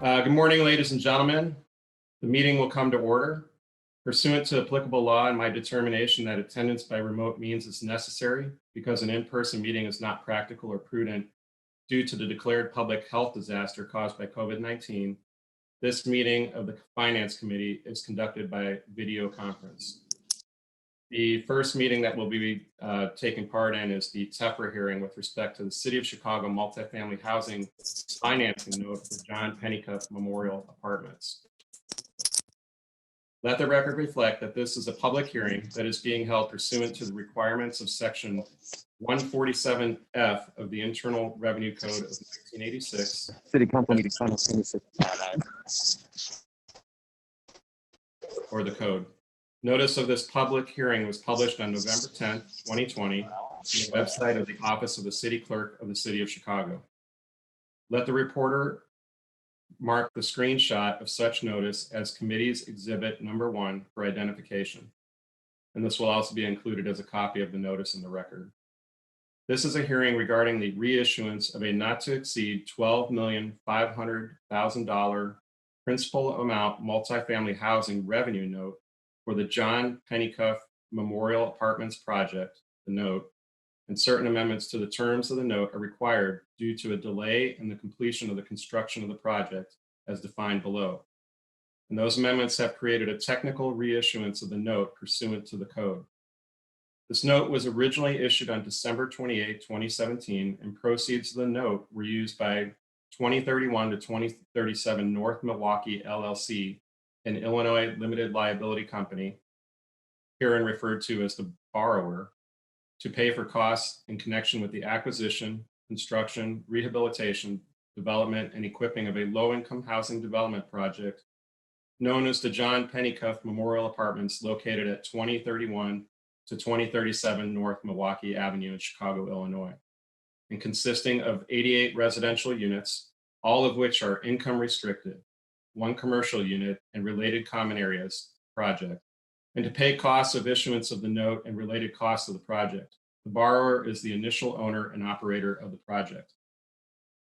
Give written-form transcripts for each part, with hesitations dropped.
Good morning, ladies and gentlemen. The meeting will come to order. Pursuant to applicable law and my determination that attendance by remote means is necessary because an in-person meeting is not practical or prudent due to the declared public health disaster caused by COVID-19, this meeting of the Finance Committee is conducted by video conference. The first meeting that we'll be taking part in is the TEFRA hearing with respect to the City of Chicago multifamily housing financing note for John Pennycuff Memorial Apartments. Let the record reflect that this is a public hearing that is being held pursuant to the requirements of Section 147F of the Internal Revenue Code of 1986. City Council meeting simultaneously. Or the code. Notice of this public hearing was published on November 10th, 2020, on the website of the Office of the City Clerk of the City of Chicago. Let the reporter mark the screenshot of such notice as Committee's Exhibit Number 1 for identification. And this will also be included as a copy of the notice in the record. This is a hearing regarding the reissuance of a not to exceed $12,500,000 principal amount multifamily housing revenue note for the John Pennycuff Memorial Apartments project, the note, and certain amendments to the terms of the note are required due to a delay in the completion of the construction of the project as defined below. And those amendments have created a technical reissuance of the note pursuant to the code. This note was originally issued on December 28, 2017, and proceeds of the note were used by 2031 to 2037 North Milwaukee LLC, an Illinois limited liability company, herein referred to as the borrower, to pay for costs in connection with the acquisition, construction, rehabilitation, development, and equipping of a low-income housing development project known as the John Pennycuff Memorial Apartments located at 2031 to 2037 North Milwaukee Avenue in Chicago, Illinois, and consisting of 88 residential units, all of which are income restricted, one commercial unit, and related common areas project, and to pay costs of issuance of the note and related costs of the project. The borrower is the initial owner and operator of the project.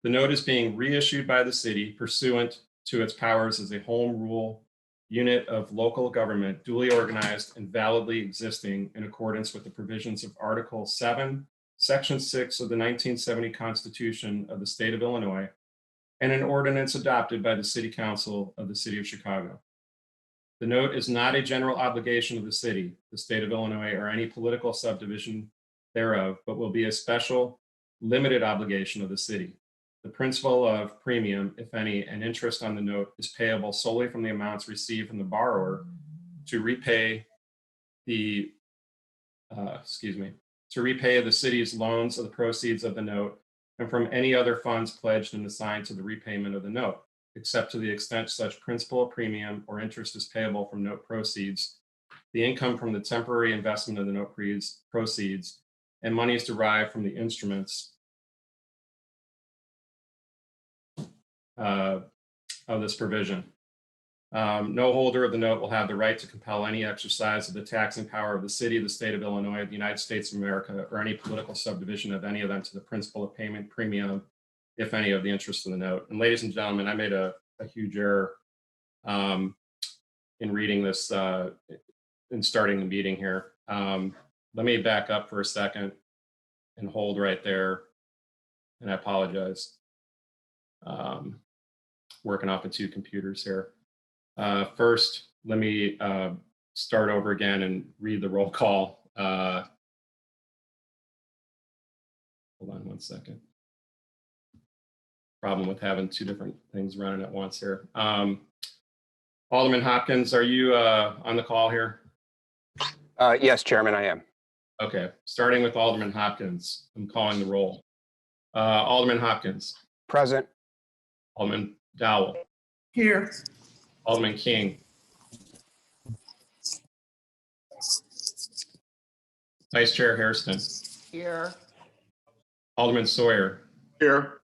The note is being reissued by the city pursuant to its powers as a home rule unit of local government, duly organized and validly existing in accordance with the provisions of Article 7, Section 6 of the 1970 Constitution of the State of Illinois, and an ordinance adopted by the City Council of the City of Chicago. The note is not a general obligation of the city, the state of Illinois, or any political subdivision thereof, but will be a special, limited obligation of the city. The principal of premium, if any, and interest on the note is payable solely from the amounts received from the borrower to repay the, the city's loans of the proceeds of the note and from any other funds pledged and assigned to the repayment of the note, except to the extent such principal, premium, or interest is payable from note proceeds, the income from the temporary investment of the note proceeds, and monies derived from the instruments of this provision. No holder of the note will have the right to compel any exercise of the taxing power of the city, the state of Illinois, of the United States of America, or any political subdivision of any of them to the principal of payment, premium, if any, of the interest of the note. And ladies and gentlemen, I made a huge error in reading this, in starting the meeting here. Let me back up for a second and hold right there, and I apologize. Working off of two computers here. First, let me start over again and read the roll call. Hold on one second. Problem with having two different things running at once here. Alderman Hopkins, are you on the call here? Yes, Chairman, I am. Okay, starting with Alderman Hopkins, I'm calling the roll. Alderman Hopkins. Present. Alderman Dowell. Here. Alderman King. Vice Chair Hairston. Here. Alderman Sawyer. Here.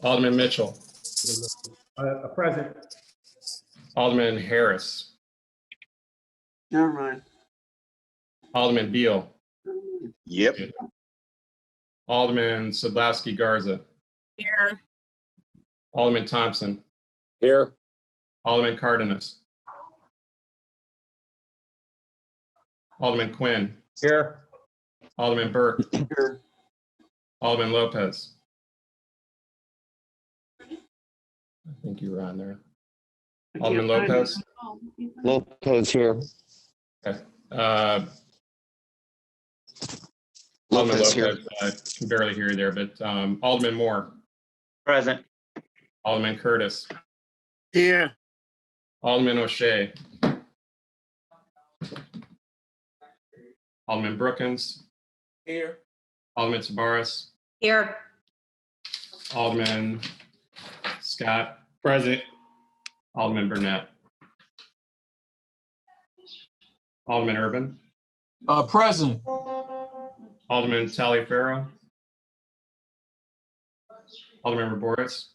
Alderman Mitchell. Present. Alderman Harris. Never mind. Alderman Beal. Yep. Alderman Sadlowski Garza. Here. Alderman Thompson. Here. Alderman Cardenas. Alderman Quinn. Here. Alderman Burke. Here. Alderman Lopez. I think you were on there. Alderman Lopez. Lopez here. Okay. Alderman Lopez here. Lopez, I can barely hear you there, but Alderman Moore. Present. Alderman Curtis. Here. Alderman O'Shea. Alderman Brookins. Here. Alderman Tabaris. Here. Alderman Scott. Present. Alderman Burnett. Alderman Urban. Present. Alderman Taliaferro. Alderman Raboris.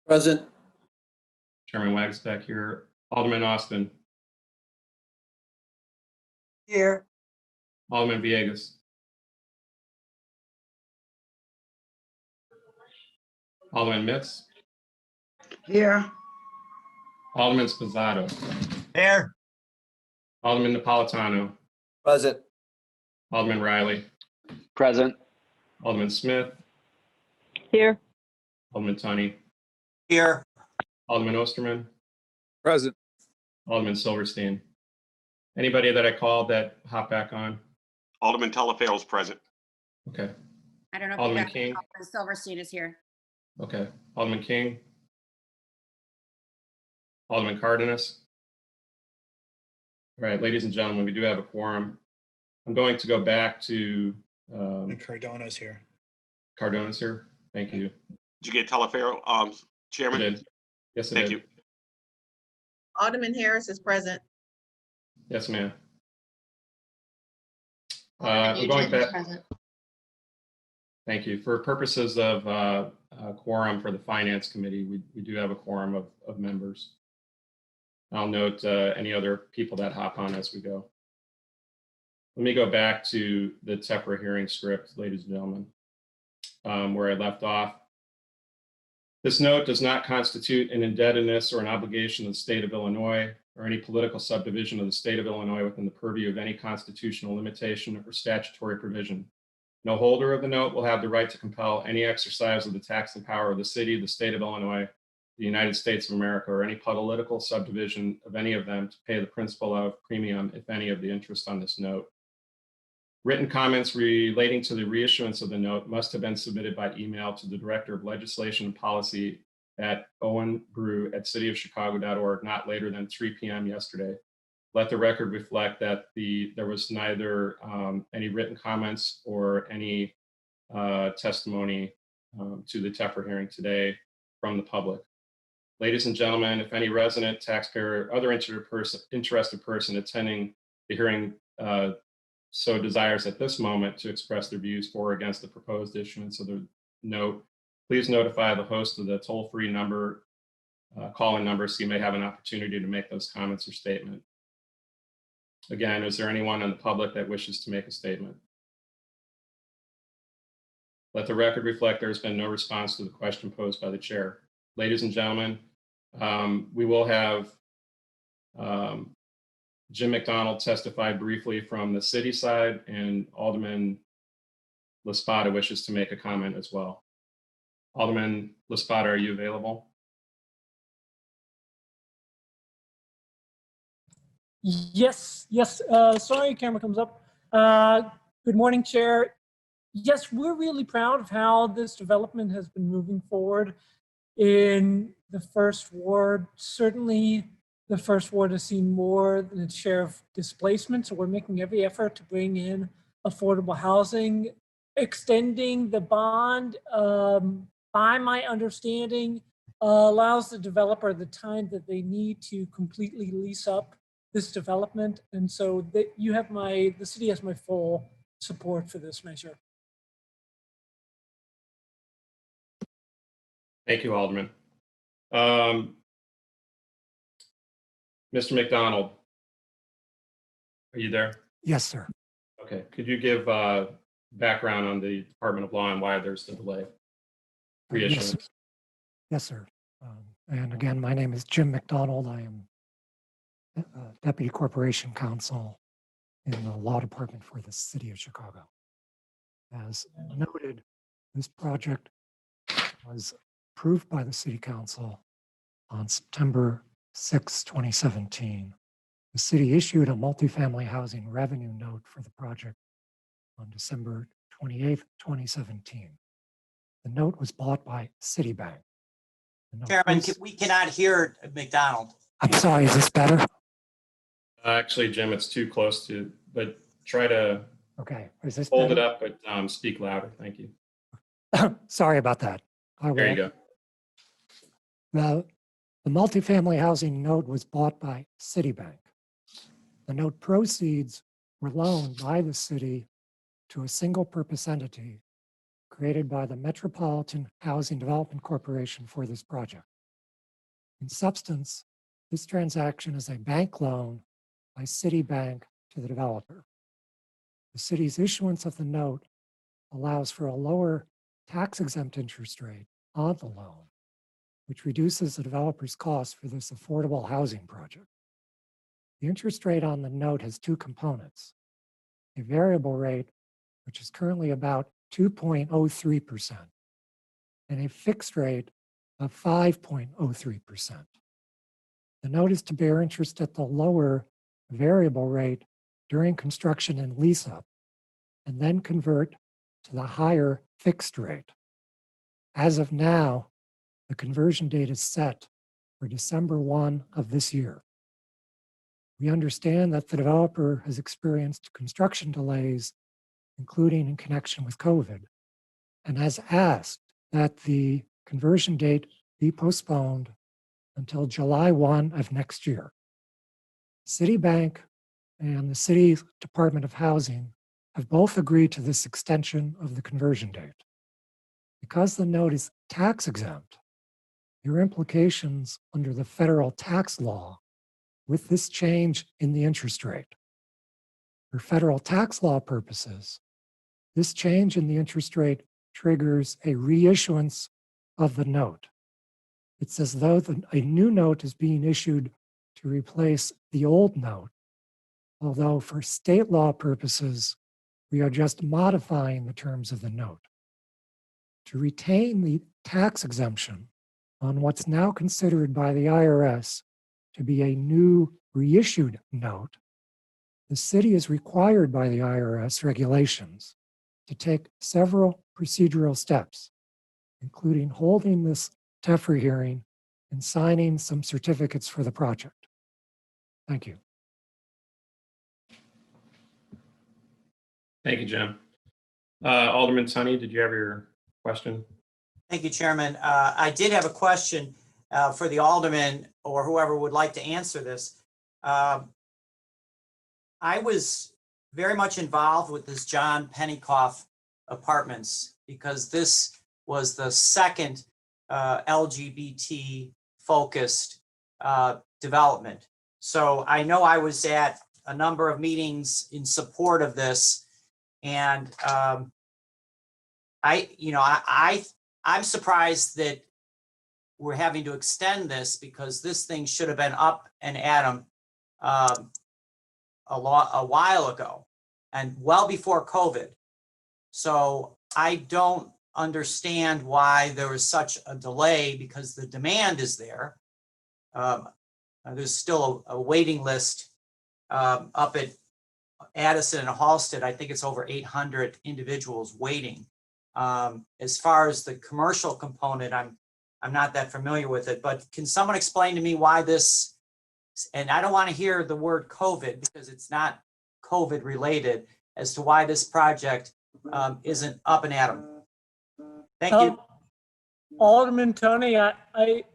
Present. Chairman Wagstack here. Alderman Austin. Here. Alderman Villegas. Alderman Mitz. Here. Alderman Spizzato. Here. Alderman Napolitano. Present. Alderman Riley. Present. Alderman Smith. Here. Alderman Tunney. Here. Alderman Osterman. Present. Alderman Silverstein. Anybody that I called that hop back on? Alderman Talaferro is present. Okay. I don't know if Alderman you got King. Alderman Silverstein is here. Okay. Alderman King. Alderman Cardenas. All right, ladies and gentlemen, we do have a quorum. I'm going to go back to Cardona's here. Cardonas here. Thank you. Did you get Talaferro, I Chairman? did. Yes, I Thank did. you. Alderman Harris is present. Yes, ma'am. Alderman I'm going Nugent is back. present. Thank you. For purposes of quorum for the Finance Committee, we do have a quorum of members. I'll note any other people that hop on as we go. Let me go back to the TEPRA hearing script, ladies and gentlemen, where I left off. This note does not constitute an indebtedness or an obligation of the state of Illinois or any political subdivision of the state of Illinois within the purview of any constitutional limitation or statutory provision. No holder of the note will have the right to compel any exercise of the taxing power of the city, the state of Illinois, the United States of America, or any political subdivision of any of them to pay the principal of premium, if any, of the interest on this note. Written comments relating to the reissuance of the note must have been submitted by email to the Director of Legislation and Policy at owenbrew@cityofchicago.org not later than 3 p.m. yesterday. Let the record reflect that there was neither any written comments or any testimony to the TEPRA hearing today from the public. Ladies and gentlemen, if any resident, taxpayer, or other interested person attending the hearing so desires at this moment to express their views for or against the proposed issuance of the note, please notify the host of the toll-free number, call-in number, so you may have an opportunity to make those comments or statement. Again, is there anyone in the public that wishes to make a statement? Let the record reflect there has been no response to the question posed by the chair. Ladies and gentlemen, we will have Jim McDonald testify briefly from the city side, and Alderman Laspada wishes to make a comment as well. Alderman Laspada, are you available? Yes. Sorry, camera comes up. Good morning, Chair. Yes, we're really proud of how this development has been moving forward in the first ward. Certainly, the first ward has seen more than its share of displacement, so we're making every effort to bring in affordable housing. Extending the bond, by my understanding, allows the developer the time that they need to completely lease up this development, and so that the city has my full support for this measure. Thank you, Alderman. Mr. McDonald, are you there? Yes, sir. Okay, could you give background on the Department of Law and why there's the delay? Reissuance. Yes, sir. And again, my name is Jim McDonald. I am Deputy Corporation Counsel in the Law Department for the City of Chicago. As noted, this project was approved by the City Council on September 6, 2017. The city issued a multifamily housing revenue note for the project on December 28, 2017. The note was bought by Citibank. The note Chairman, was- we cannot hear McDonald. I'm sorry, is this better? Actually, Jim, it's too close to, but try to Okay, is this hold it better? up, but speak louder. Thank you. Sorry about that. There you go. The multifamily housing note was bought by Citibank. The note proceeds were loaned by the city to a single purpose entity created by the Metropolitan Housing Development Corporation for this project. In substance, this transaction is a bank loan by Citibank to the developer. The city's issuance of the note allows for a lower tax-exempt interest rate on the loan, which reduces the developer's cost for this affordable housing project. The interest rate on the note has two components: a variable rate, which is currently about 2.03%, and a fixed rate of 5.03%. The note is to bear interest at the lower variable rate during construction and lease up, and then convert to the higher fixed rate. As of now, the conversion date is set for December 1 of this year. We understand that the developer has experienced construction delays, including in connection with COVID, and has asked that the conversion date be postponed until July 1 of next year. Citibank and the City Department of Housing have both agreed to this extension of the conversion date. Because the note is tax exempt, there are implications under the federal tax law with this change in the interest rate. For federal tax law purposes, this change in the interest rate triggers a reissuance of the note. It's as though a new note is being issued to replace the old note, although for state law purposes, we are just modifying the terms of the note. To retain the tax exemption on what's now considered by the IRS to be a new reissued note, the city is required by the IRS regulations to take several procedural steps, including holding this TEFRA hearing and signing some certificates for the project. Thank you. Thank you, Jim. Alderman Tunney, did you have your question? Thank you, Chairman. I did have a question for the alderman or whoever would like to answer this. I was very much involved with this John Pennycoff Apartments because this was the second LGBT focused development. So I know I was at a number of meetings in support of this, and I'm surprised that we're having to extend this because this thing should have been up and at 'em a while ago and well before COVID. So I don't understand why there was such a delay because the demand is there. There's still a waiting list up at Addison and Halsted. I think it's over 800 individuals waiting. As far as the commercial component, I'm not that familiar with it, but can someone explain to me why this, and I don't want to hear the word COVID because it's not COVID related, as to why this project isn't up and at 'em. Thank you. Alderman Tony, I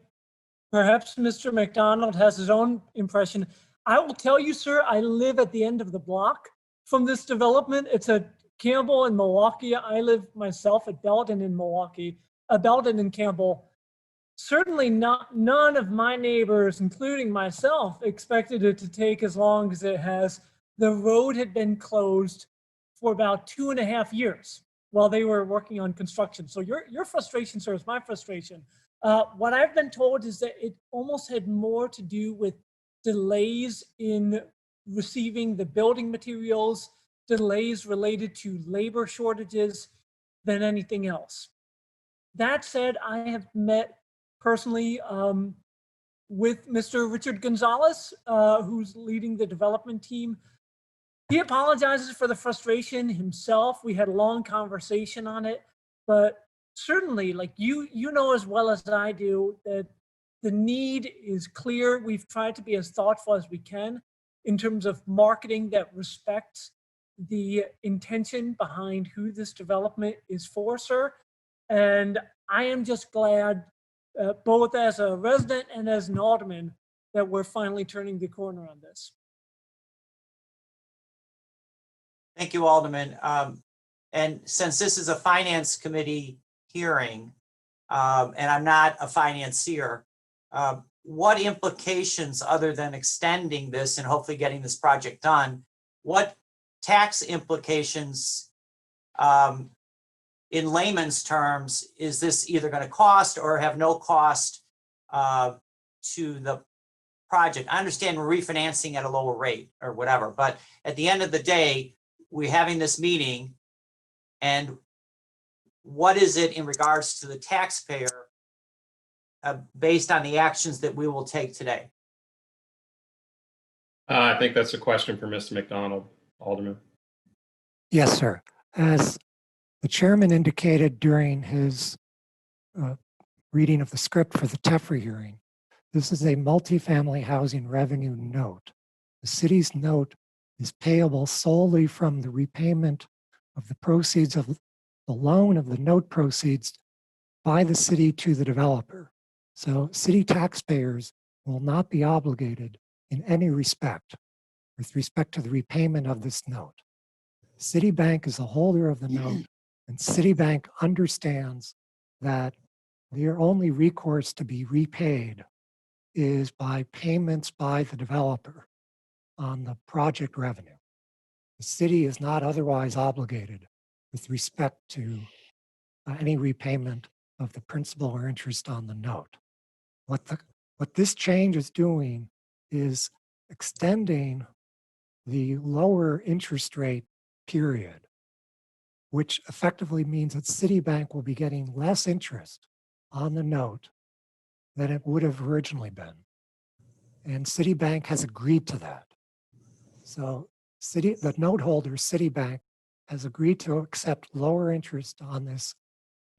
perhaps Mr. McDonald has his own impression. I will tell you, sir, I live at the end of the block from this development. It's at Campbell and Milwaukee. I live myself at Belden in Milwaukee, Belden and Campbell. Certainly none of my neighbors, including myself, expected it to take as long as it has. The road had been closed for about 2.5 years while they were working on construction. So your frustration, sir, is my frustration. What I've been told is that it almost had more to do with delays in receiving the building materials, delays related to labor shortages than anything else. That said, I have met personally with Mr. Richard Gonzalez, who's leading the development team. He apologizes for the frustration himself. We had a long conversation on it, but certainly, like you know as well as I do, that the need is clear. We've tried to be as thoughtful as we can in terms of marketing that respects the intention behind who this development is for, sir. And I am just glad, both as a resident and as an alderman, that we're finally turning the corner on this. Thank you, Alderman. And since this is a finance committee hearing, and I'm not a financier, what implications, other than extending this and hopefully getting this project done, what tax implications, in layman's terms, is this either going to cost or have no cost to the project? I understand we're refinancing at a lower rate or whatever, but at the end of the day, we're having this meeting, and what is it in regards to the taxpayer based on the actions that we will take today? I think that's a question for Mr. McDonald, Alderman. Yes, sir. As the chairman indicated during his reading of the script for the TEFRA hearing, this is a multifamily housing revenue note. The city's note is payable solely from the repayment of the proceeds of the loan of the note proceeds by the city to the developer. So city taxpayers will not be obligated in any respect with respect to the repayment of this note. Citibank is the holder of the note, and Citibank understands that their only recourse to be repaid is by payments by the developer on the project revenue. The city is not otherwise obligated with respect to any repayment of the principal or interest on the note. What this change is doing is extending the lower interest rate period, which effectively means that Citibank will be getting less interest on the note than it would have originally been. And Citibank has agreed to that. So the note holder, Citibank, has agreed to accept lower interest on this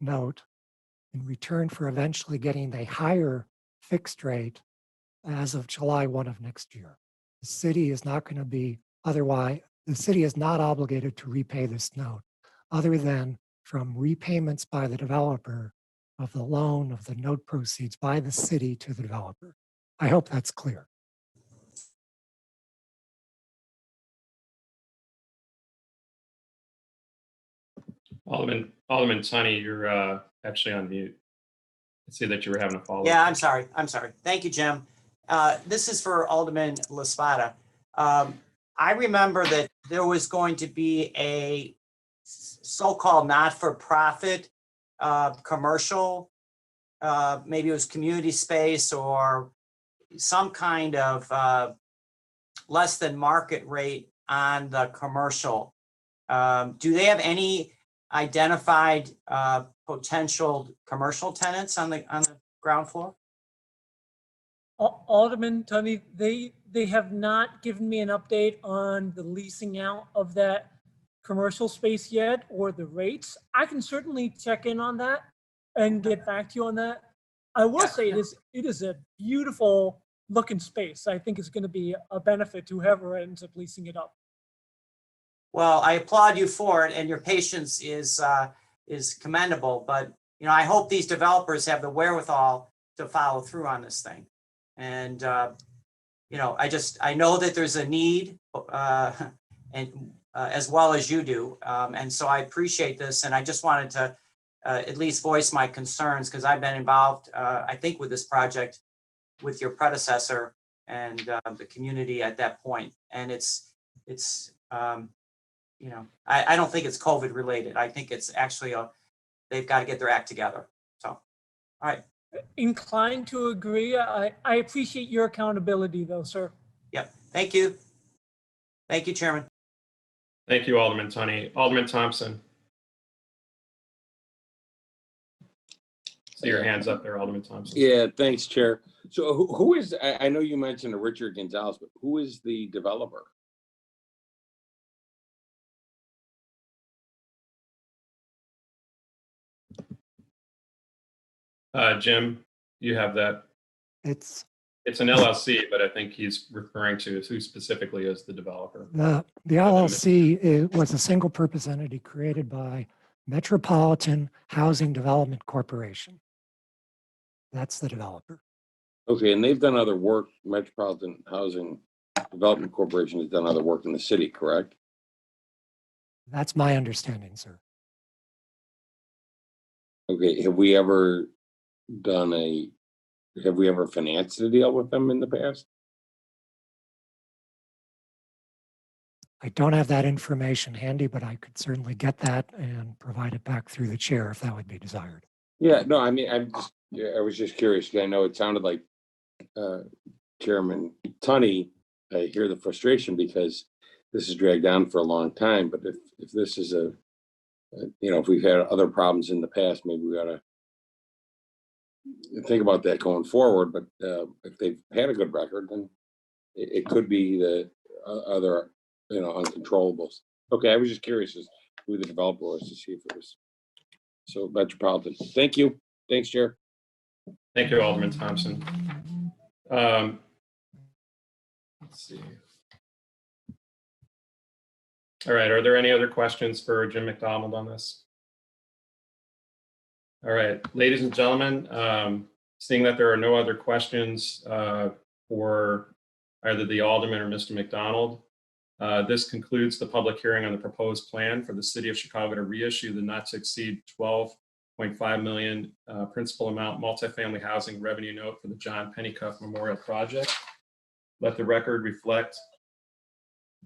note in return for eventually getting a higher fixed rate as of July 1 of next year. The city is not going to be otherwise, the city is not obligated to repay this note other than from repayments by the developer of the loan of the note proceeds by the city to the developer. I hope that's clear. Alderman Tunney, you're actually on mute. I see that you were having a follow-up. Yeah, I'm sorry. Thank you, Jim. This is for Alderman LaSpada. I remember that there was going to be a so-called not-for-profit commercial, maybe it was community space or some kind of less than market rate on the commercial. Do they have any identified potential commercial tenants on the ground floor? Alderman Tunney, they have not given me an update on the leasing out of that commercial space yet or the rates. I can certainly check in on that and get back to you on that. I will say it is a beautiful looking space. I think it's going to be a benefit to whoever ends up leasing it up. Well, I applaud you for it, and your patience is commendable. But I hope these developers have the wherewithal to follow through on this thing. And I know that there's a need, and as well as you do, and so I appreciate this. And I just wanted to at least voice my concerns because I've been involved, I think, with this project with your predecessor and the community at that point. And I don't think it's COVID related. I think it's actually they've got to get their act together. So, all right. inclined to agree. I appreciate your accountability though, sir. Yep, thank you. Thank you, Chairman. Thank you, Alderman Tunney. Alderman Thompson. See your hands up there, Alderman Thompson. Yeah, thanks, Chair. So who is, I know you mentioned Richard Gonzalez, but who is the developer? Jim, you have that. It's It's an LLC, but I think he's referring to who specifically is the developer. the LLC was a single purpose entity created by Metropolitan Housing Development Corporation. That's the developer. Okay, and they've done other work, Metropolitan Housing Development Corporation has done other work in the city, correct? That's my understanding, sir. Okay, have we ever financed a deal with them in the past? I don't have that information handy, but I could certainly get that and provide it back through the chair if that would be desired. Yeah, no, I mean, I was just curious, because I know it sounded like Chairman Tunney, I hear the frustration because this is dragged on for a long time, but if this is if we've had other problems in the past, maybe we ought to think about that going forward. But if they've had a good record, then it could be the other, uncontrollables. Okay, I was just curious as who the developer was to see if it was. So Metropolitan, thank you. Thanks, Chair. Thank you, Alderman Thompson. Let's see. All right, are there any other questions for Jim McDonald on this? All right, ladies and gentlemen, seeing that there are no other questions for either the Alderman or Mr. McDonald, this concludes the public hearing on the proposed plan for the City of Chicago to reissue the not to exceed $12.5 million principal amount multifamily housing revenue note for the John Pennycuff Memorial Project. Let the record reflect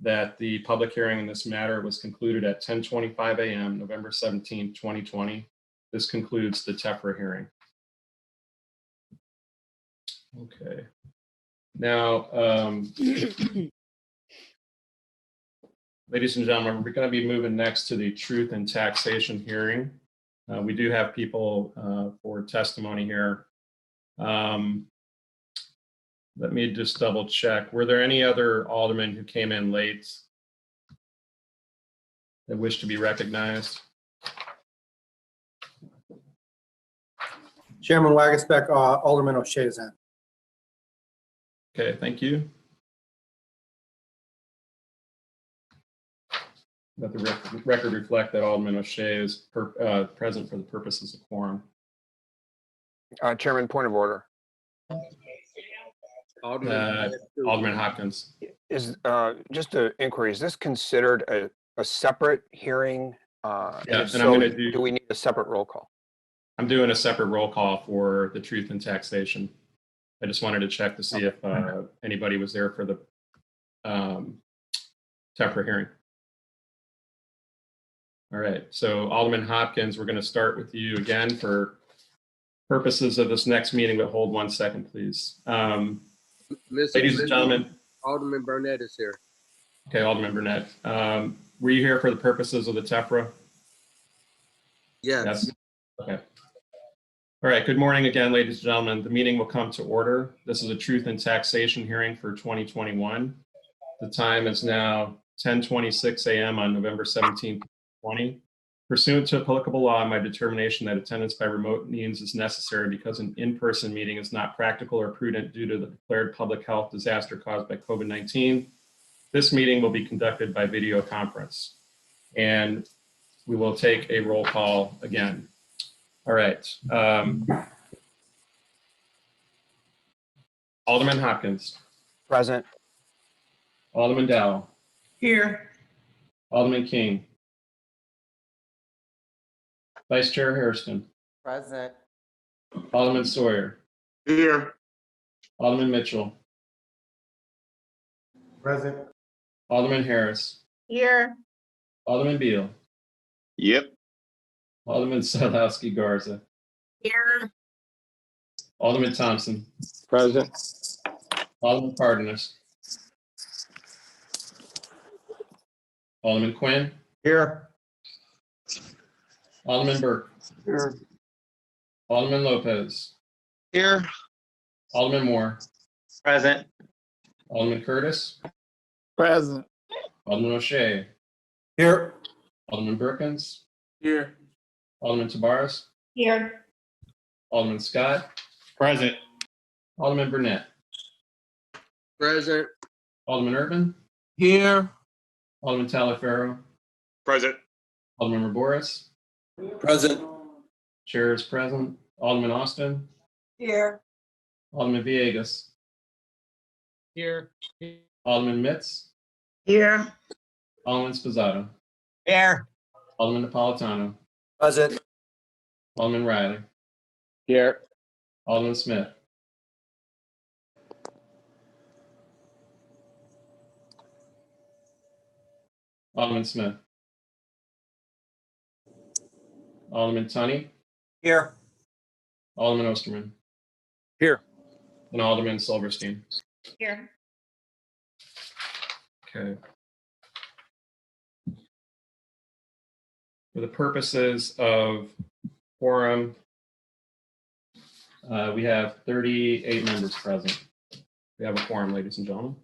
that the public hearing in this matter was concluded at 10:25 a.m. November 17, 2020. This concludes the TEFRA hearing. Okay. Now, ladies and gentlemen, we're going to be moving next to the Truth and Taxation hearing. We do have people for testimony here. Let me just double check. Were there any other aldermen who came in late that wish to be recognized? Chairman Wagasbeck, Alderman O'Shea is in. Okay, thank you. Let the record reflect that Alderman O'Shea is present for the purposes of quorum. Chairman, point of order. Alderman Hopkins. Is just an inquiry, is this considered a separate hearing? Yeah, If and I'm so, going to do we need a separate roll call? I'm doing a separate roll call for the Truth and Taxation. I just wanted to check to see if anybody was there for the TEFRA hearing. All right, so Alderman Hopkins, we're going to start with you again for purposes of this next meeting, but hold 1 second, please. Ladies and gentlemen. Alderman Burnett is here. Okay, Alderman Burnett. Were you here for the purposes of the TEFRA? Yes. Okay. All right, good morning again, ladies and gentlemen. The meeting will come to order. This is a Truth and Taxation hearing for 2021. The time is now 10:26 a.m. on November 17th, 2020. Pursuant to applicable law, my determination that attendance by remote means is necessary because an in-person meeting is not practical or prudent due to the declared public health disaster caused by COVID-19. This meeting will be conducted by video conference, and we will take a roll call again. All right. Alderman Hopkins. Present. Alderman Dow. Here. Alderman King. Vice Chair Hairston. Present. Alderman Sawyer. Here. Alderman Mitchell. Present. Alderman Harris. Here. Alderman Beal. Yep. Alderman Sadowski Garza. Here. Alderman Thompson, Present. Alderman Cardenas, Alderman Quinn, Here. Alderman Burke, Here. Alderman Lopez, Here. Alderman Moore, Present. Alderman Curtis, Present. Alderman O'Shea, Here. Alderman Brookins, Here. Alderman Tabarez, Here. Alderman Scott, Present. Alderman Burnett, Present. Alderman Urban, Here. Alderman Talaferro, Present. Alderman Raboris, Present. Chair is present, Alderman Austin, Here. Alderman Villegas, Here. Alderman Mitz, Here. Alderman Spizzato, Here. Alderman Napolitano, Present. Alderman Riley, Here. Alderman Smith. Alderman Smith. Alderman Tunney, Here. Alderman Osterman, Here. and Alderman Silverstein. Here. Okay. For the purposes of quorum, we have 38 members present. We have a quorum, ladies and gentlemen.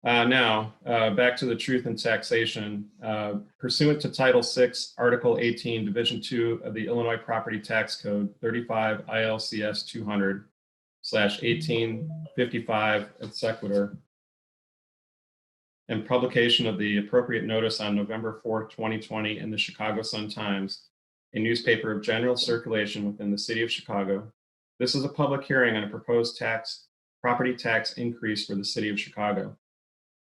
Now, back to the truth and taxation. Pursuant to Title VI, Article 18, Division 2 of the Illinois Property Tax Code, 35 ILCS 200/1855 et sequitur, and publication of the appropriate notice on November 4th, 2020 in the Chicago Sun-Times, a newspaper of general circulation within the city of Chicago. This is a public hearing on a proposed property tax increase for the city of Chicago.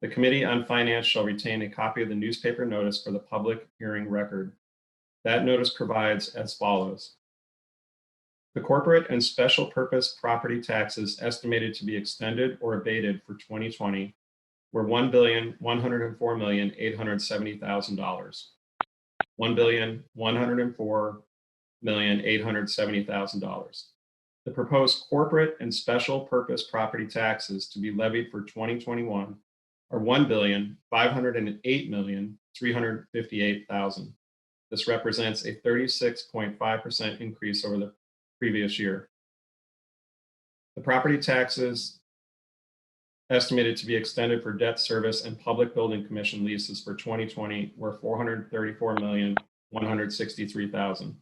The Committee on Finance shall retain a copy of the newspaper notice for the public hearing record. That notice provides as follows. The corporate and special purpose property taxes estimated to be extended or abated for 2020 were $1,104,870,000. $1,104,870,000. The proposed corporate and special purpose property taxes to be levied for 2021 are $1,508,358,000. This represents a 36.5% increase over the previous year. The property taxes estimated to be extended for debt service and public building commission leases for 2020 were $434,163,000.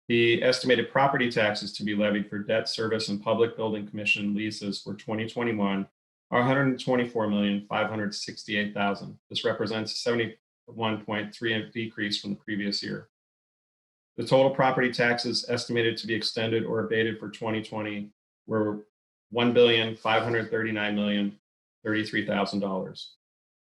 The estimated property taxes to be levied for debt service and public building commission leases for 2021 are $124,568,000. This represents a 71.3% decrease from the previous year. The total property taxes estimated to be extended or abated for 2020 were $1,539,033,000.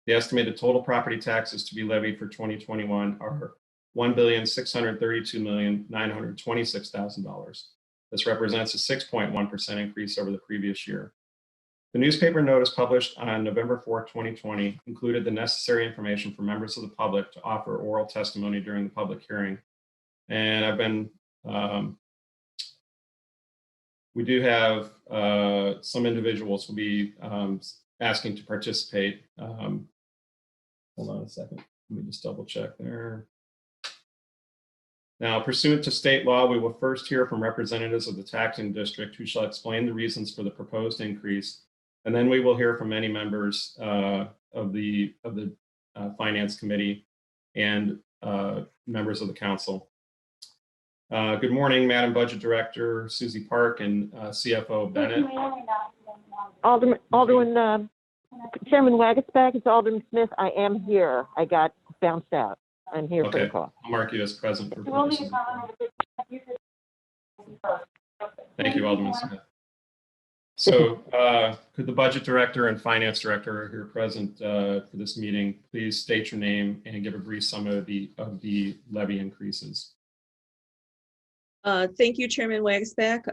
The estimated total property taxes to be levied for 2021 are $1,632,926,000. This represents a 6.1% increase over the previous year. The newspaper notice published on November 4, 2020 included the necessary information for members of the public to offer oral testimony during the public hearing. And I've been, we do have some individuals will be asking to participate. Hold on a second, let me just double check there. Now, pursuant to state law, we will first hear from representatives of the taxing district who shall explain the reasons for the proposed increase. And then we will hear from many members of the Finance Committee and members of the council. Good morning, Madam Budget Director Susie Park and CFO Bennett. Alderman Chairman Wagasback, it's Alderman Smith. I am here. I got bounced out. I'm here for the call. I'll mark you as present for purposes. Thank you, Alderman Smith. So could the Budget Director and Finance Director who are present for this meeting please state your name and give a brief summary of the levy increases? Thank you, Chairman Wagasback.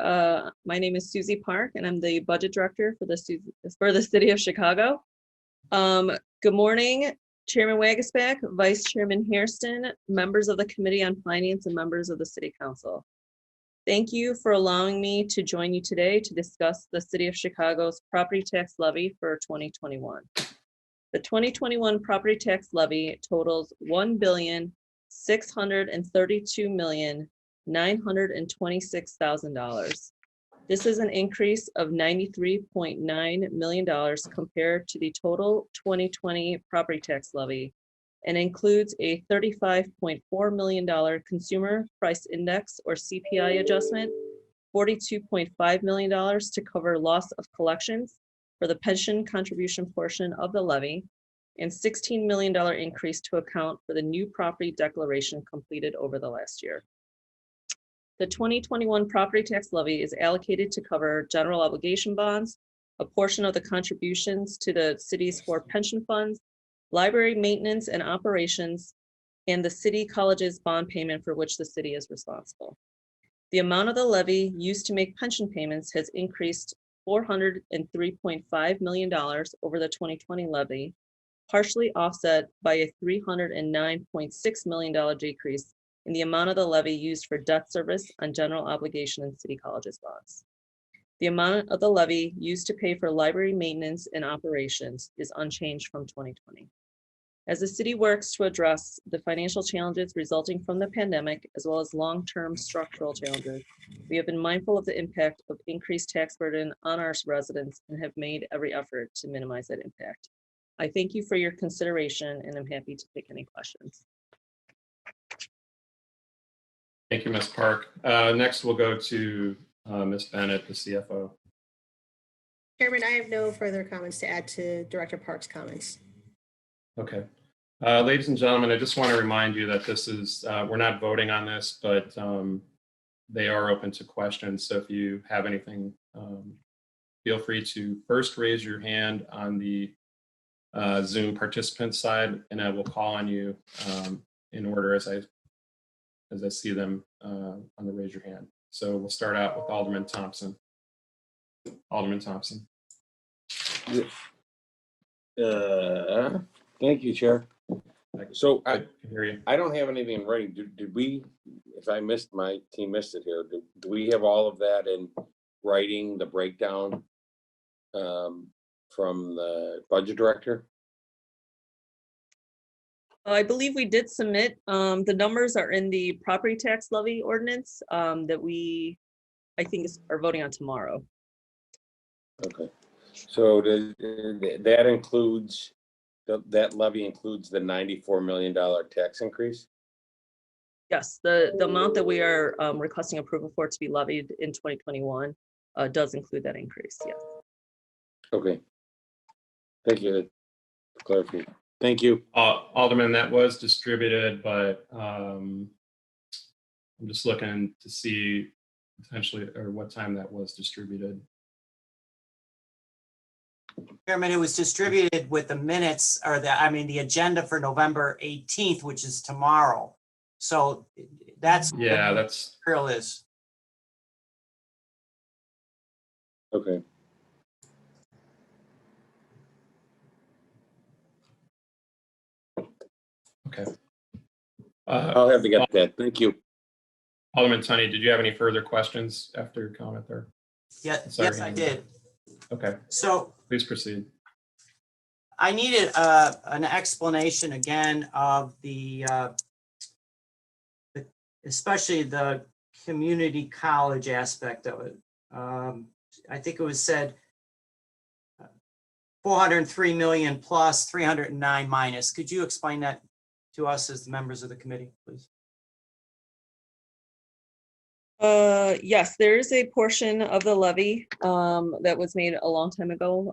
My name is Susie Park, and I'm the Budget Director for the City of Chicago. Good morning, Chairman Wagasback, Vice Chairman Hairston, members of the Committee on Finance, and members of the City Council. Thank you for allowing me to join you today to discuss the City of Chicago's property tax levy for 2021. The 2021 property tax levy totals $1,632,926,000. This is an increase of $93.9 million compared to the total 2020 property tax levy, and includes a $35.4 million consumer price index or CPI adjustment, $42.5 million to cover loss of collections for the pension contribution portion of the levy, and $16 million increase to account for the new property declaration completed over the last year. The 2021 property tax levy is allocated to cover general obligation bonds, a portion of the contributions to the city's 4 pension funds, library maintenance and operations, and the city college's bond payment for which the city is responsible. The amount of the levy used to make pension payments has increased $403.5 million over the 2020 levy, partially offset by a $309.6 million decrease in the amount of the levy used for debt service on general obligation and city colleges bonds. The amount of the levy used to pay for library maintenance and operations is unchanged from 2020. As the city works to address the financial challenges resulting from the pandemic, as well as long-term structural challenges, we have been mindful of the impact of increased tax burden on our residents and have made every effort to minimize that impact. I thank you for your consideration, and I'm happy to take any questions. Thank you, Ms. Park. Next, we'll go to Ms. Bennett, the CFO. Chairman, I have no further comments to add to Director Park's comments. Okay. Ladies and gentlemen, I just want to remind you that this is, we're not voting on this, but they are open to questions. So if you have anything, feel free to first raise your hand on the Zoom participant side, and I will call on you in order as I see them on the raise your hand. So we'll start out with Alderman Thompson. Alderman Thompson. Thank you, Chair. So I can hear you. I don't have anything in writing. Did we, if I missed, my team missed it here, do we have all of that in writing, the breakdown from the budget director? I believe we did submit, the numbers are in the property tax levy ordinance that we, I think, are voting on tomorrow. Okay. So that includes, that levy includes the $94 million tax increase? Yes, the amount that we are requesting approval for to be levied in 2021 does include that increase, yes. Okay. Thank you. Clarify. Thank you. Alderman, that was distributed, but I'm just looking to see potentially, or what time that was distributed. Chairman, it was distributed with the minutes, or the agenda for November 18th, which is tomorrow. So that's yeah, that's material is. Okay. okay. I'll have to get that. Thank you. Alderman Tunney, did you have any further questions after your comment there? Yeah, Sorry, yes, I did. Okay. So Please proceed. I needed an explanation again of especially the community college aspect of it. I think it was said 403 million plus 309 minus. Could you explain that to us as the members of the committee, please? Yes, there is a portion of the levy that was made a long time ago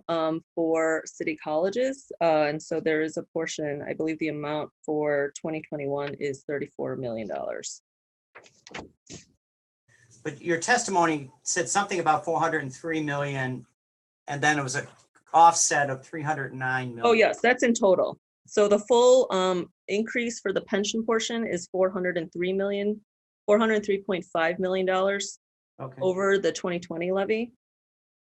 for city colleges. And so there is a portion, I believe the amount for 2021 is $34 million. But your testimony said something about 403 million, and then it was an offset of 309 million. Oh, yes, that's in total. So the full increase for the pension portion is $403.5 million over the 2020 levy.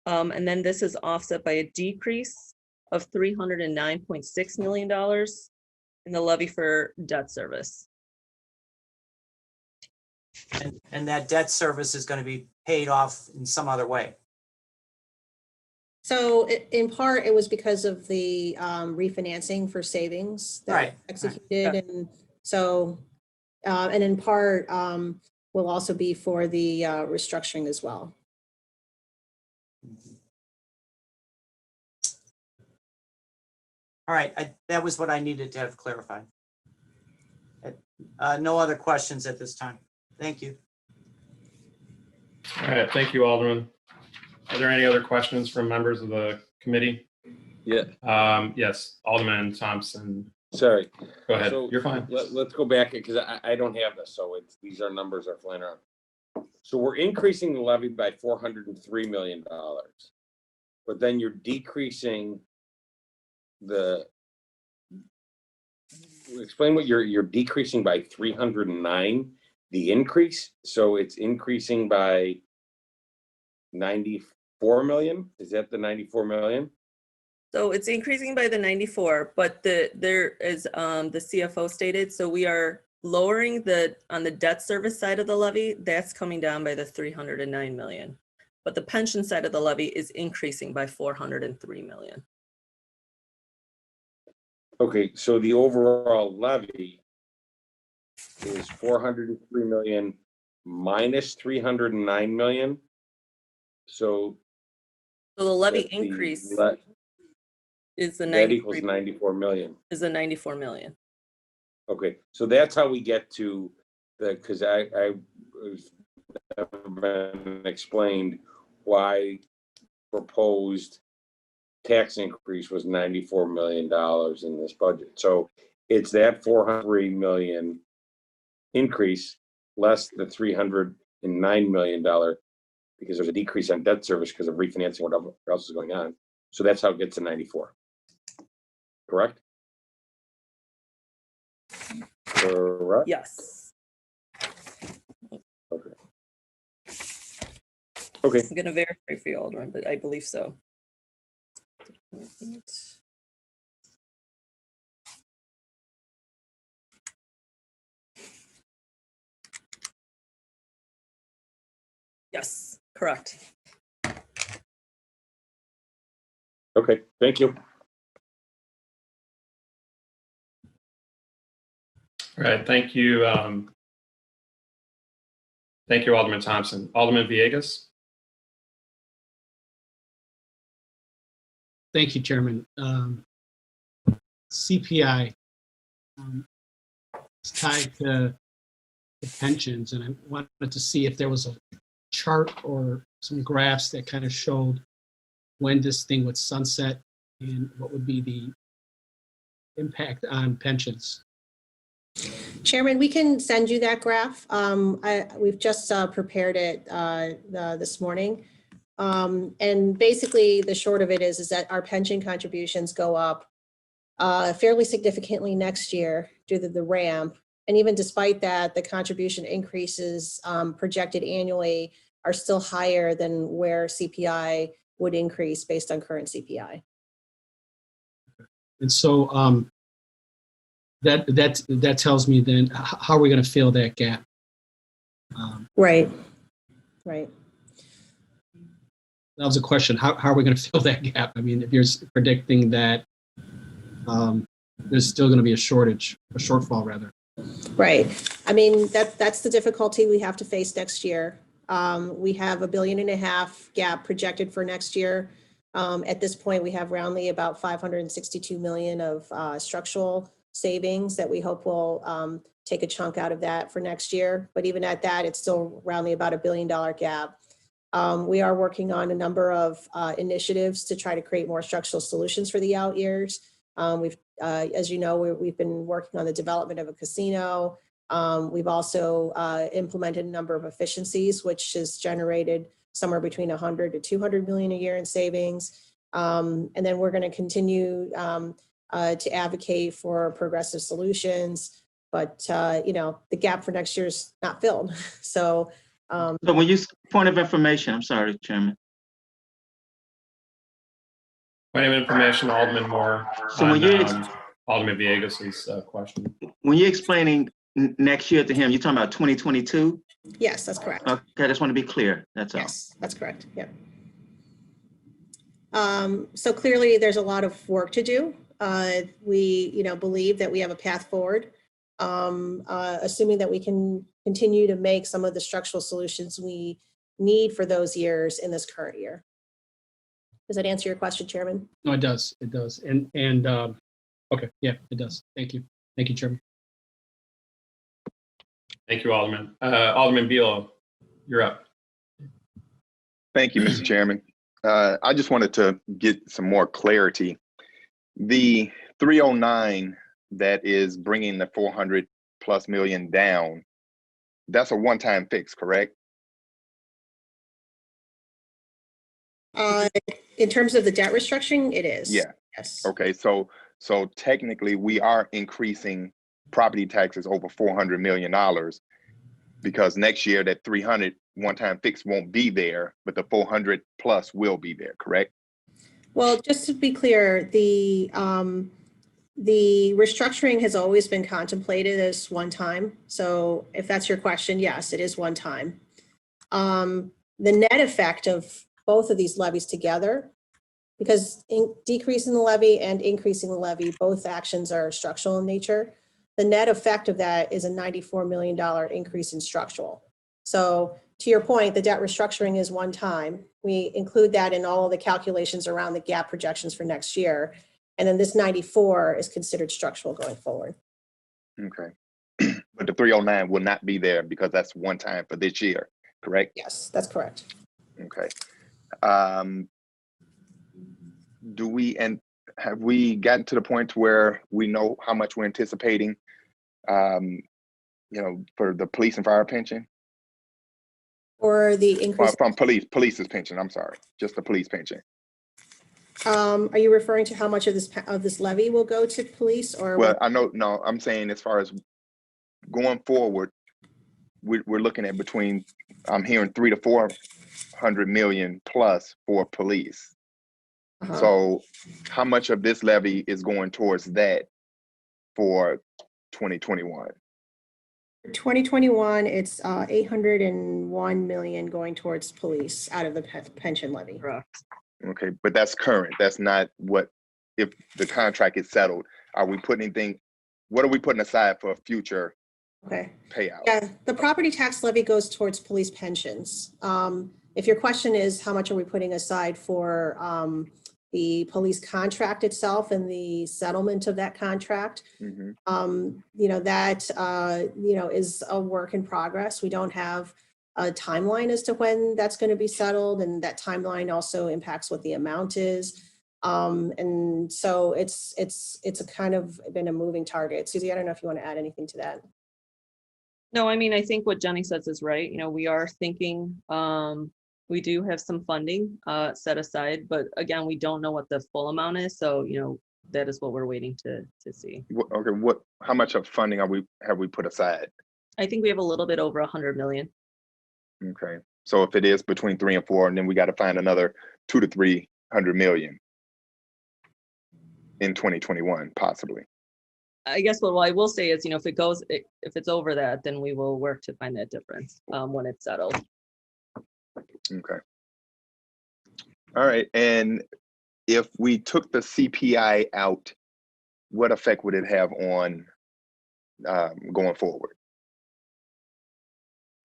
And then this is offset by a decrease of $309.6 million in the levy for debt service. And that debt service is going to be paid off in some other way. So in part, it was because of the refinancing for savings that Right, executed. And so, and in part, will also be for the restructuring as well. All right, that was what I needed to have clarified. No other questions at this time. Thank you. All right, thank you, Alderman. Are there any other questions from members of the committee? Yeah. Yes, Alderman Thompson. Sorry. Go ahead. So You're fine. Let's go back because I don't have this, so these are numbers are flying around. So we're increasing the levy by $403 million, but then you're decreasing explain what you're decreasing by 309, the increase. So it's increasing by 94 million. Is that the 94 million? So it's increasing by the 94, but there is, the CFO stated, so we are lowering on the debt service side of the levy, that's coming down by the 309 million. But the pension side of the levy is increasing by 403 million. Okay, so the overall levy is 403 million minus 309 million. So So the levy that increase is the that equals 94 million. is the 94 million. Okay, so that's how we get to because I was never been explained why proposed tax increase was $94 million in this budget. So it's that 403 million increase less the $309 million because there's a decrease on debt service because of refinancing, whatever else is going on. So that's how it gets to 94. Correct? Correct? Yes. Okay. Okay. I'm gonna verify for you, Alderman, but I believe so. Yes, correct. Okay, thank you. All right, thank you. Thank you, Alderman Thompson. Alderman Villegas? Thank you, Chairman. CPI is tied to the pensions, and I wanted to see if there was a chart or some graphs that kind of showed when this thing would sunset and what would be the impact on pensions. Chairman, we can send you that graph. We've just prepared it this morning. And basically the short of it is that our pension contributions go up fairly significantly next year due to the ramp. And even despite that, the contribution increases projected annually are still higher than where CPI would increase based on current CPI. And so that tells me then how are we going to fill that gap? Right. That was a question. How are we going to fill that gap? I mean, if you're predicting that there's still going to be a shortfall rather. Right. I mean, that's the difficulty we have to face next year. We have $1.5 billion gap projected for next year. At this point, we have roundly about 562 million of structural savings that we hope will take a chunk out of that for next year. But even at that, it's still roundly about $1 billion gap. We are working on a number of initiatives to try to create more structural solutions for the out years. As you know, we've been working on the development of a casino. We've also implemented a number of efficiencies, which has generated somewhere between 100 to 200 million a year in savings. And then we're going to continue to advocate for progressive solutions. But, the gap for next year is not filled. So when you point of information, I'm sorry, Chairman. Point of information, Alderman Moore. So when you're Alderman Villegas' question. When you're explaining next year to him, you're talking about 2022? Yes, that's correct. Okay, I just want to be clear, that's all. Yes, that's correct, yeah. So clearly, there's a lot of work to do. We, believe that we have a path forward, assuming that we can continue to make some of the structural solutions we need for those years in this current year. Does that answer your question, Chairman? No, it does. It does. Okay, yeah, it does. Thank you. Thank you, Chairman. Thank you, Alderman. Alderman Beal, you're up. Thank you, Mr. Chairman. I just wanted to get some more clarity. The 309 that is bringing the 400+ million down, that's a one-time fix, correct? In terms of the debt restructuring, it is. Yeah. Yes. Okay, so technically we are increasing property taxes over $400 million because next year that 300 one-time fix won't be there, but the 400+ will be there, correct? Well, just to be clear, the restructuring has always been contemplated as one time. So if that's your question, yes, it is one time. The net effect of both of these levies together, because decreasing the levy and increasing the levy, both actions are structural in nature. The net effect of that is a $94 million increase in structural. So to your point, the debt restructuring is one time. We include that in all of the calculations around the gap projections for next year. And then this 94 is considered structural going forward. Okay. But the 309 will not be there because that's one time for this year, correct? Yes, that's correct. Okay. Have we gotten to the point where we know how much we're anticipating, for the police and fire pension? Or the increase From police's pension, I'm sorry, just the police pension. Are you referring to how much of this levy will go to police or? Well, no, I'm saying as far as going forward, we're looking at between, I'm hearing 300 to 400 million plus for police. So how much of this levy is going towards that for 2021? 2021, it's 801 million going towards police out of the pension levy. Okay, but that's current. That's not what, if the contract is settled, are we putting anything, what are we putting aside for future payout? Yeah, the property tax levy goes towards police pensions. If your question is how much are we putting aside for the police contract itself and the settlement of that contract, that is a work in progress. We don't have a timeline as to when that's going to be settled, and that timeline also impacts what the amount is. And so it's a kind of been a moving target. Susie, I don't know if you want to add anything to that. No, I mean, I think what Jenny says is right. We are thinking, we do have some funding set aside, but again, we don't know what the full amount is. So, that is what we're waiting to see. Okay, how much of funding have we put aside? I think we have a little bit over 100 million. Okay, so if it is between 3 and 4, and then we got to find another 200 to 300 million in 2021, possibly. I guess what I will say is, if it's over that, then we will work to find that difference when it's settled. Okay. All right. And if we took the CPI out, what effect would it have on going forward?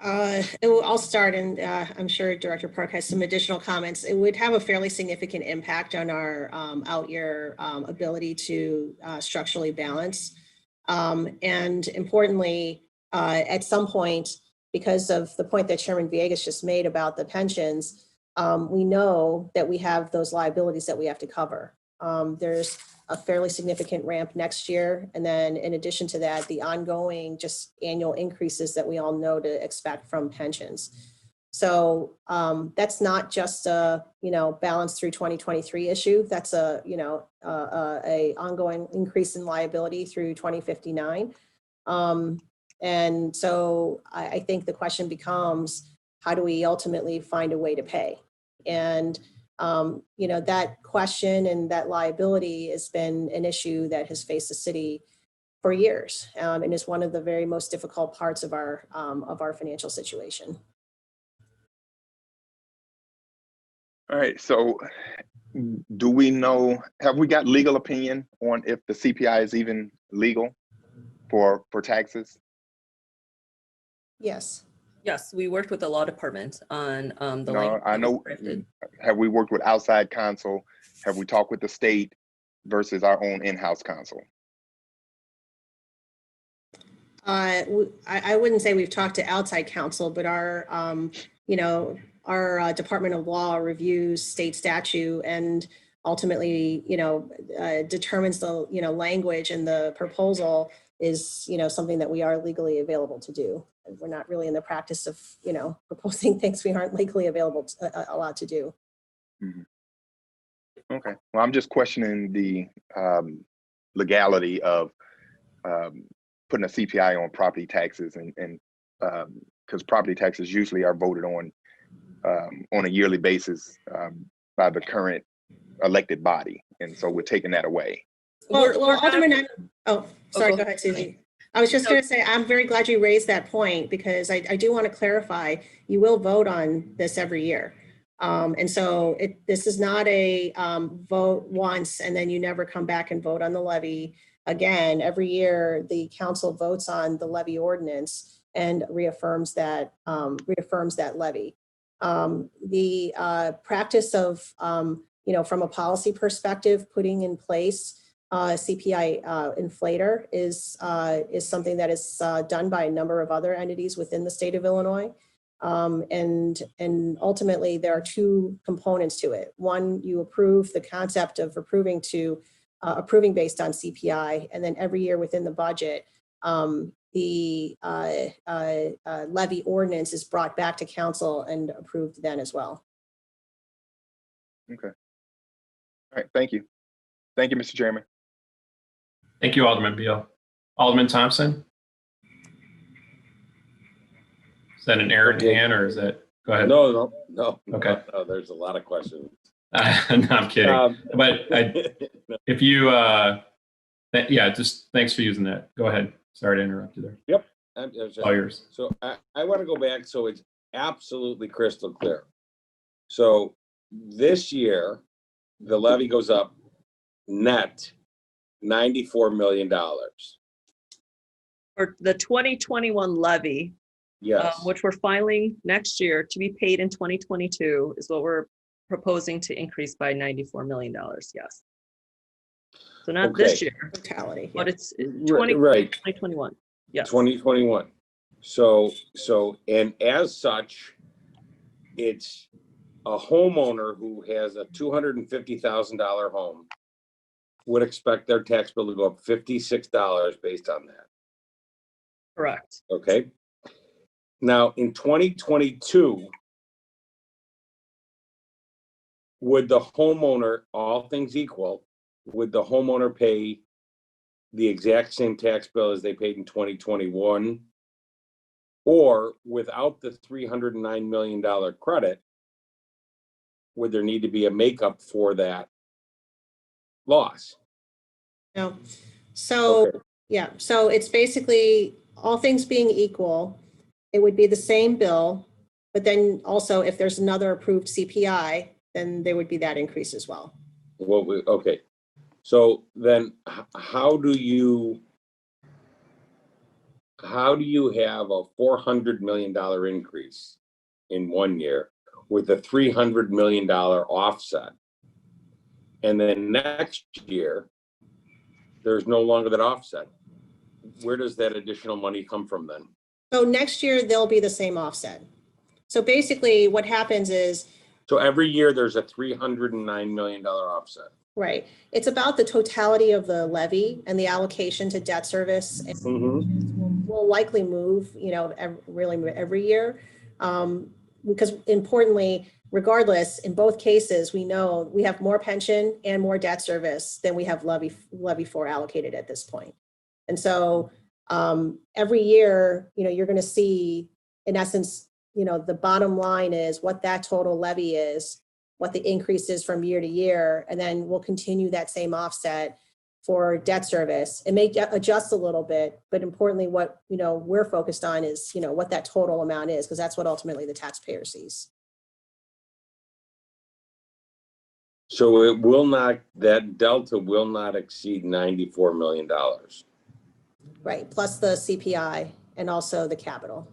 I'll start, and I'm sure Director Park has some additional comments. It would have a fairly significant impact on our out-year ability to structurally balance. And importantly, at some point, because of the point that Chairman Villegas just made about the pensions, we know that we have those liabilities that we have to cover. There's a fairly significant ramp next year. And then in addition to that, the ongoing just annual increases that we all know to expect from pensions. So that's not just a, balance through 2023 issue. That's a ongoing increase in liability through 2059. And so I think the question becomes, how do we ultimately find a way to pay? And, that question and that liability has been an issue that has faced the city for years, and is one of the very most difficult parts of our financial situation. All right, so do we know, have we got legal opinion on if the CPI is even legal for taxes? Yes. Yes, we worked with the law department on the No, language. I that was know. drafted. Have we worked with outside counsel? Have we talked with the state versus our own in-house counsel? I wouldn't say we've talked to outside counsel, but our, our Department of Law reviews state statute and ultimately, determines the, language and the proposal is, something that we are legally available to do. And we're not really in the practice of, proposing things we aren't legally available allowed to do. Mm-hmm. Okay, well, I'm just questioning the legality of putting a CPI on property taxes, and because property taxes usually are voted on a yearly basis by the current elected body, and so we're taking that away. Well, Alderman, sorry, go go ahead, Susie. I was just going to say, I'm very glad you raised that point, because I do want to clarify, you will vote on this every year. And so this is not a vote once and then you never come back and vote on the levy again. Every year, the council votes on the levy ordinance and reaffirms that levy. The practice of, from a policy perspective, putting in place CPI inflator is something that is done by a number of other entities within the state of Illinois. And ultimately, there are two components to it. One, you approve the concept of approving based on CPI, and then every year within the budget, the levy ordinance is brought back to council and approved then as well. Okay. All right. Thank you. Thank you, Mr. Chairman. Thank you, Alderman Beal. Alderman Thompson? Is that an errant hand, or is that, go ahead. No. Okay. No, there's a lot of questions. No, I'm kidding. But if you, just thanks for using that. Go ahead. Sorry to interrupt you there. Yep. All yours. So I want to go back so it's absolutely crystal clear. So this year, the levy goes up net $94 million. For the 2021 levy, Yes. which we're filing next year to be paid in 2022, is what we're proposing to increase by $94 million. Yes. So not this year, totality, but it's Right. 2021. Yes. 2021. So, and as such, it's a homeowner who has a $250,000 home would expect their tax bill to go up $56 based on that. Correct. Okay. Now, in 2022, would the homeowner, all things equal, would the homeowner pay the exact same tax bill as they paid in 2021? Or without the $309 million credit, would there need to be a makeup for that loss? No. So, Okay. yeah, so it's basically, all things being equal, it would be the same bill, but then also if there's another approved CPI, then there would be that increase as well. Well, okay. So then how do you have a $400 million increase in 1 year with a $300 million offset? And then next year, there's no longer that offset. Where does that additional money come from then? So next year, there'll be the same offset. So basically what happens is, So every year there's a $309 million offset. right, it's about the totality of the levy and the allocation to debt service. And will likely move, really every year. Because importantly, regardless, in both cases, we know we have more pension and more debt service than we have levy for allocated at this point. And so every year, you're going to see, in essence, the bottom line is what that total levy is, what the increase is from year to year, and then we'll continue that same offset for debt service. It may adjust a little bit, but importantly, what, we're focused on is, what that total amount is, because that's what ultimately the taxpayer sees. So it will not, that delta will not exceed $94 million. Right, plus the CPI and also the capital.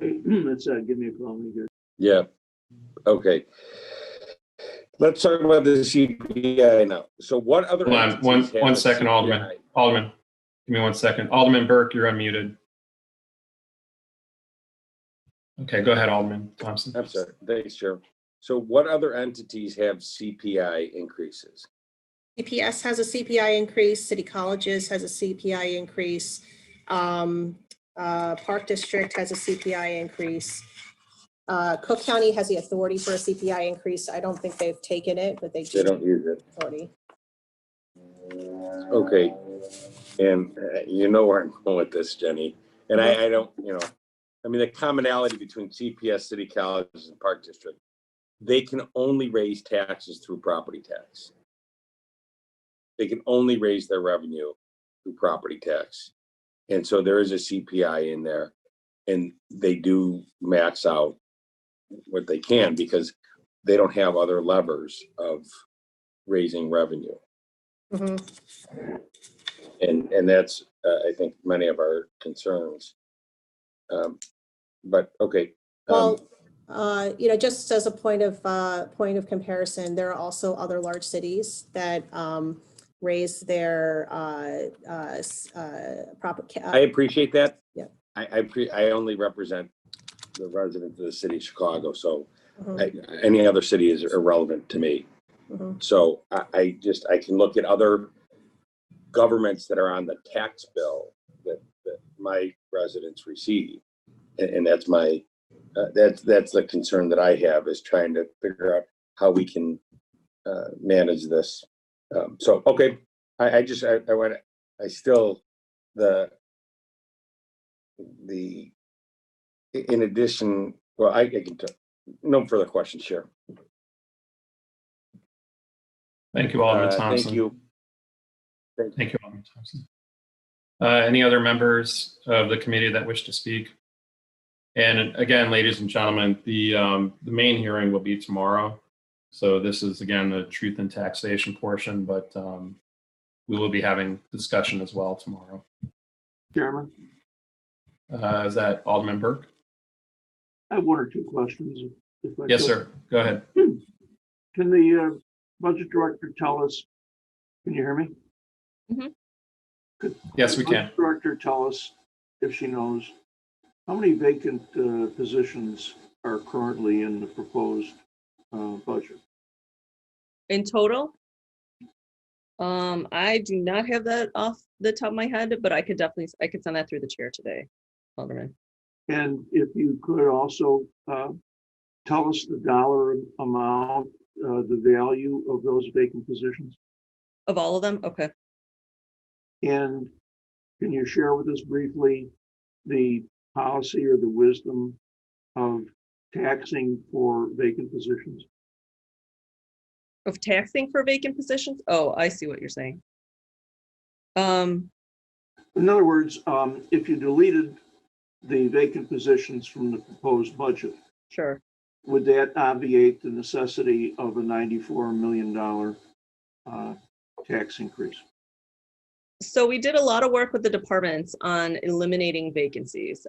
Let's give me a call when you get. Yeah. Okay. Let's talk about the CPI now. So what other Hold on, entities have one a second, CPI? Alderman, give me 1 second. Alderman Burke, you're unmuted. Okay, go ahead, Alderman Thompson. I'm sorry. Thanks, Chair. So what other entities have CPI increases? CPS has a CPI increase, City Colleges has a CPI increase, Park District has a CPI increase. Cook County has the authority for a CPI increase. I don't think they've taken it, but they do. They don't use it. Authority. Okay. And you know where I'm going with this, Jenny. And I don't, I mean, the commonality between CPS, City Colleges, and Park District, they can only raise taxes through property tax. They can only raise their revenue through property tax. And so there is a CPI in there, and they do max out what they can because they don't have other levers of raising revenue. Mm-hmm. And that's, I think, many of our concerns. But okay. Well, just as a point of comparison, there are also other large cities that raise their proper. I appreciate that. Yeah. I only represent the residents of the city of Chicago, so Mm-hmm. any other city is irrelevant to me. Mm-hmm. So I can look at other governments that are on the tax bill that my residents receive, and that's my that's the concern that I have, is trying to figure out how we can manage this. So okay, I still in addition. Well, I can no further questions, Chair. Thank you, Alderman Thompson. Thank you. Thank you, Alderman Thompson. Any other members of the committee that wish to speak? And again, ladies and gentlemen, the main hearing will be tomorrow. So this is, again, the truth and taxation portion, but we will be having discussion as well tomorrow. Chairman, Is that Alderman Burke? I have one or two questions. If I Yes, could. sir. Go ahead. Can the budget director tell us, can you hear me? Mm-hmm. Could Yes, we the can. budget director tell us, if she knows, how many vacant positions are currently in the proposed budget? In total? I do not have that off the top of my head, but I could send that through the chair today, Alderman. And if you could also tell us the dollar amount, the value of those vacant positions. Of all of them? Okay. And can you share with us briefly the policy or the wisdom of taxing for vacant positions? Of taxing for vacant positions? Oh, I see what you're saying. In other words, if you deleted the vacant positions from the proposed budget, Sure. would that obviate the necessity of a $94 million tax increase? So we did a lot of work with the departments on eliminating vacancies,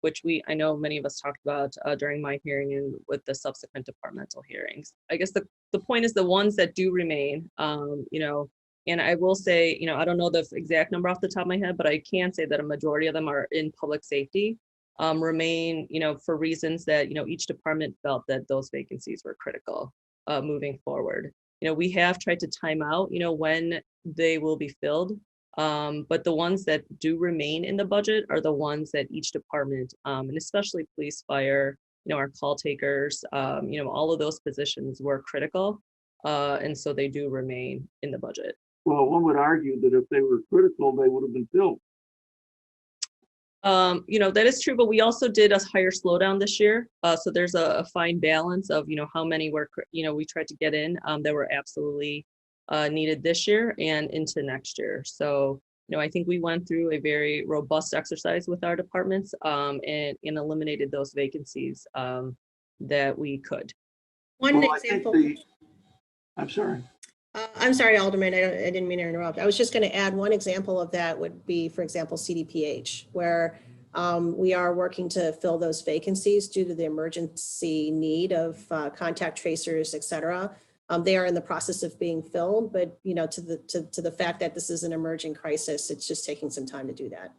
which I know many of us talked about during my hearing and with the subsequent departmental hearings. I guess the point is the ones that do remain, and I will say, I don't know the exact number off the top of my head, but I can say that a majority of them are in public safety, remain, for reasons that, each department felt that those vacancies were critical moving forward. We have tried to time out, when they will be filled. But the ones that do remain in the budget are the ones that each department, and especially police, fire, our call takers, all of those positions were critical. And so they do remain in the budget. Well, one would argue that if they were critical, they would have been filled. That is true, but we also did a higher slowdown this year. So there's a fine balance of, how many were, we tried to get in that were absolutely needed this year and into next year. So, I think we went through a very robust exercise with our departments and eliminated those vacancies that we could. One Well, I think example. I'm sorry. I'm sorry, Alderman, I didn't mean to interrupt. I was just going to add one example of that would be, for example, CDPH, where we are working to fill those vacancies due to the emergency need of contact tracers, et cetera. They are in the process of being filled, but to the fact that this is an emerging crisis, it's just taking some time to do that.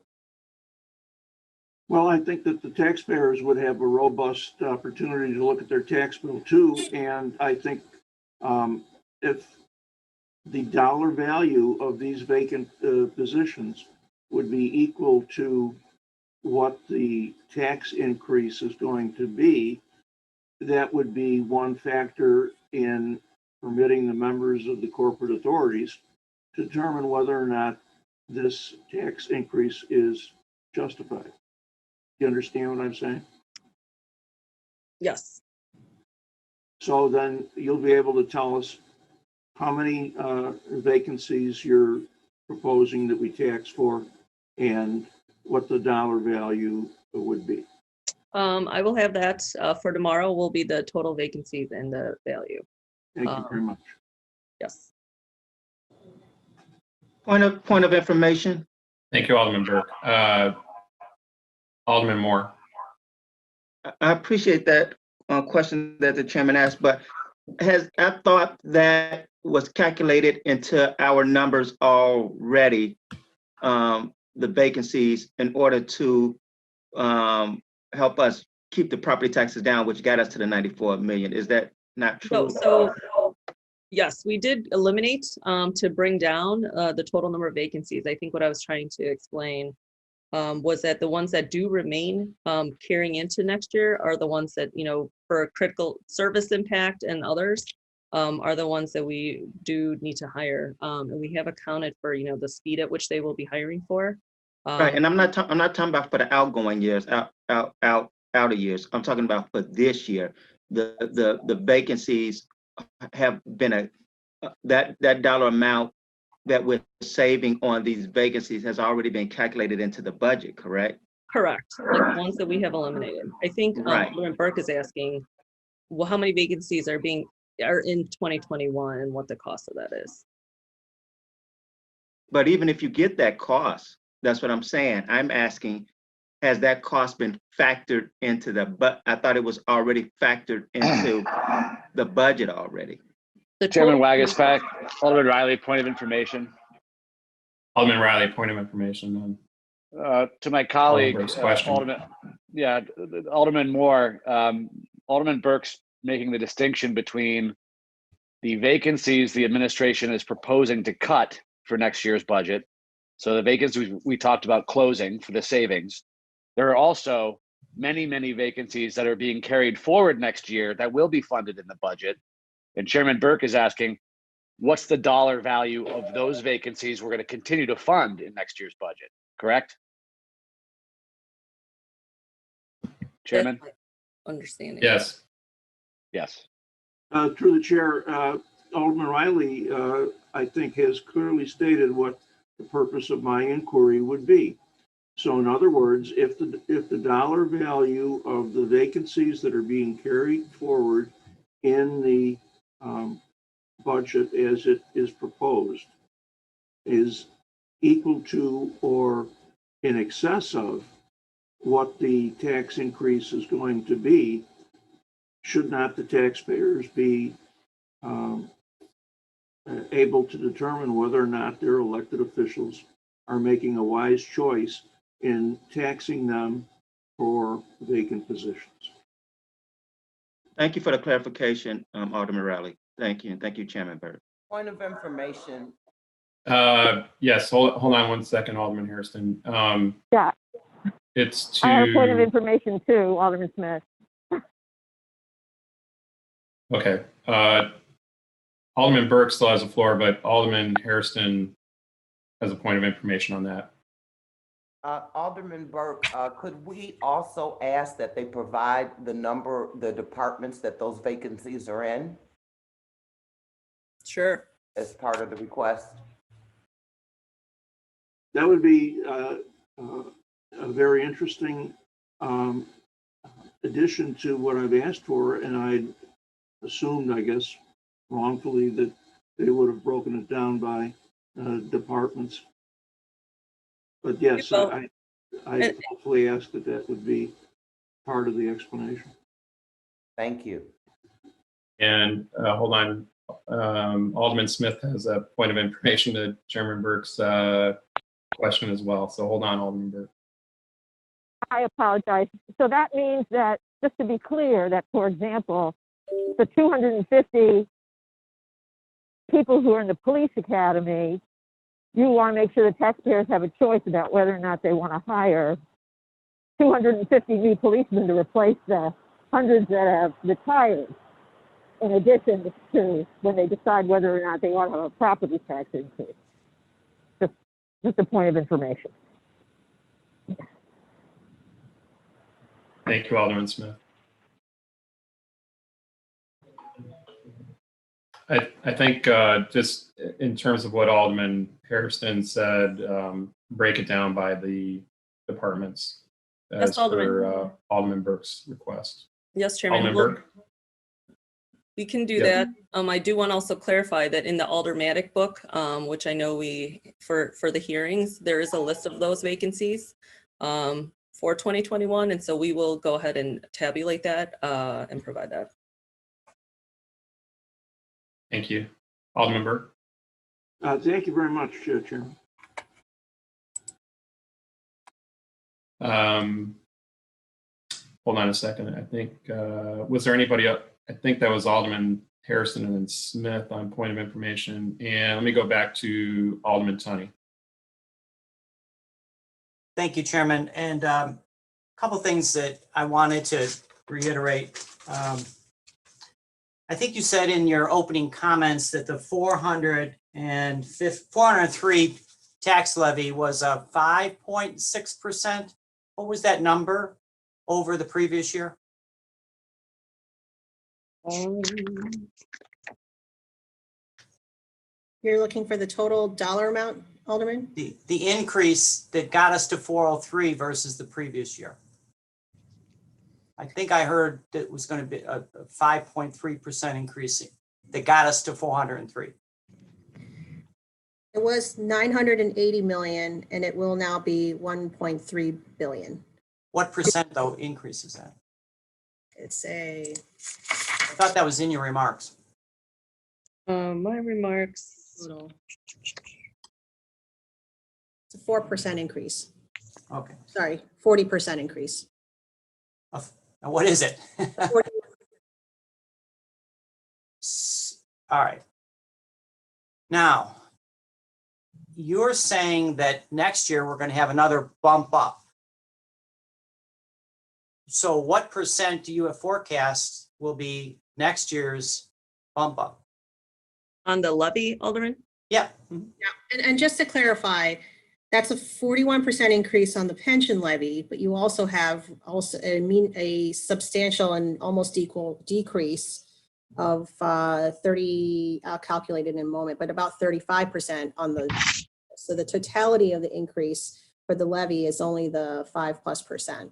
Well, I think that the taxpayers would have a robust opportunity to look at their tax bill too. And I think if the dollar value of these vacant positions would be equal to what the tax increase is going to be, that would be one factor in permitting the members of the corporate authorities to determine whether or not this tax increase is justified. You understand what I'm saying? Yes. So then you'll be able to tell us how many vacancies you're proposing that we tax for and what the dollar value would be. I will have that for tomorrow will be the total vacancies and the value. Thank you very much. Yes. Point of information. Thank you, Alderman Burke. Alderman Moore. I appreciate that question that the chairman asked, but I thought that was calculated into our numbers already, the vacancies, in order to help us keep the property taxes down, which got us to the 94 million. Is that not true? So yes, we did eliminate to bring down the total number of vacancies. I think what I was trying to explain was that the ones that do remain carrying into next year are the ones that, for critical service impact and others are the ones that we do need to hire. And we have accounted for, the speed at which they will be hiring for. Right, and I'm not talking about for the outgoing years, outer years. I'm talking about for this year. The vacancies have been that dollar amount that we're saving on these vacancies has already been calculated into the budget, correct? Correct. Like the ones that we have eliminated. I think Right. Alderman Burke is asking, well, how many vacancies are in 2021 and what the cost of that is. But even if you get that cost, that's what I'm saying. I'm asking, has that cost been factored into but I thought it was already factored into the budget already. Chairman Wagasback, Alderman Riley, point of information. Alderman Riley, point of information. To my colleague, Burke's question. Alderman Moore, Alderman Burke's making the distinction between the vacancies the administration is proposing to cut for next year's budget. So the vacancies we talked about closing for the savings. There are also many, many vacancies that are being carried forward next year that will be funded in the budget. And Chairman Burke is asking, what's the dollar value of those vacancies we're going to continue to fund in next year's budget, correct? Chairman? That's my understanding. Yes. Yes. Through the chair, Alderman Riley, I think has clearly stated what the purpose of my inquiry would be. So in other words, if the dollar value of the vacancies that are being carried forward in the budget as it is proposed is equal to or in excess of what the tax increase is going to be, should not the taxpayers be able to determine whether or not their elected officials are making a wise choice in taxing them for vacant positions? Thank you for the clarification, Alderman Riley. Thank you, and thank you, Chairman Burke. Point of information. Yes, hold on one second, Alderman Hairston. Yeah, It's to. I have a point of information too, Alderman Smith. Okay. Alderman Burke still has the floor, but Alderman Hairston has a point of information on that. Alderman Burke, could we also ask that they provide the departments that those vacancies are in? Sure. as part of the request? That would be a very interesting addition to what I've asked for, and I assumed, I guess, wrongfully, that they would have broken it down by departments. But yes, Well, I hopefully asked that that would be part of the explanation. Thank you. And hold on, Alderman Smith has a point of information to Chairman Burke's question as well. So hold on, Alderman Burke. I apologize. So that means that, just to be clear, that, for example, the 250 people who are in the police academy, you want to make sure the taxpayers have a choice about whether or not they want to hire 250 new policemen to replace the hundreds that have retired, in addition to when they decide whether or not they want to have a property tax increase. Just a point of information. Thank you, Alderman Smith. I think just in terms of what Alderman Hairston said, break it down by the departments as Yes, Alderman. per Alderman Burke's request. Yes, Chairman. Alderman Well, Burke? we can do Yep. that. I do want to also clarify that in the Aldermatic book, which I know for the hearings, there is a list of those vacancies for 2021. And so we will go ahead and tabulate that and provide that. Thank you. Alderman Burke? Thank you very much, Chairman. Hold on a second. I think, was there anybody else? I think that was Alderman Harrison and then Smith on point of information. And let me go back to Alderman Tunney. Thank you, Chairman. And a couple things that I wanted to reiterate. I think you said in your opening comments that the 403 tax levy was a 5.6%. What was that number over the previous year? You're looking for the total dollar amount, Alderman? The increase that got us to 403 versus the previous year. I think I heard that it was going to be a 5.3% increase that got us to 403. It was 980 million, and it will now be 1.3 billion. What percent though increase is that? It's a, I thought that was in your remarks. My remarks. it's a 4% increase. Okay. Sorry, 40% increase. Now what is it? All right. Now, you're saying that next year we're going to have another bump up. So what percent do you have forecast will be next year's bump up? On the levy, Alderman? Yeah. Yeah, and just to clarify, that's a 41% increase on the pension levy, but you also have a substantial and almost equal decrease of 30, I'll calculate it in a moment, but about 35% on the, so the totality of the increase for the levy is only the 5+%.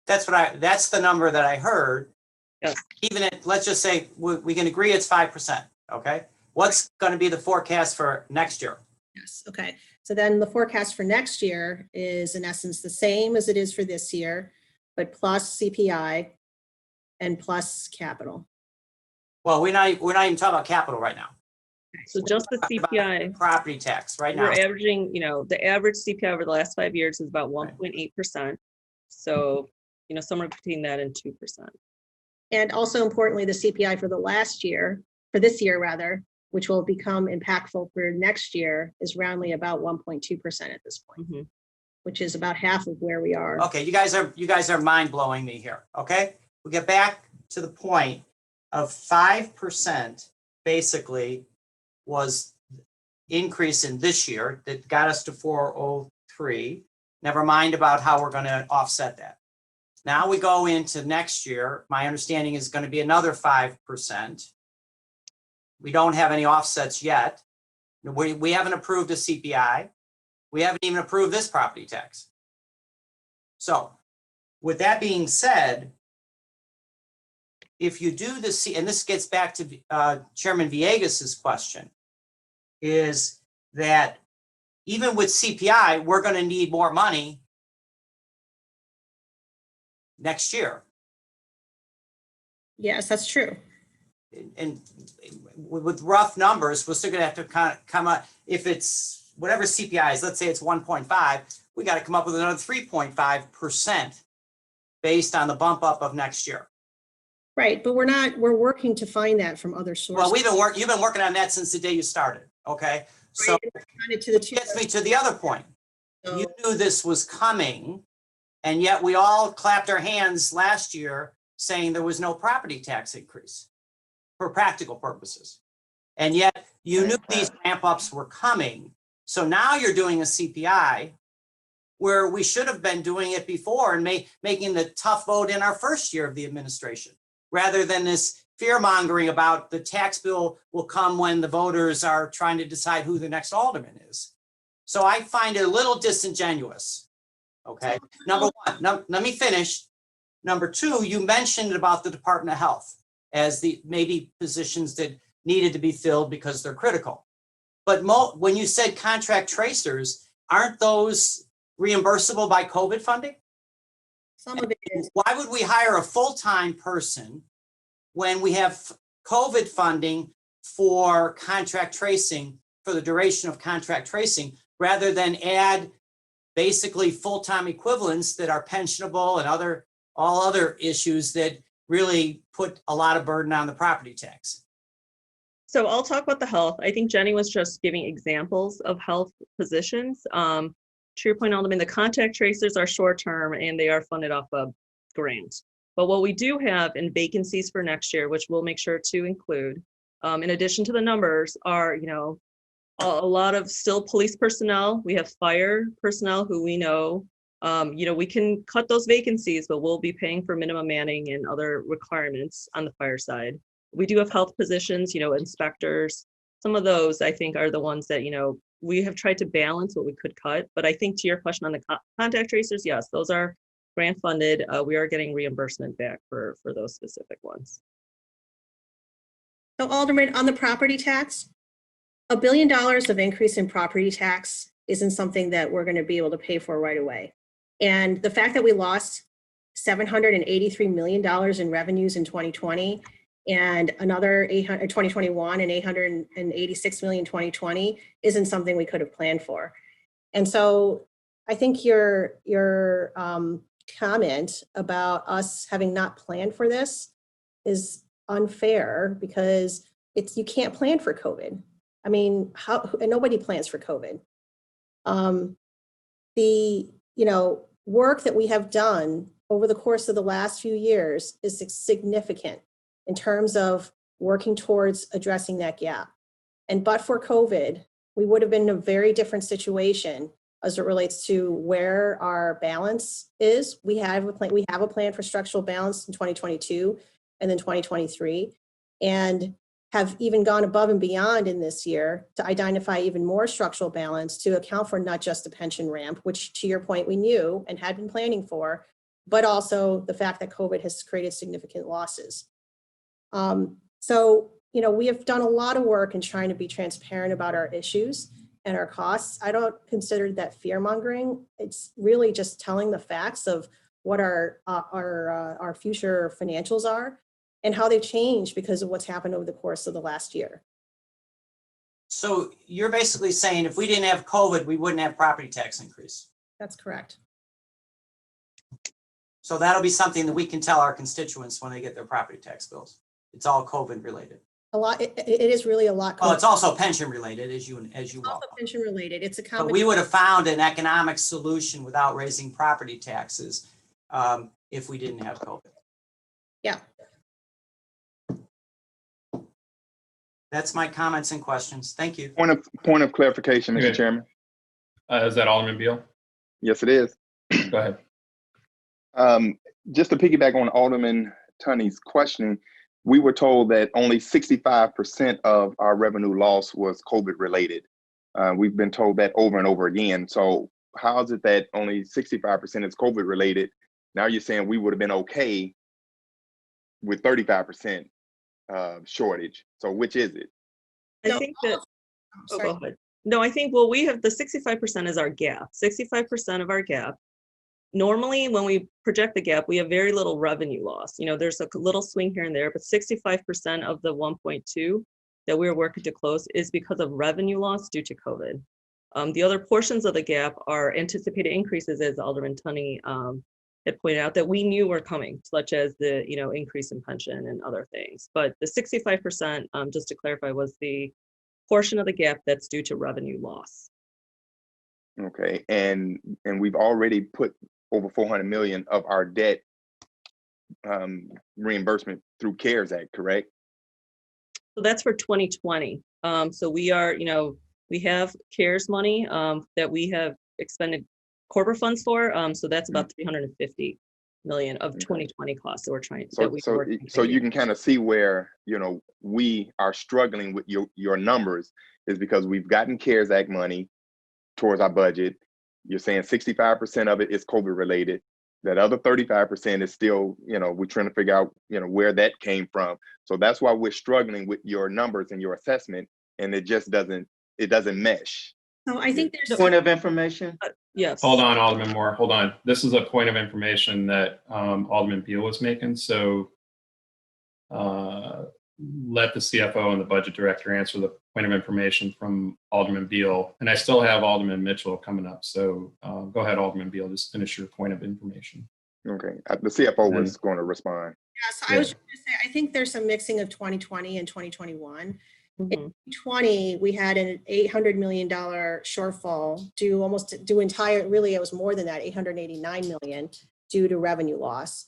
That's the number that I heard. Yes. Even at, let's just say we can agree it's 5%. Okay. What's going to be the forecast for next year? Yes. Okay. So then the forecast for next year is in essence the same as it is for this year, but plus CPI and plus capital. Well, we're not even talking about capital right now. So just the CPI. Property tax right now. We're averaging, the average CPI over the last 5 years is about 1.8%. So, somewhere between that and 2%. And also importantly, the CPI for this year rather, which will become impactful for next year, is roundly about 1.2% at this point, which is about half of where we are. Okay, you guys are mind blowing me here. Okay, we get back to the point of 5% basically was increase in this year that got us to 403. Never mind about how we're going to offset that. Now we go into next year. My understanding is going to be another 5%. We don't have any offsets yet. We haven't approved a CPI. We haven't even approved this property tax. So with that being said, if you do this, and this gets back to Chairman Villegas's question, is that even with CPI, we're going to need more money next year. Yes, that's true. And with rough numbers, we're still going to have to kind of come up, if it's whatever CPI is, let's say it's 1.5, we got to come up with another 3.5% based on the bump up of next year. Right, but we're working to find that from other sources. Well, you've been working on that since the day you started, okay? So it gets me to the other point. You knew this was coming, and yet we all clapped our hands last year saying there was no property tax increase for practical purposes. And yet you knew these ramp ups were coming. So now you're doing a CPI where we should have been doing it before and making the tough vote in our first year of the administration, rather than this fear mongering about the tax bill will come when the voters are trying to decide who the next alderman is. So I find it a little disingenuous. Okay, number one, let me finish. Number two, you mentioned about the Department of Health as the maybe positions that needed to be filled because they're critical. But when you said contract tracers, aren't those reimbursable by COVID funding? Some of it is. Why would we hire a full-time person when we have COVID funding for contract tracing, for the duration of contract tracing, rather than add basically full-time equivalents that are pensionable and all other issues that really put a lot of burden on the property tax? So I'll talk about the health. I think Jenny was just giving examples of health positions. To your point, Alderman, the contact tracers are short-term and they are funded off a grant. But what we do have in vacancies for next year, which we'll make sure to include, in addition to the numbers, are, a lot of still police personnel. We have fire personnel who we know, we can cut those vacancies, but we'll be paying for minimum manning and other requirements on the fire side. We do have health positions, inspectors. Some of those I think are the ones that, we have tried to balance what we could cut. But I think to your question on the contact tracers, yes, those are grant funded. We are getting reimbursement back for those specific ones. So Alderman, on the property tax, $1 billion of increase in property tax isn't something that we're going to be able to pay for right away. And the fact that we lost $783 million in revenues in 2020 and another 2021 and $886 million in 2020 isn't something we could have planned for. And so I think your comment about us having not planned for this is unfair, because you can't plan for COVID. I mean, and nobody plans for COVID. The work that we have done over the course of the last few years is significant in terms of working towards addressing that gap. And but for COVID, we would have been in a very different situation as it relates to where our balance is. We have a plan for structural balance in 2022 and then 2023, and have even gone above and beyond in this year to identify even more structural balance to account for not just the pension ramp, which to your point we knew and had been planning for, but also the fact that COVID has created significant losses. So, we have done a lot of work in trying to be transparent about our issues and our costs. I don't consider that fear mongering. It's really just telling the facts of what our future financials are and how they've changed because of what's happened over the course of the last year. So you're basically saying if we didn't have COVID, we wouldn't have property tax increase. That's correct. So that'll be something that we can tell our constituents when they get their property tax bills. It's all COVID related. A lot. It is really a lot. Well, it's also pension related, as you also well. pension related. It's a combination. But we would have found an economic solution without raising property taxes if we didn't have COVID. Yeah. That's my comments and questions. Thank you. Point of clarification, Mr. Chairman. Is that Alderman Beal? Yes, it is. Go ahead. Just to piggyback on Alderman Tunney's questioning, we were told that only 65% of our revenue loss was COVID related. We've been told that over and over again. So how is it that only 65% is COVID related? Now you're saying we would have been okay with 35% shortage. So which is it? I think that, oh, sorry. go ahead. No, I think, well, we have the 65% is our gap, 65% of our gap. Normally, when we project the gap, we have very little revenue loss. You know, there's a little swing here and there, but 65% of the 1.2 that we're working to close is because of revenue loss due to COVID. The other portions of the gap are anticipated increases, as Alderman Tunney had pointed out, that we knew were coming, such as the, you know, increase in pension and other things. But the 65%, just to clarify, was the portion of the gap that's due to revenue loss. Okay, and we've already put over 400 million of our debt reimbursement through CARES Act, correct? So that's for 2020. So we are, you know, we have CARES money that we have expended corporate funds for. So that's about 350 million of 2020 costs that we're trying. So you can kind of see where, you know, we are struggling with your numbers is because we've gotten CARES Act money towards our budget. You're saying 65% of it is COVID related. That other 35% is still, you know, we're trying to figure out, you know, where that came from. So that's why we're struggling with your numbers and your assessment, and it just doesn't mesh. So I think there's Point of information. Yes. Hold on, Alderman Moore, hold on. This is a point of information that Alderman Beal was making. So let the CFO and the budget director answer the point of information from Alderman Beal. And I still have Alderman Mitchell coming up. So go ahead, Alderman Beal, just finish your point of information. Okay, the CFO was going to respond. Yeah, so I was just going to say, I think there's some mixing of 2020 and 2021. In 2020, we had an $800 million shortfall really, it was more than that, 889 million due to revenue loss.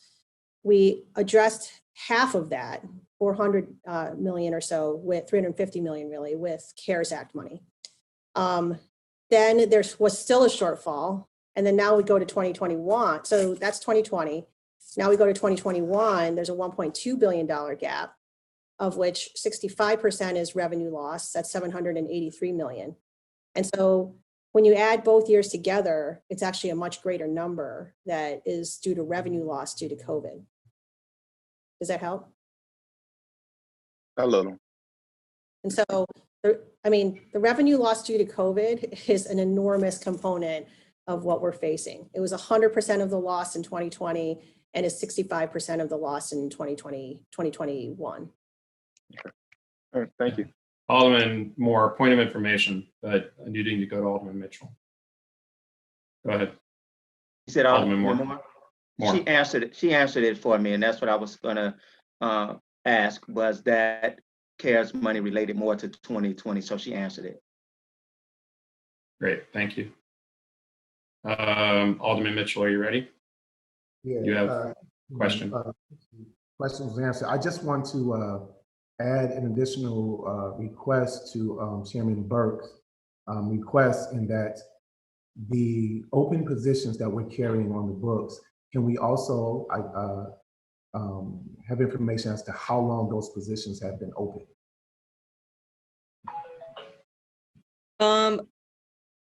We addressed half of that, 400 million or so, with 350 million really, with CARES Act money. Then there was still a shortfall, and then now we go to 2021. So that's 2020. Now we go to 2021, there's a $1.2 billion gap, of which 65% is revenue loss, that's 783 million. And so when you add both years together, it's actually a much greater number that is due to revenue loss due to COVID. Does that help? A little. And so, I mean, the revenue loss due to COVID is an enormous component of what we're facing. It was 100% of the loss in 2020 and is 65% of the loss in 2021. Okay. All right, thank you. Alderman Moore, point of information, but I do need to go to Alderman Mitchell. Go ahead. You said Alderman Moore? Moore. She answered it for me, and that's what I was gonna ask, was that CARES money related more to 2020, so she answered it. Great, thank you. Alderman Mitchell, are you ready? Yeah. You have a question? Question was answered. I just want to add an additional request to Chairman Burke's request, in that the open positions that we're carrying on the books, can we also have information as to how long those positions have been open?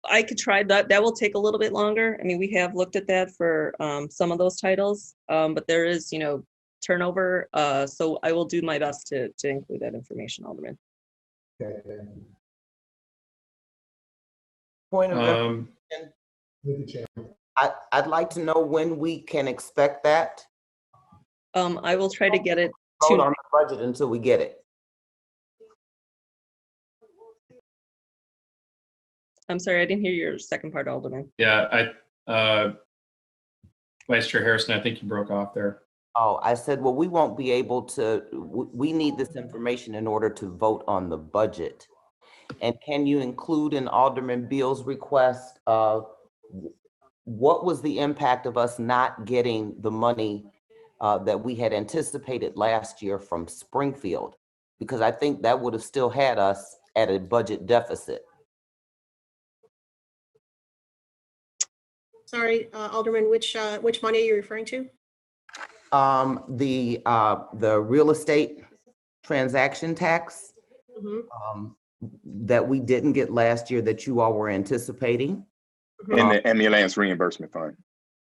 I could try that. That will take a little bit longer. I mean, we have looked at that for some of those titles, but there is, you know, turnover. So I will do my best to include that information, Alderman. Okay, thank you. Point of information. I'd like to know when we can expect that. I will try to get it Vote on the budget until we get it. I'm sorry, I didn't hear your second part, Alderman. Yeah, Vice Chair Harrison, I think you broke off there. Oh, I said, well, we won't be able to, we need this information in order to vote on the budget. And can you include in Alderman Beal's request what was the impact of us not getting the money that we had anticipated last year from Springfield? Because I think that would have still had us at a budget deficit. Sorry, Alderman, which money are you referring to? The real estate transaction tax. that we didn't get last year that you all were anticipating? In the ambulance reimbursement fund.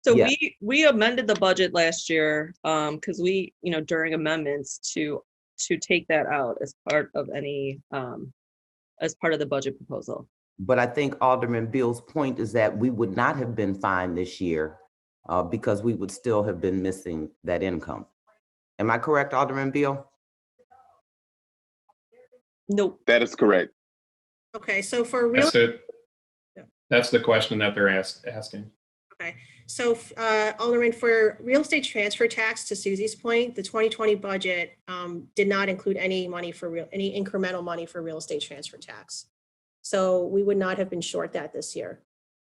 So Yeah. we amended the budget last year, because we, during amendments to take that out as part of any, as part of the budget proposal. But I think Alderman Beal's point is that we would not have been fine this year because we would still have been missing that income. Am I correct, Alderman Beal? Nope. That is correct. Okay, so for real, That's it. That's the question that they're asking. okay, so Alderman, for real estate transfer tax, to Susie's point, the 2020 budget did not include any money for any incremental money for real estate transfer tax. So we would not have been short that this year.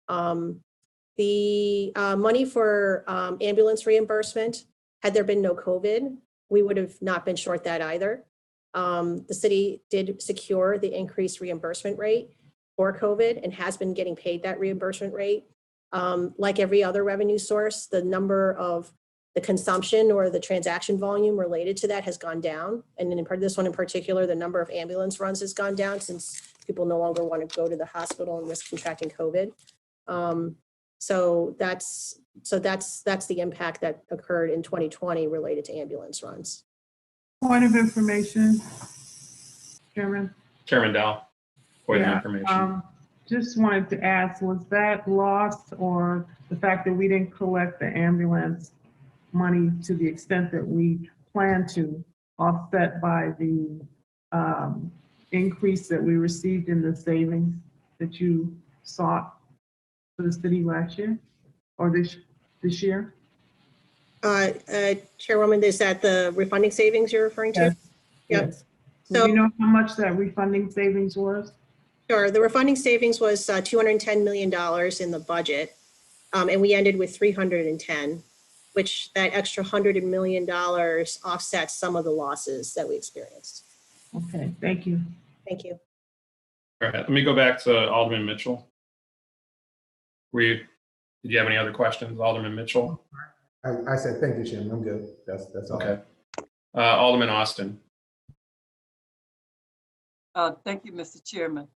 The money for ambulance reimbursement, had there been no COVID, we would have not been short that either. The city did secure the increased reimbursement rate for COVID and has been getting paid that reimbursement rate. Like every other revenue source, the number of the consumption or the transaction volume related to that has gone down. And in this one in particular, the number of ambulance runs has gone down since people no longer want to go to the hospital and risk contracting COVID. So that's the impact that occurred in 2020 related to ambulance runs. Point of information, Chairman. Chairman Dow, point of information. Just wanted to ask, was that lost or the fact that we didn't collect the ambulance money to the extent that we plan to, offset by the increase that we received in the savings that you sought for the city last year or this year? Chairwoman, is that the refunding savings you're referring to? Yes. Yep. Yes. So, do you know how much that refunding savings was? Sure. The refunding savings was $210 million in the budget, and we ended with 310, which that extra $100 million offsets some of the losses that we experienced. Okay, thank you. Thank you. All right, let me go back to Alderman Mitchell. Did you have any other questions, Alderman Mitchell? I said, thank you, Chairman. I'm good. That's all. Okay. Alderman Austin. Thank you, Mr. Chairman.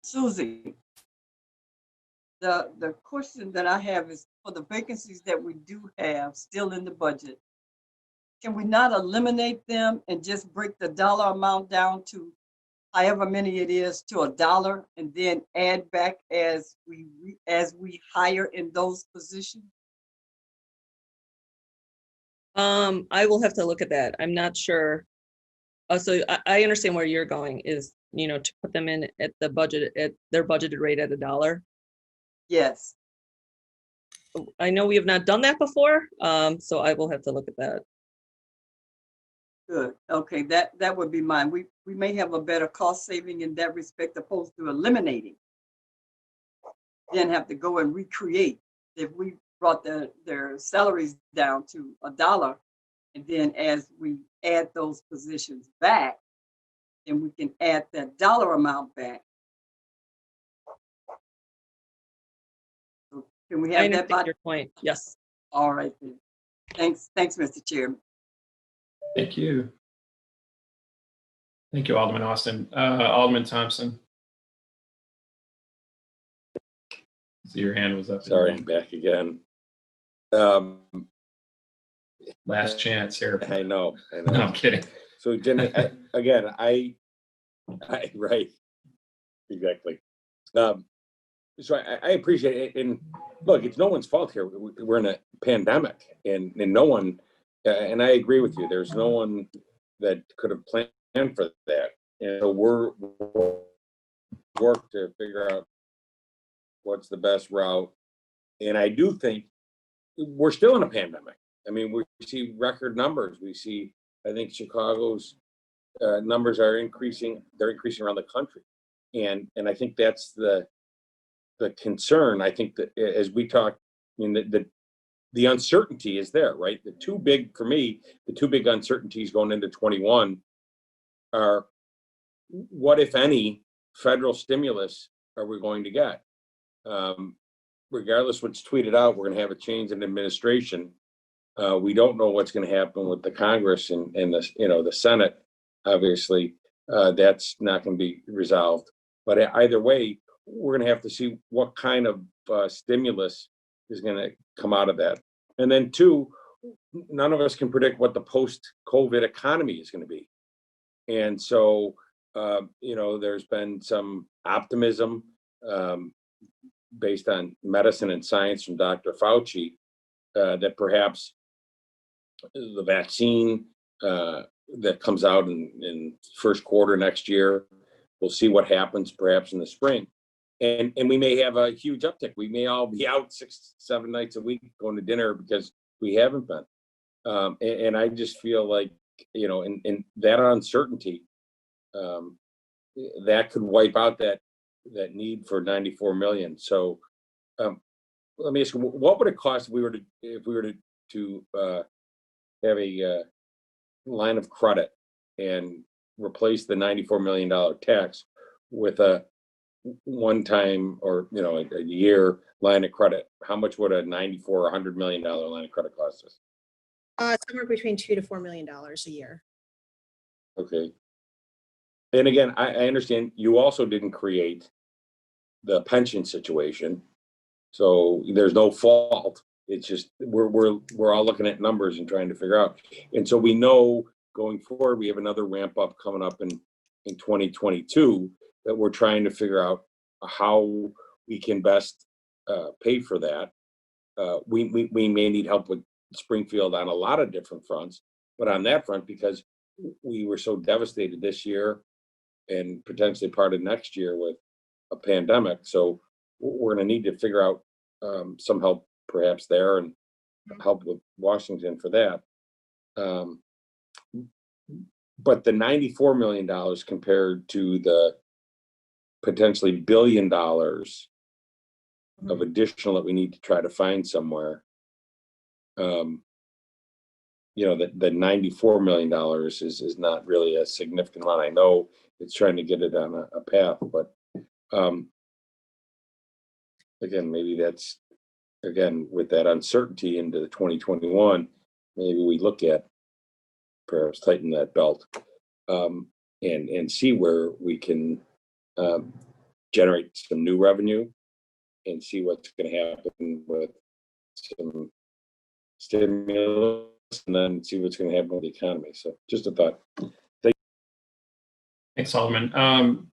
Susie, the question that I have is for the vacancies that we do have still in the budget, can we not eliminate them and just break the dollar amount down to however many it is to $1 and then add back as we hire in those positions? I will have to look at that. I'm not sure. So I understand where you're going is, to put them in at the budget, at their budgeted rate at $1. Yes. I know we have not done that before, so I will have to look at that. Good. Okay, that would be mine. We may have a better cost saving in that respect, opposed to eliminating. Then have to go and recreate. If we brought their salaries down to $1, and then as we add those positions back, then we can add that dollar amount back. So can we have that? I understand your point. Yes. All right then. Thanks, Mr. Chairman. Thank you. Thank you, Alderman Austin. Alderman Thompson. See, your hand was up. Sorry, I'm back again. Last chance here. I know. No, I'm kidding. So Jenny, I right, exactly. So I appreciate it, and look, it's no one's fault here. We're in a pandemic, and no one, and I agree with you. There's no one that could have planned for that, and so we're work to figure out what's the best route. And I do think we're still in a pandemic. I mean, we see record numbers. We see, I think Chicago's numbers are increasing. They're increasing around the country, and I think that's the concern. I think that as we talk, I mean, the uncertainty is there, right? The two big uncertainties going into 21 are what, if any, federal stimulus are we going to get? Regardless what's tweeted out, we're going to have a change in administration. We don't know what's going to happen with the Congress and the Senate, obviously. that's not going to be resolved. But either way, we're going to have to see what kind of stimulus is going to come out of that. And then two, none of us can predict what the post-COVID economy is going to be. And so, there's been some optimism based on medicine and science from Dr. Fauci that perhaps the vaccine that comes out in first quarter next year, we'll see what happens perhaps in the spring. And we may have a huge uptick. We may all be out 6-7 nights a week going to dinner because we haven't been. And I just feel like, in that uncertainty, that could wipe out that need for 94 million. So let me ask you, what would it cost if we were to have a line of credit and replace the $94 million tax with a one-time or a year line of credit? How much would a $94 or $100 million line of credit cost us? Somewhere between $2 to $4 million a year. Okay. And again, I understand you also didn't create the pension situation, so there's no fault. It's just we're all looking at numbers and trying to figure out. And so we know going forward, we have another ramp up coming up in 2022 that we're trying to figure out how we can best pay for that. We may need help with Springfield on a lot of different fronts, but on that front, because we were so devastated this year and potentially part of next year with a pandemic. So we're going to need to figure out some help perhaps there and help with Washington for that. But the $94 million compared to the potentially $1 billion of additional that we need to try to find somewhere, the $94 million is not really a significant amount. I know it's trying to get it on a path, but again, maybe that's, again, with that uncertainty into the 2021, maybe we look at perhaps tighten that belt and see where we can generate some new revenue and see what's going to happen with some stimulus and then see what's going to happen with the economy. So just a thought. Thanks, Alderman.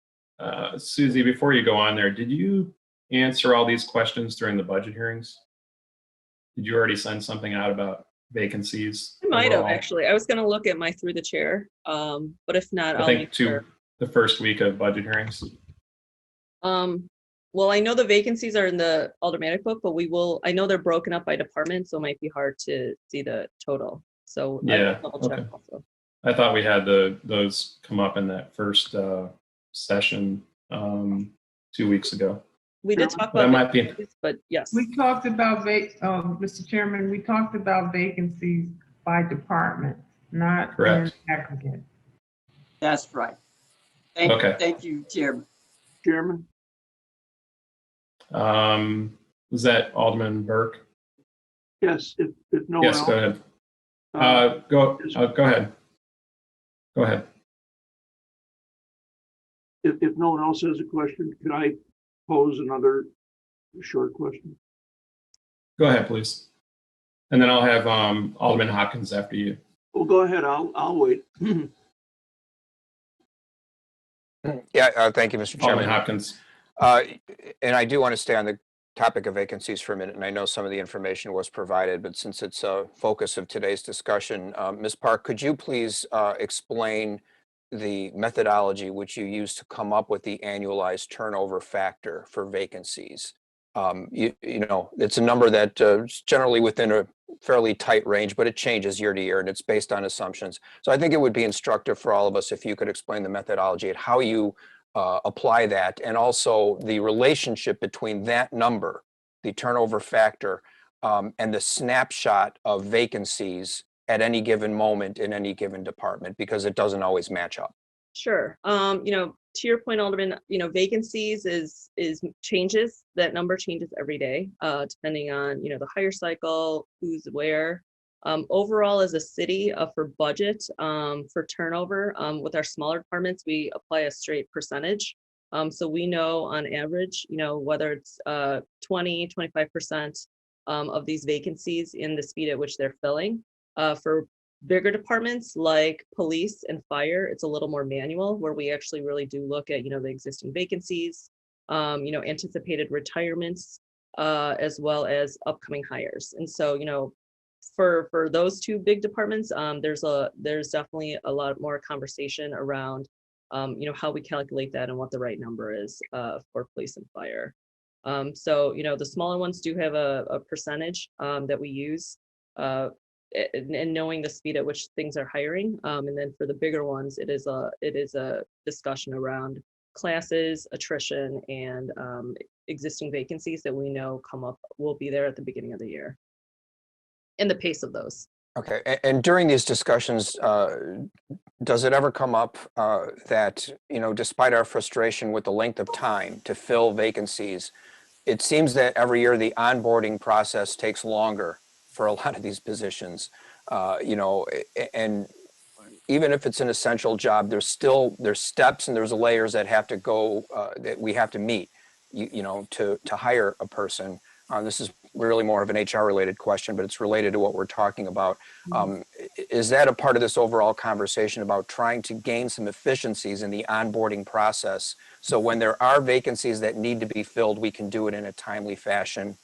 Susie, before you go on there, did you answer all these questions during the budget hearings? Did you already send something out about vacancies? I might have overall? actually. I was going to look at my through the chair, but if not, I I'll think make to sure. the first week of budget hearings. Well, I know the vacancies are in the aldermanic book, but I know they're broken up by department, so it might be hard to see the total. So I Yeah, will double check okay. also. I thought we had those come up in that first session 2 weeks ago. We did talk That about might be- vacancies, but yes. We talked about, Mr. Chairman, we talked about vacancies by department, not in Correct. aggregate. That's right. Okay. Thank you, Chairman. Chairman? Was that Alderman Burke? Yes, if no one Yes, else. go ahead. Go ahead. Go ahead. If no one else has a question, could I pose another short question? Go ahead, please. And then I'll have Alderman Hopkins after you. Well, go ahead. I'll wait. Yeah, thank you, Mr. Alderman Chairman. Hopkins. And I do want to stay on the topic of vacancies for a minute, and I know some of the information was provided, but since it's a focus of today's discussion, Ms. Park, could you please explain the methodology which you use to come up with the annualized turnover factor for vacancies? It's a number that is generally within a fairly tight range, but it changes year to year and it's based on assumptions. So I think it would be instructive for all of us if you could explain the methodology and how you apply that, and also the relationship between that number, the turnover factor, and the snapshot of vacancies at any given moment in any given department, because it doesn't always match up. Sure. To your point, Alderman, vacancies is changes. That number changes every day, depending on, the hire cycle, who's where. Overall, as a city, for budget, for turnover, with our smaller departments, we apply a straight percentage. So we know on average, whether it's 20, 25% of these vacancies in the speed at which they're filling. For bigger departments like police and fire, it's a little more manual, where we actually really do look at, the existing vacancies, anticipated retirements, as well as upcoming hires. And so, for those two big departments, there's definitely a lot more conversation around, how we calculate that and what the right number is for police and fire. So, the smaller ones do have a percentage that we use, and knowing the speed at which things are hiring. And then for the bigger ones, it is a discussion around classes, attrition, and existing vacancies that we know come up, will be there at the beginning of the year, and the pace of those. Okay, and during these discussions, does it ever come up that, despite our frustration with the length of time to fill vacancies, it seems that every year the onboarding process takes longer for a lot of these positions, and even if it's an essential job, there's steps and there's layers that have to go, that we have to meet, to hire a person. This is really more of an HR related question, but it's related to what we're talking about. Is that a part of this overall conversation about trying to gain some efficiencies in the onboarding process? So when there are vacancies that need to be filled, we can do it in a timely fashion.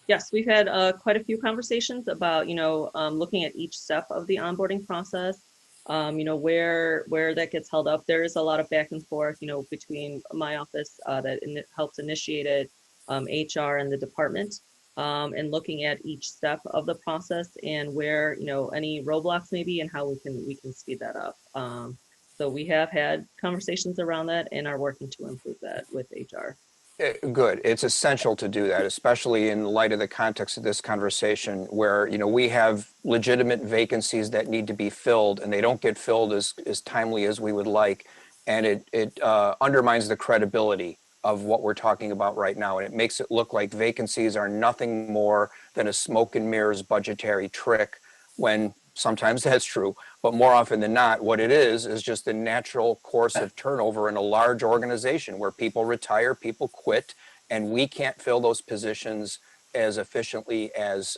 Yes, we've had quite a few conversations about, looking at each step of the onboarding process, where that gets held up. There is a lot of back and forth, between my office that helps initiate it, HR and the department, and looking at each step of the process and where, any roadblocks may be and how we can speed that up. So we have had conversations around that and are working to improve that with HR. Good. It's essential to do that, especially in light of the context of this conversation where, we have legitimate vacancies that need to be filled and they don't get filled as timely as we would like. And it undermines the credibility of what we're talking about right now. And it makes it look like vacancies are nothing more than a smoke and mirrors budgetary trick, when sometimes that's true, but more often than not, what it is just the natural course of turnover in a large organization where people retire, people quit, and we can't fill those positions as efficiently as,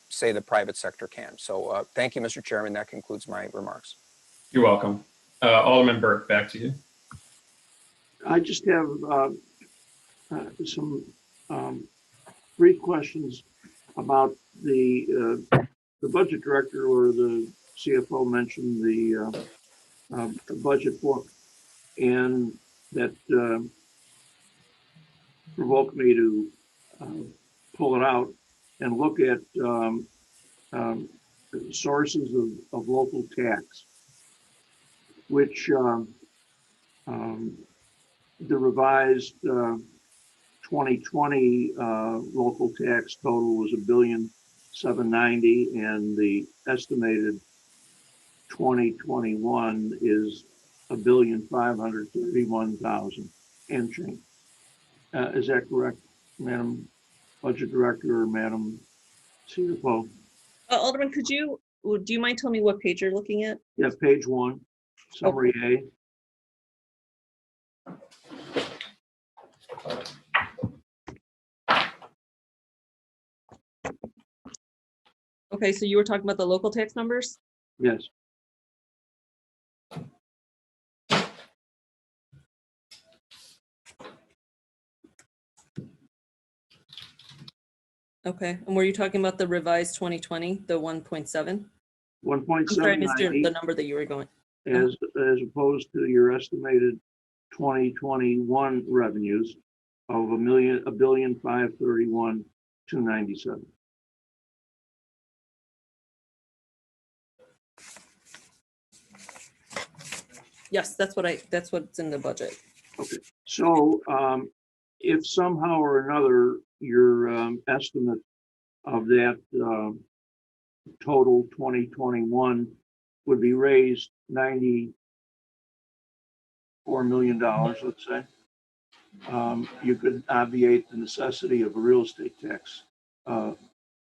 say, the private sector can. So thank you, Mr. Chairman. That concludes my remarks. You're welcome. Alderman Burke, back to you. I just have some brief questions about the budget director or the CFO mentioned the budget book, and that provoked me to pull it out and look at sources of local tax, which the revised 2020 local tax total was $1,790,000, and the estimated 2021 is $1,531,000 and change. Is that correct, Madam Budget Director or Madam CFO? Alderman, do you mind telling me what page you're looking at? Yeah, page 1, summary A. Okay, so you were talking about the local tax numbers? Yes. Okay, and were you talking about the revised 2020, the 1.7? 1.7. I'm sorry, I missed the number that you were going. As opposed to your estimated 2021 revenues of $1,531,297. Yes, that's what's in the budget. Okay, so if somehow or another your estimate of that total 2021 would be raised $94 million, let's say, you could obviate the necessity of a real estate tax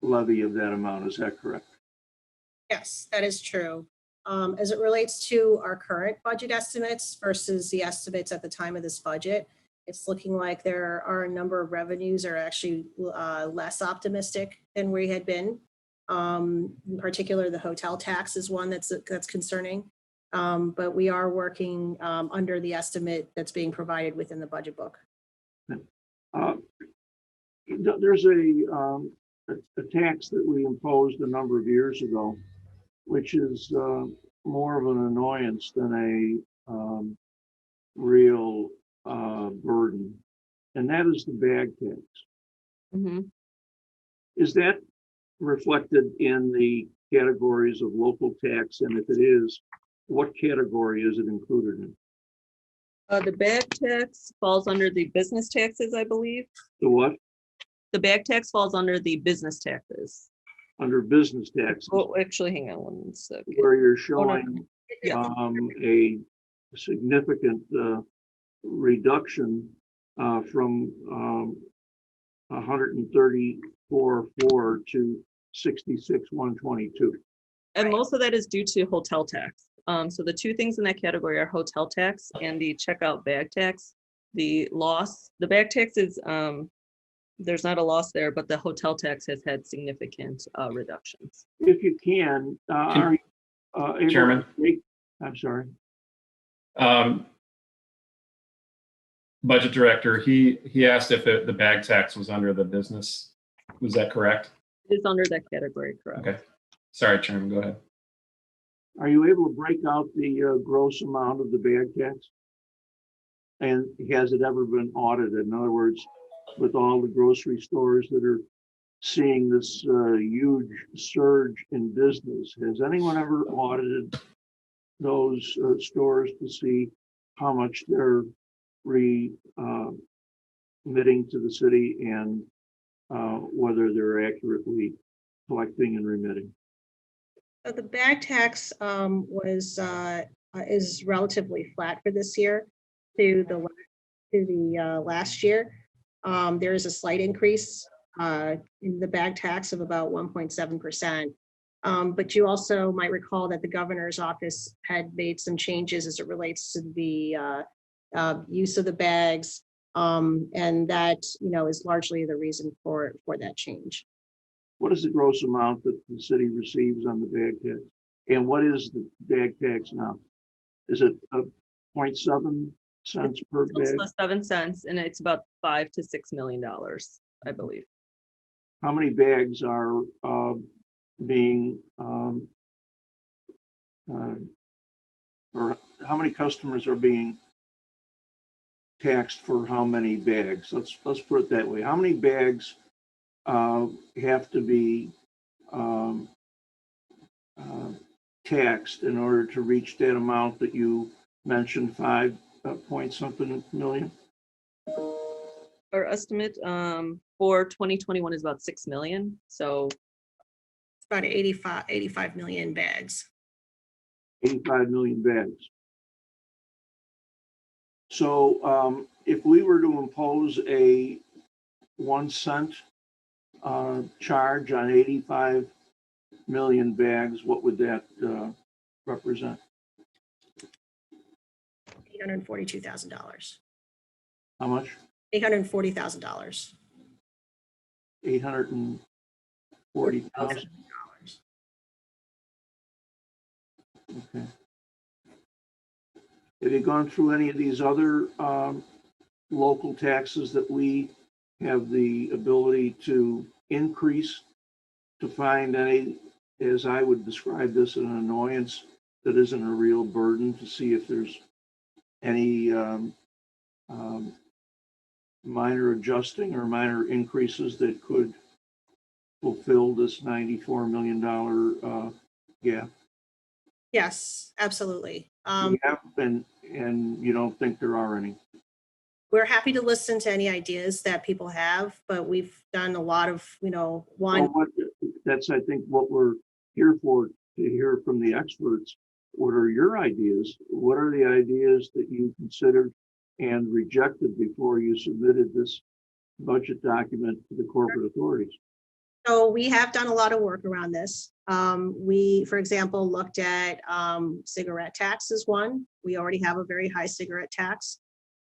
levy of that amount. Is that correct? Yes, that is true. As it relates to our current budget estimates versus the estimates at the time of this budget, it's looking like there are a number of revenues are actually less optimistic than we had been. In particular, the hotel tax is one that's concerning. But we are working under the estimate that's being provided within the budget book. There's a tax that we imposed a number of years ago, which is more of an annoyance than a real burden, and that is the bag tax. Is that reflected in the categories of local tax? And if it is, what category is it included in? The bag tax falls under the business taxes, I believe. The what? The bag tax falls under the business taxes. Under business taxes? Oh, actually, hang on one second. Where you're Oh, no. showing Yeah. a significant reduction from 134.4 to 66,122. And most of that is due to hotel tax. So the two things in that category are hotel tax and the checkout bag tax. The bag tax is, there's not a loss there, but the hotel tax has had significant reductions. If you can, are you able Chairman? to make, I'm sorry. Budget Director, he asked if the bag tax was under the business. Was that correct? It is under that category, correct? Okay. Sorry, Chairman, go ahead. Are you able to break out the gross amount of the bag tax? And has it ever been audited? In other words, with all the grocery stores that are seeing this huge surge in business, has anyone ever audited those stores to see how much they're remitting to the city and whether they're accurately collecting and remitting? The bag tax is relatively flat for this year to the last year. There is a slight increase in the bag tax of about 1.7%. But you also might recall that the governor's office had made some changes as it relates to the use of the bags, and that is largely the reason for that change. What is the gross amount that the city receives on the bag tax? And what is the bag tax now? Is it 0.7 cents per bag? It's 7 cents, and it's about $5 to $6 million, I believe. How many bags are being, or how many customers are being taxed for how many bags? Let's put it that way. How many bags have to be taxed in order to reach that amount that you mentioned, 5 point something million? Our estimate for 2021 is about 6 million. So it's about 85 million bags. 85 million bags. So if we were to impose a 1 cent charge on 85 million bags, what would that represent? $842,000. How much? $840,000. 840,000. Okay. Have you gone through any of these other local taxes that we have the ability to increase to find any, as I would describe this, an annoyance that isn't a real burden, to see if there's any minor adjusting or minor increases that could fulfill this $94 million gap? Yes, absolutely. Yeah, and you don't think there are any? We're happy to listen to any ideas that people have, but we've done a lot of, That's, I think, what we're here for, to hear from the experts. What are your ideas? What are the ideas that you considered and rejected before you submitted this budget document to the corporate authorities? So we have done a lot of work around this. We, for example, looked at cigarette tax as one. We already have a very high cigarette tax.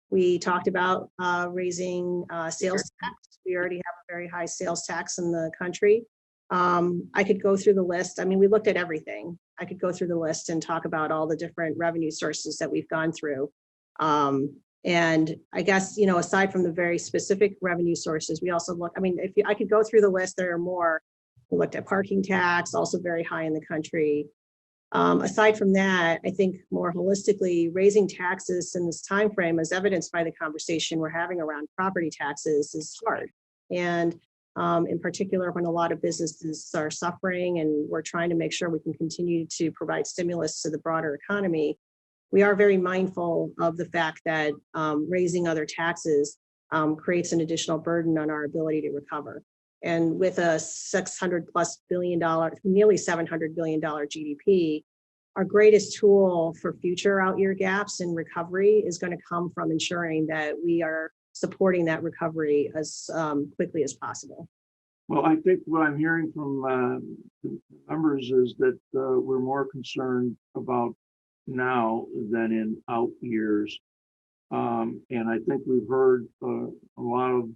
We talked about raising sales tax. We already have a very high sales tax in the country. I could go through the list. I mean, we looked at everything. I could go through the list and talk about all the different revenue sources that we've gone through. And I guess, aside from the very specific revenue sources, we also look, I mean, I could go through the list, there are more. We looked at parking tax, also very high in the country. Aside from that, I think more holistically, raising taxes in this time frame, as evidenced by the conversation we're having around property taxes, is hard. And in particular, when a lot of businesses are suffering and we're trying to make sure we can continue to provide stimulus to the broader economy, we are very mindful of the fact that raising other taxes creates an additional burden on our ability to recover. And with a $600+ billion, nearly $700 billion GDP, our greatest tool for future out-year gaps in recovery is going to come from ensuring that we are supporting that recovery as quickly as possible. Well, I think what I'm hearing from the members is that we're more concerned about now than in out years. And I think we've heard a lot of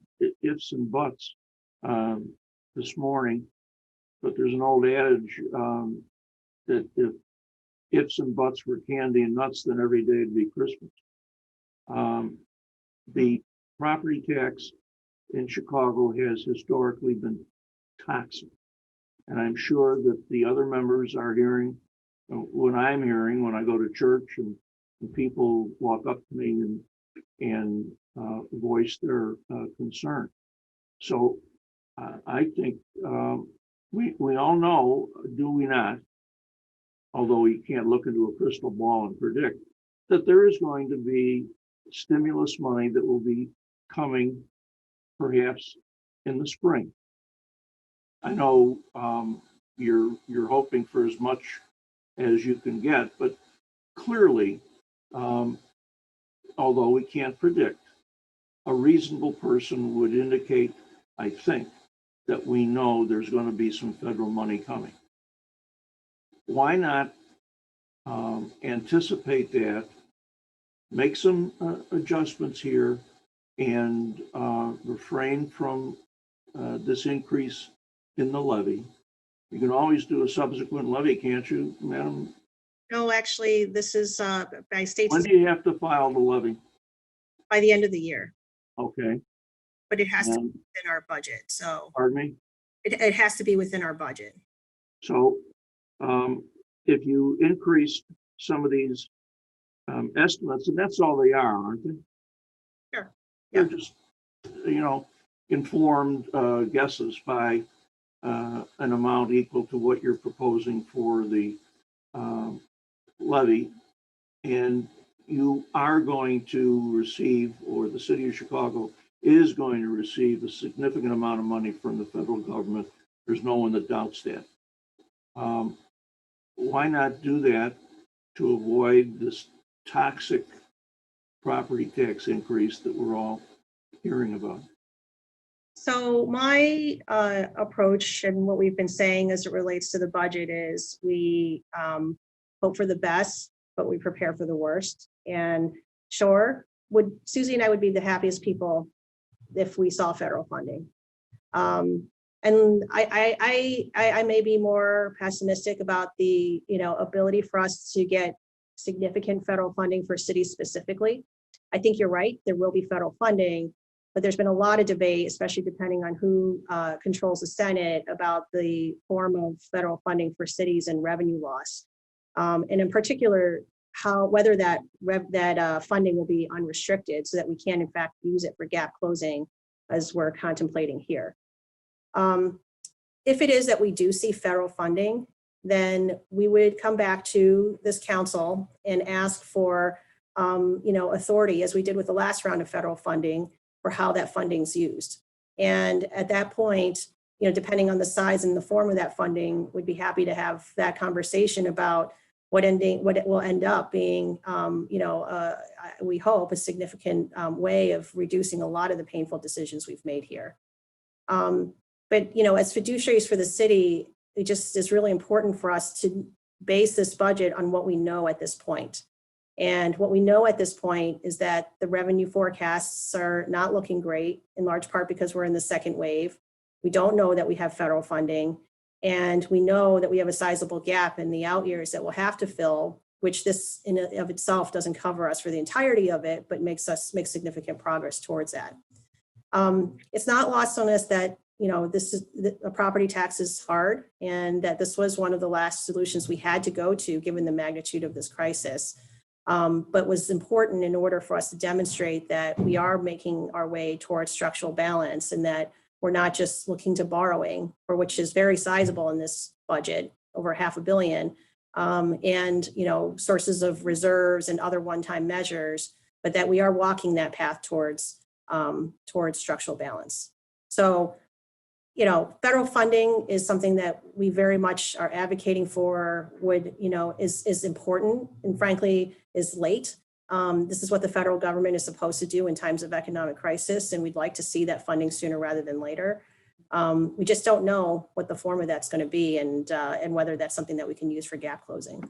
ifs and buts this morning, but there's an old adage that if ifs and buts were candy and nuts, then every day would be Christmas. The property tax in Chicago has historically been toxic. And I'm sure that the other members are hearing what I'm hearing when I go to church and people walk up to me and voice their concern. So I think we all know, do we not, although we can't look into a crystal ball and predict, that there is going to be stimulus money that will be coming perhaps in the spring. I know you're hoping for as much as you can get, but clearly, although we can't predict, a reasonable person would indicate, I think, that we know there's going to be some federal money coming. Why not anticipate that, make some adjustments here, and refrain from this increase in the levy? You can always do a subsequent levy, can't you, Madam? No, actually, this is by state. When do you have to file the levy? By the end of the year. Okay. But it has to be within our budget. So. Pardon me? It has to be within our budget. So if you increase some of these estimates, and that's all they are, aren't they? Sure. They're just, informed guesses by an amount equal to what you're proposing for the levy. And you are going to receive, or the city of Chicago is going to receive, a significant amount of money from the federal government. There's no one that doubts that. Why not do that to avoid this toxic property tax increase that we're all hearing about? So my approach and what we've been saying as it relates to the budget is we hope for the best, but we prepare for the worst. And sure, Susie and I would be the happiest people if we saw federal funding. And I may be more pessimistic about the ability for us to get significant federal funding for cities specifically. I think you're right, there will be federal funding, but there's been a lot of debate, especially depending on who controls the Senate, about the form of federal funding for cities and revenue loss. And in particular, whether that funding will be unrestricted so that we can in fact use it for gap closing as we're contemplating here. If it is that we do see federal funding, then we would come back to this council and ask for authority, as we did with the last round of federal funding, for how that funding's used. And at that point, depending on the size and the form of that funding, we'd be happy to have that conversation about what it will end up being, we hope, a significant way of reducing a lot of the painful decisions we've made here. But, you know, as fiduciaries for the city, it just is really important for us to base this budget on what we know at this point. And what we know at this point is that the revenue forecasts are not looking great, in large part because we're in the second wave. We don't know that we have federal funding, and we know that we have a sizable gap in the out years that we'll have to fill, which this in and of itself doesn't cover us for the entirety of it, but makes us make significant progress towards that. It's not lost on us that, you know, this is a property tax is hard, and that this was one of the last solutions we had to go to given the magnitude of this crisis. But was important in order for us to demonstrate that we are making our way towards structural balance, and that we're not just looking to borrowing, for which is very sizable in this budget, over $500 million, and, you know, sources of reserves and other one-time measures, but that we are walking that path towards structural balance. So, you know, federal funding is something that we very much are advocating for, is important, and frankly is late. This is what the federal government is supposed to do in times of economic crisis, and we'd like to see that funding sooner rather than later. We just don't know what the form of that's going to be, and whether that's something that we can use for gap closing.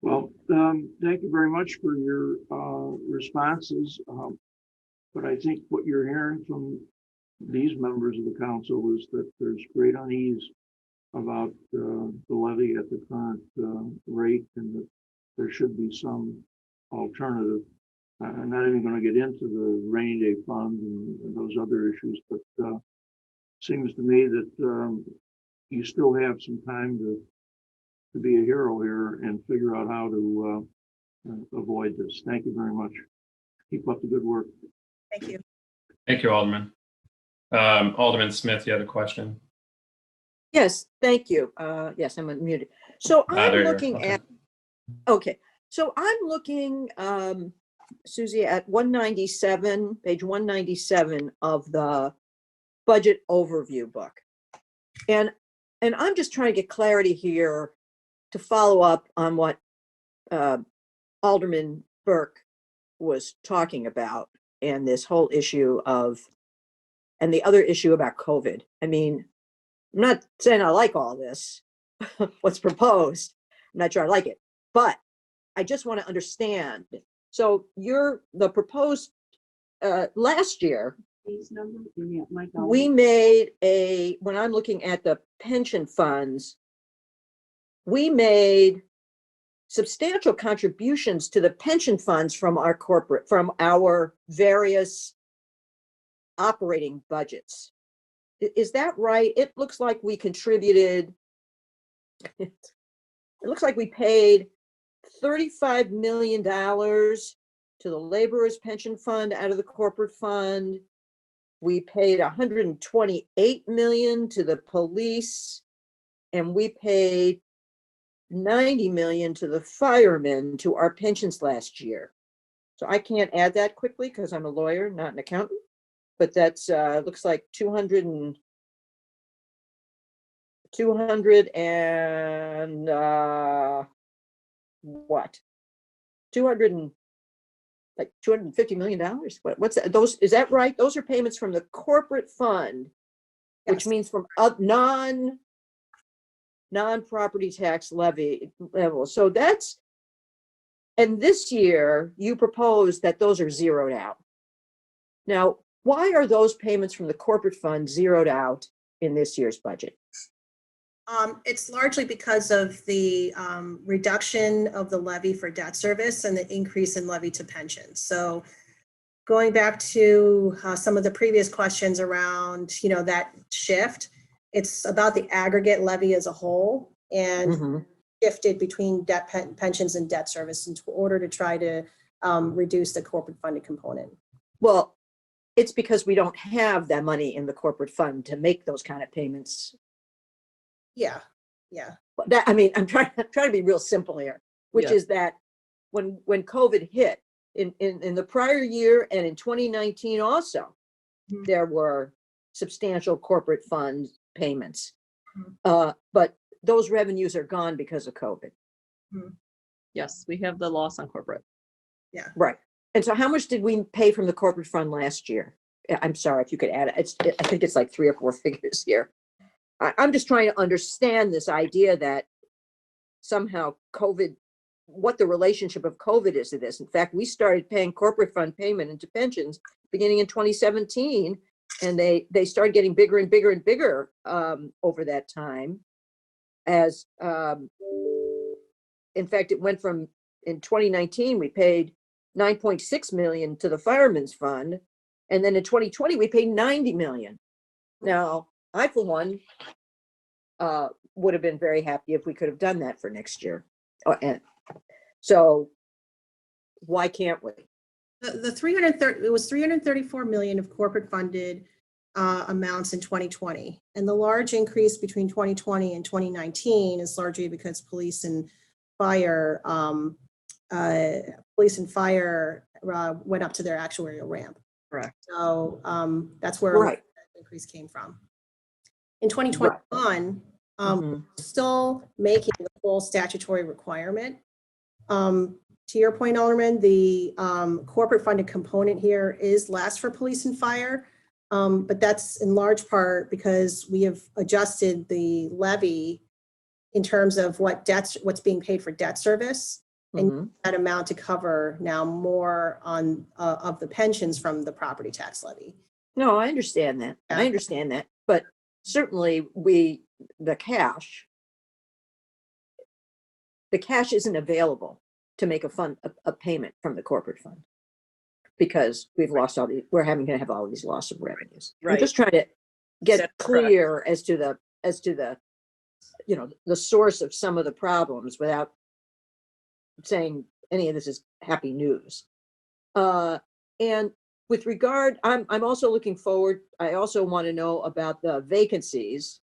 Well, thank you very much for your responses. But I think what you're hearing from these members of the council is that there's great unease about the levy at the current rate, and that there should be some alternative. I'm not even going to get into the rainy day fund and those other issues, but seems to me that you still have some time to be a hero here and figure out how to avoid this. Thank you very much. Keep up the good work. Thank you. Thank you, Alderman. Alderman Smith, you had a question? Yes, thank you. Yes, I'm unmuted. So I'm there you are. looking Okay. at, okay, so I'm looking, Susie, at 197, page 197 of the budget overview book. And I'm just trying to get clarity here to follow up on what Alderman Burke was talking about, and this whole issue of, and the other issue about COVID. I mean, I'm not saying I like all this, what's proposed. I'm not sure I like it, but I just want to understand. So the proposed, last year, we made when I'm looking at the pension funds, we made substantial contributions to the pension funds from our various operating budgets. Is that right? It looks like we contributed, it looks like we paid $35 million to the laborers pension fund out of the corporate fund. We paid $128 million to the police, and we paid $90 million to the firemen to our pensions last year. So I can't add that quickly because I'm a lawyer, not an accountant, but that's looks like 200 and what? 200 and like $250 million. What's that? Is that right? Those are payments from the corporate fund, which means from non-property tax levy level. So that's, and this year you propose that those are zeroed out. Now, why are those payments from the corporate fund zeroed out in this year's budget? It's largely because of the reduction of the levy for debt service and the increase in levy to pensions. So going back to some of the previous questions around, that shift, it's about the aggregate levy as a whole, and shifted between debt pensions and debt service in order to try to reduce the corporate funded component. Well, it's because we don't have that money in the corporate fund to make those kind of payments. Yeah. That, I mean, I'm trying to be real simple here, which is that when COVID hit in the prior year and in 2019 also, there were substantial corporate fund payments, but those revenues are gone because of COVID. Yes, we have the loss on corporate. Yeah. Right. And so how much did we pay from the corporate fund last year I'm sorry if you could add it. I think it's like 3 or 4 figures here. I'm just trying to understand this idea that somehow COVID, what the relationship of COVID is to this. In fact, we started paying corporate fund payment into pensions beginning in 2017, and they started getting bigger and bigger and bigger over that time. As in fact, it went from, in 2019, we paid 9.6 million to the Fireman's Fund, and then in 2020 we paid 90 million. Now, I for one would have been very happy if we could have done that for next year. And so why can't we? The 330, it was 334 million of corporate funded amounts in 2020. And the large increase between 2020 and 2019 is largely because police and fire went up to their actuarial ramp. Correct. So that's where Right. that increase came from. In 2021, Mhm. still making the full statutory requirement. To your point, Alderman, the corporate funded component here is less for police and fire, but that's in large part because we have adjusted the levy in terms of what's being paid for debt service, and that amount to cover now more on of the pensions from the property tax levy. No, I understand that. I understand that. But certainly the cash isn't available to make a payment from the corporate fund because we've lost we're going to have all these loss of revenues. I'm just trying to get That's clear as to the the source of some of the problems without saying any of this is happy news. And with regard, I'm also looking forward, I also want to know about the vacancies,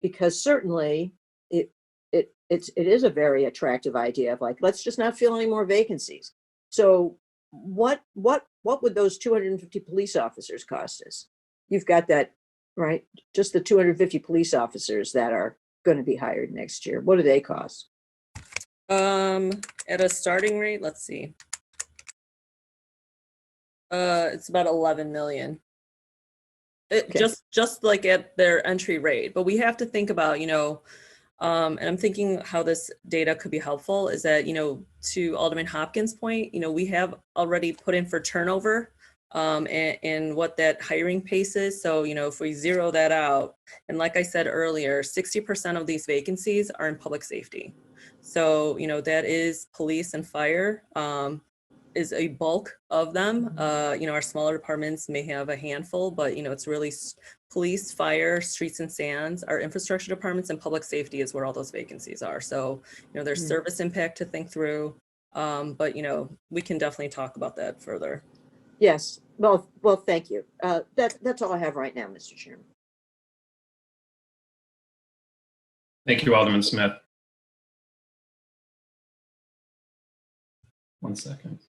because certainly it is a very attractive idea of like, let's just not fill any more vacancies. So what would those 250 police officers cost us? You've got that, right? Just the 250 police officers that are going to be hired next year. What do they cost? At a starting rate, let's see. It's about 11 million. Just like at their entry rate, but we have to think about, and I'm thinking how this data could be helpful is that, to Alderman Hopkins' point, we have already put in for turnover and what that hiring pace is. So, if we zero that out, and like I said earlier, 60% of these vacancies are in public safety. So, that is police and fire is a bulk of them. Our smaller departments may have a handful, but, it's really police, fire, streets and sands, our infrastructure departments, and public safety is where all those vacancies are. So, there's service impact to think through, but, we can definitely talk about that further. Yes. Well, thank you. That's all I have right now, Mr. Chairman. Thank you, Alderman Smith. 1 second.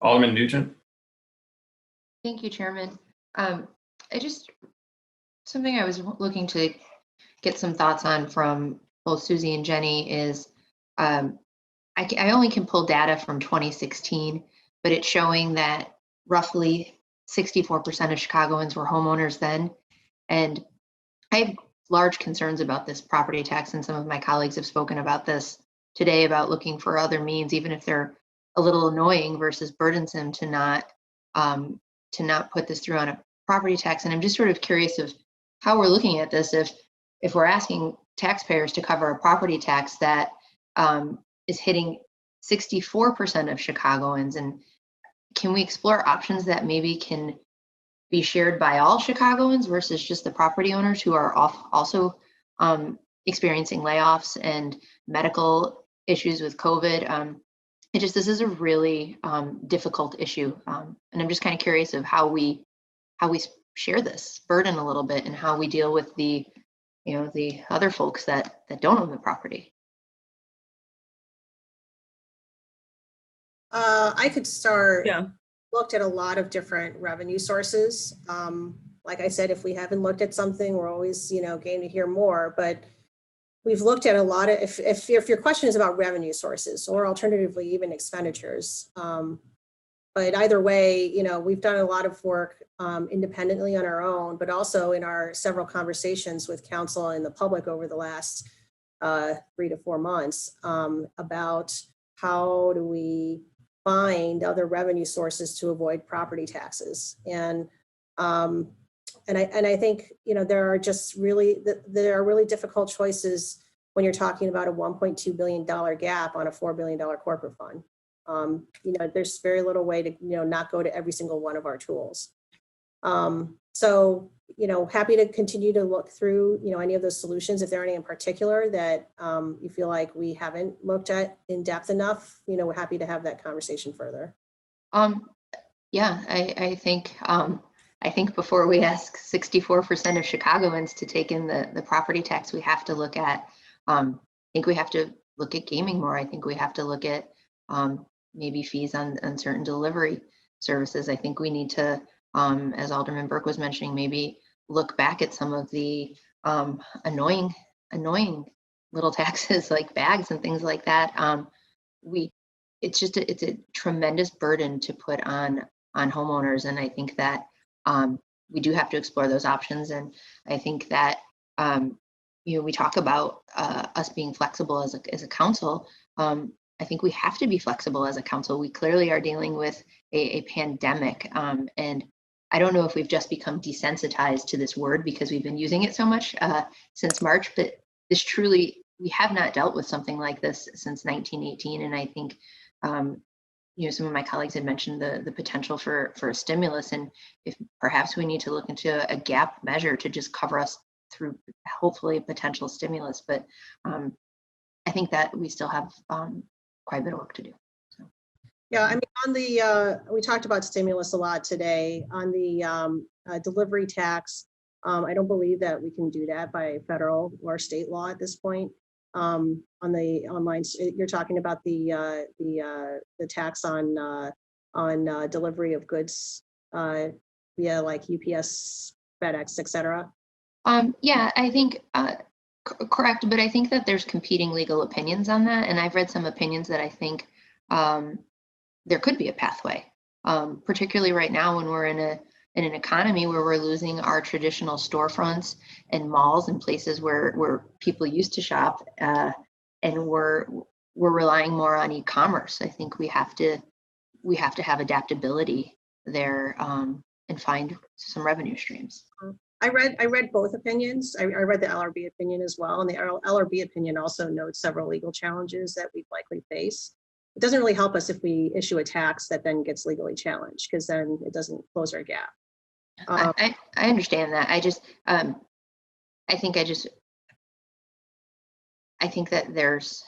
Alderman Nugent. Thank you, Chairman. Something I was looking to get some thoughts on from both Susie and Jenny is, I only can pull data from 2016, but it's showing that roughly 64% of Chicagoans were homeowners then. And I have large concerns about this property tax, and some of my colleagues have spoken about this today, about looking for other means, even if they're a little annoying versus burdensome, to not put this through on a property tax. And I'm just sort of curious of how we're looking at this if we're asking taxpayers to cover a property tax that is hitting 64% of Chicagoans, and can we explore options that maybe can be shared by all Chicagoans versus just the property owners who are also experiencing layoffs and medical issues with COVID? This is a really difficult issue, and I'm just kind of curious of how we share this burden a little bit, and how we deal with the other folks that don't own the property. I could start. Yeah. Looked at a lot of different revenue sources. Like I said, if we haven't looked at something, we're always, game to hear more. But we've looked at a lot of. If your question is about revenue sources or alternatively even expenditures, But either way, you know, we've done a lot of work independently on our own, but also in our several conversations with council and the public over the last 3 to 4 months about how do we find other revenue sources to avoid property taxes. And I think, you know, there are really difficult choices when you're talking about a $1.2 billion gap on a $4 billion corporate fund. You know, there's very little way to, you know, not go to every single one of our tools. So, you know, happy to continue to look through, you know, any of those solutions. If there are any in particular that you feel like we haven't looked at in depth enough, you know, we're happy to have that conversation further. Yeah, I think before we ask 64% of Chicagoans to take in the property tax, we have to look at, I think we have to look at gaming more. I think we have to look at maybe fees on certain delivery services. I think we need to, as Alderman Burke was mentioning, maybe look back at some of the annoying little taxes like bags and things like that. It's a tremendous burden to put on homeowners, and I think that we do have to explore those options. And I think that you know, we talk about us being flexible as a council. I think we have to be flexible as a council. We clearly are dealing with a pandemic, and I don't know if we've just become desensitized to this word because we've been using it so much since March, but this truly, we have not dealt with something like this since 1918. And I think, you know, some of my colleagues had mentioned the potential for a stimulus, and if perhaps we need to look into a gap measure to just cover us through hopefully a potential stimulus. But I think that we still have quite a bit of work to do. So. Yeah, I mean, on the, we talked about stimulus a lot today. On the delivery tax, I don't believe that we can do that by federal or state law at this point. On the online, you're talking about the tax on delivery of goods via like UPS, FedEx, et cetera. Yeah, I think correct, but I think that there's competing legal opinions on that, and I've read some opinions that I think there could be a pathway, particularly right now when we're in an economy where we're losing our traditional storefronts and malls and places where people used to shop, and we're relying more on e-commerce. I think we have to have adaptability there and find some revenue streams. I read both opinions. I read the LRB opinion as well, and the LRB opinion also notes several legal challenges that we'd likely face. It doesn't really help us if we issue a tax that then gets legally challenged, because then it doesn't close our gap. I understand that. I think that there's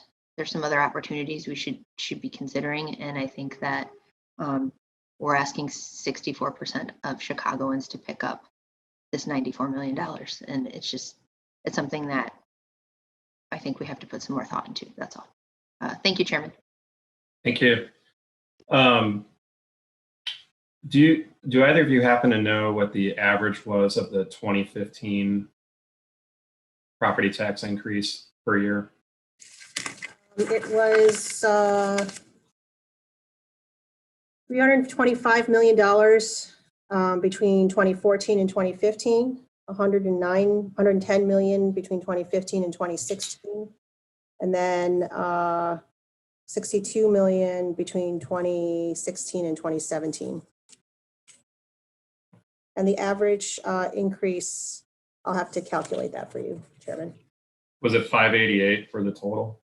some other opportunities we should be considering, and I think that we're asking 64% of Chicagoans to pick up this $94 million, and it's something that I think we have to put some more thought into. That's all. Thank you, Chairman. Thank you. Do either of you happen to know what the average was of the 2015 property tax increase per year? It was $325 million between 2014 and 2015, 110 million between 2015 and 2016, and then 62 million between 2016 and 2017. And the average increase, I'll have to calculate that for you, Chairman. Was it 588 for the total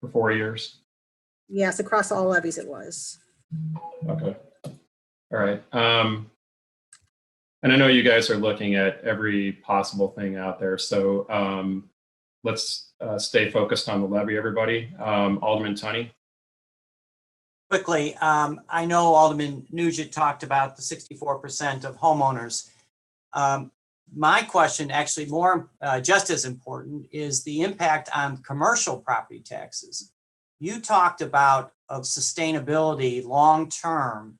for 4 years? Yes, across all levies it was. Okay. All right. And I know you guys are looking at every possible thing out there. So let's stay focused on the levy, everybody. Alderman Tunney. Quickly, I know Alderman Nugent talked about the 64% of homeowners. My question, actually more just as important, is the impact on commercial property taxes. You talked about of sustainability long-term.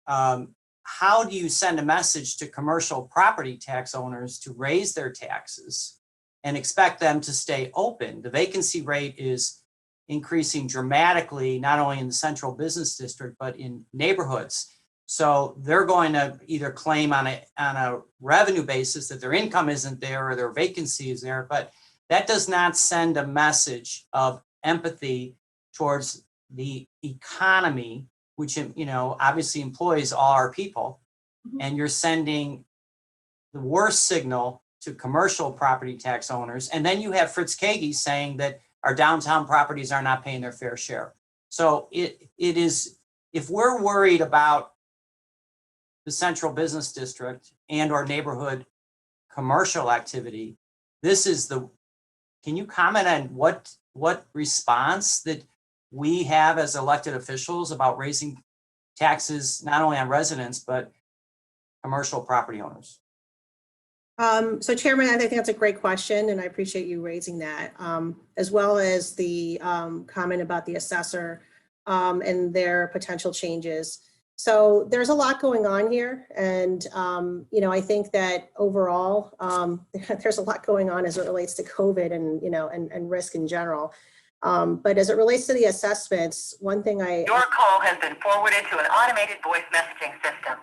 How do you send a message to commercial property tax owners to raise their taxes and expect them to stay open? The vacancy rate is increasing dramatically, not only in the central business district, but in neighborhoods. So they're going to either claim on a revenue basis that their income isn't there or their vacancy is there, but that does not send a message of empathy towards the economy, which, you know, obviously employs all our people. And you're sending the worst signal to commercial property tax owners. And then you have Fritz Kagi saying that our downtown properties are not paying their fair share. So it is, if we're worried about the central business district and or neighborhood commercial activity, this is the, can you comment on what response that we have as elected officials about raising taxes, not only on residents, but commercial property owners? So Chairman, I think that's a great question, and I appreciate you raising that, as well as the comment about the assessor and their potential changes. So there's a lot going on here, and you know, I think that overall there's a lot going on as it relates to COVID and, you know, and risk in general. But as it relates to the assessments, one thing Your call has been forwarded to an automated voice messaging system.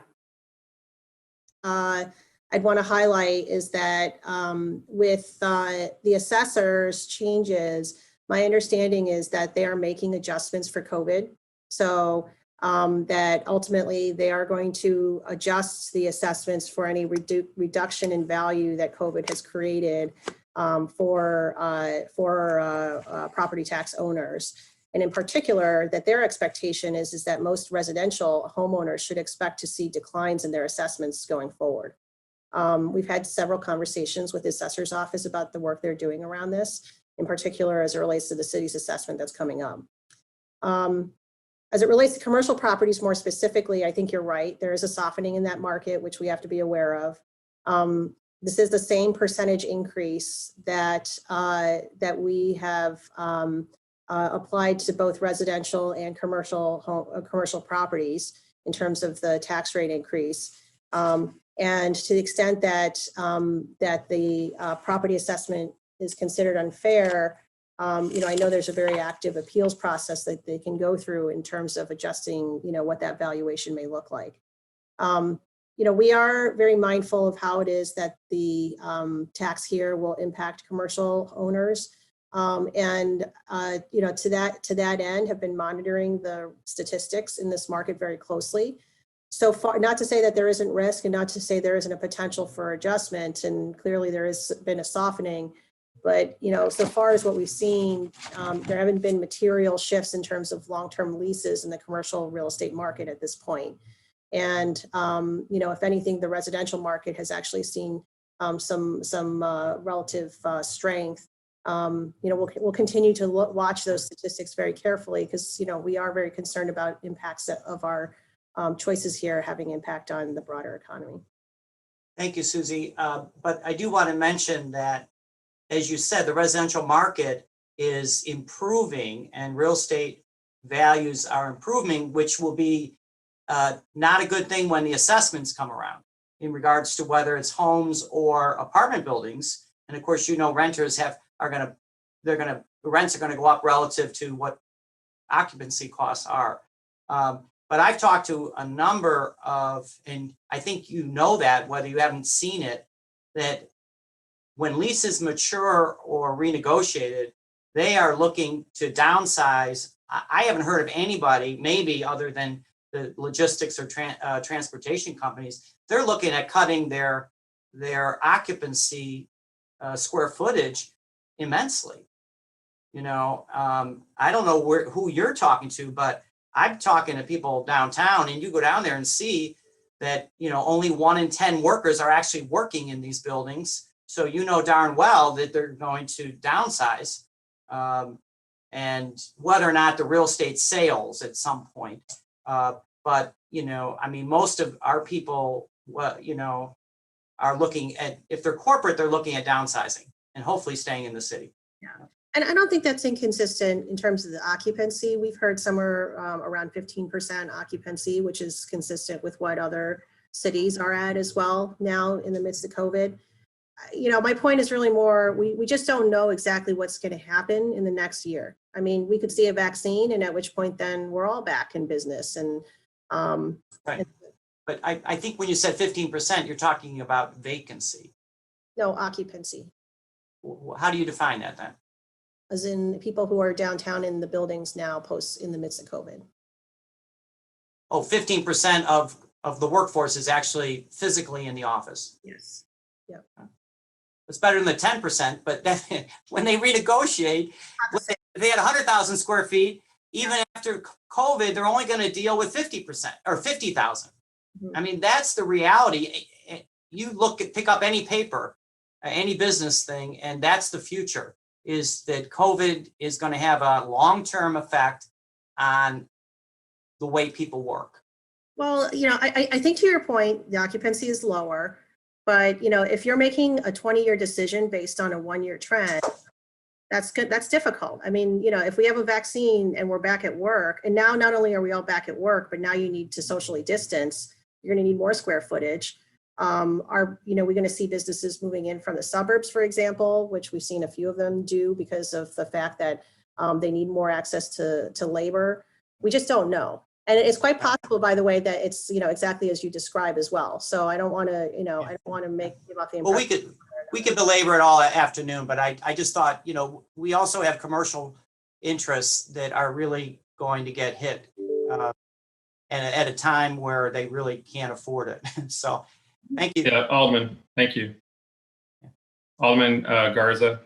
I'd want to highlight is that with the assessors changes, my understanding is that they are making adjustments for COVID. So that ultimately they are going to adjust the assessments for any reduction in value that COVID has created for property tax owners. And in particular, that their expectation is that most residential homeowners should expect to see declines in their assessments going forward. We've had several conversations with the assessor's office about the work they're doing around this, in particular as it relates to the city's assessment that's coming up. As it relates to commercial properties more specifically, I think you're right. There is a softening in that market, which we have to be aware of. This is the same percentage increase that, that we have applied to both residential and commercial properties in terms of the tax rate increase. And to the extent that that the property assessment is considered unfair, you know, I know there's a very active appeals process that they can go through in terms of adjusting, you know, what that valuation may look like. You know, we are very mindful of how it is that the tax here will impact commercial owners. And, you know, to that end, have been monitoring the statistics in this market very closely. So far, not to say that there isn't risk and not to say there isn't a potential for adjustment, and clearly there has been a softening, but, you know, so far as what we've seen, there haven't been material shifts in terms of long-term leases in the commercial real estate market at this point. And, you know, if anything, the residential market has actually seen some relative strength. You know, we'll continue to watch those statistics very carefully because, you know, we are very concerned about impacts of our choices here having impact on the broader economy. Thank you, Susie. But I do want to mention that, as you said, the residential market is improving and real estate values are improving, which will be not a good thing when the assessments come around in regards to whether it's homes or apartment buildings. And of course, you know, renters the rents are going to go up relative to what occupancy costs are. But I've talked to a number of, and I think you know that, whether you haven't seen it, that when leases mature or renegotiated, they are looking to downsize. I haven't heard of anybody, maybe other than the logistics or transportation companies, they're looking at cutting their occupancy square footage immensely. You know, I don't know who you're talking to, but I'm talking to people downtown, and you go down there and see that, you know, only 1 in 10 workers are actually working in these buildings. So you know darn well that they're going to downsize, and whether or not the real estate sales at some point. But, you know, I mean, most of our people, you know, are looking at, if they're corporate, they're looking at downsizing and hopefully staying in the city. Yeah. And I don't think that's inconsistent in terms of the occupancy. We've heard somewhere around 15% occupancy, which is consistent with what other cities are at as well now in the midst of COVID. my point is really more, we just don't know exactly what's going to happen in the next year. I mean, we could see a vaccine, and at which point then we're all back in business. And Right. But I think when you said 15%, you're talking about vacancy. no occupancy, How do you define that then? as in people who are downtown in the buildings now in the midst of COVID. Oh, 15% of the workforce is actually physically in the office. Yes. Yep. It's better than the 10%, but then when they renegotiate, if they had 100,000 square feet, even after COVID, they're only going to deal with 50% or 50,000. I mean, that's the reality. You pick up any paper, any business thing, and that's the future, is that COVID is going to have a long-term effect on the way people work. Well, I think to your point, the occupancy is lower, but if you're making a 20-year decision based on a 1-year trend, that's good. That's difficult. I mean, if we have a vaccine and we're back at work, and now not only are we all back at work, but now you need to socially distance, you're going to need more square footage. We're going to see businesses moving in from the suburbs, for example, which we've seen a few of them do because of the fact that they need more access to labor. We just don't know. And it's quite possible, by the way, that it's, exactly as you describe as well. So I don't want to, I don't want to give off the impression. Well, we could belabor it all afternoon, but I just thought, we also have commercial interests that are really going to get hit and at a time where they really can't afford it. So thank you. Yeah, Alderman, thank you. Alderman Garza.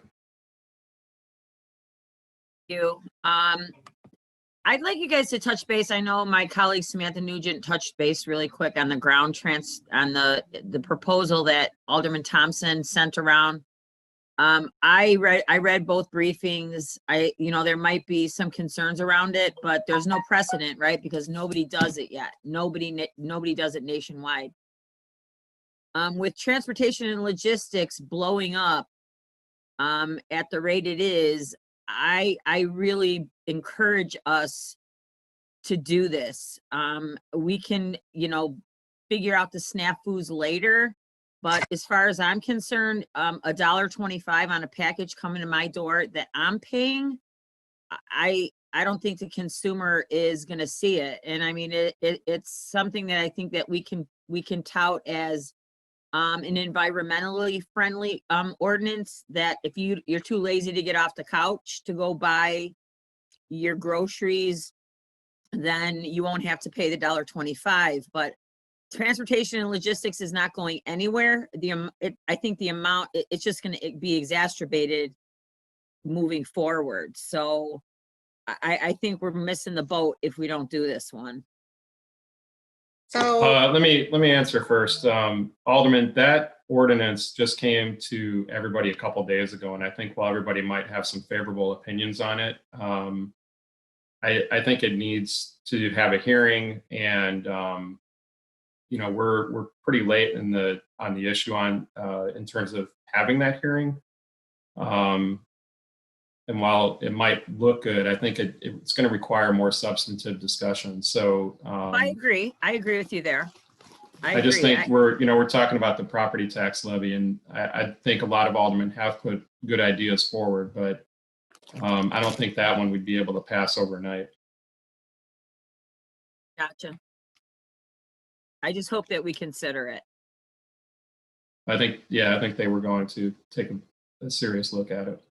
Thank you. I'd like you guys to touch base. I know my colleague Samantha Nugent touched base really quick on the on the proposal that Alderman Thompson sent around. I read both briefings. There might be some concerns around it, but there's no precedent, right? Because nobody does it yet. Nobody does it nationwide. With transportation and logistics blowing up at the rate it is, I really encourage us to do this. We can, figure out the snafus later, but as far as I'm concerned, $1.25 on a package coming to my door that I'm paying, I don't think the consumer is going to see it. And I mean, it's something that I think that we can tout as an environmentally friendly ordinance, that if you're too lazy to get off the couch to go buy your groceries, then you won't have to pay the $1.25. But transportation and logistics is not going anywhere. I think the amount, it's just going to be exacerbated moving forward. So I think we're missing the boat if we don't do this one. So let me answer first. Alderman, that ordinance just came to everybody a couple days ago, and I think while everybody might have some favorable opinions on it, I think it needs to have a hearing, and we're pretty late on the issue in terms of having that hearing. And while it might look good, I think it's going to require more substantive discussion. So I agree with you there. I just think we're talking about the property tax levy, and I think a lot of aldermen have put good ideas forward, but I don't think that one we'd be able to pass overnight. Gotcha. I just hope that we consider it. I think they were going to take a serious look at it.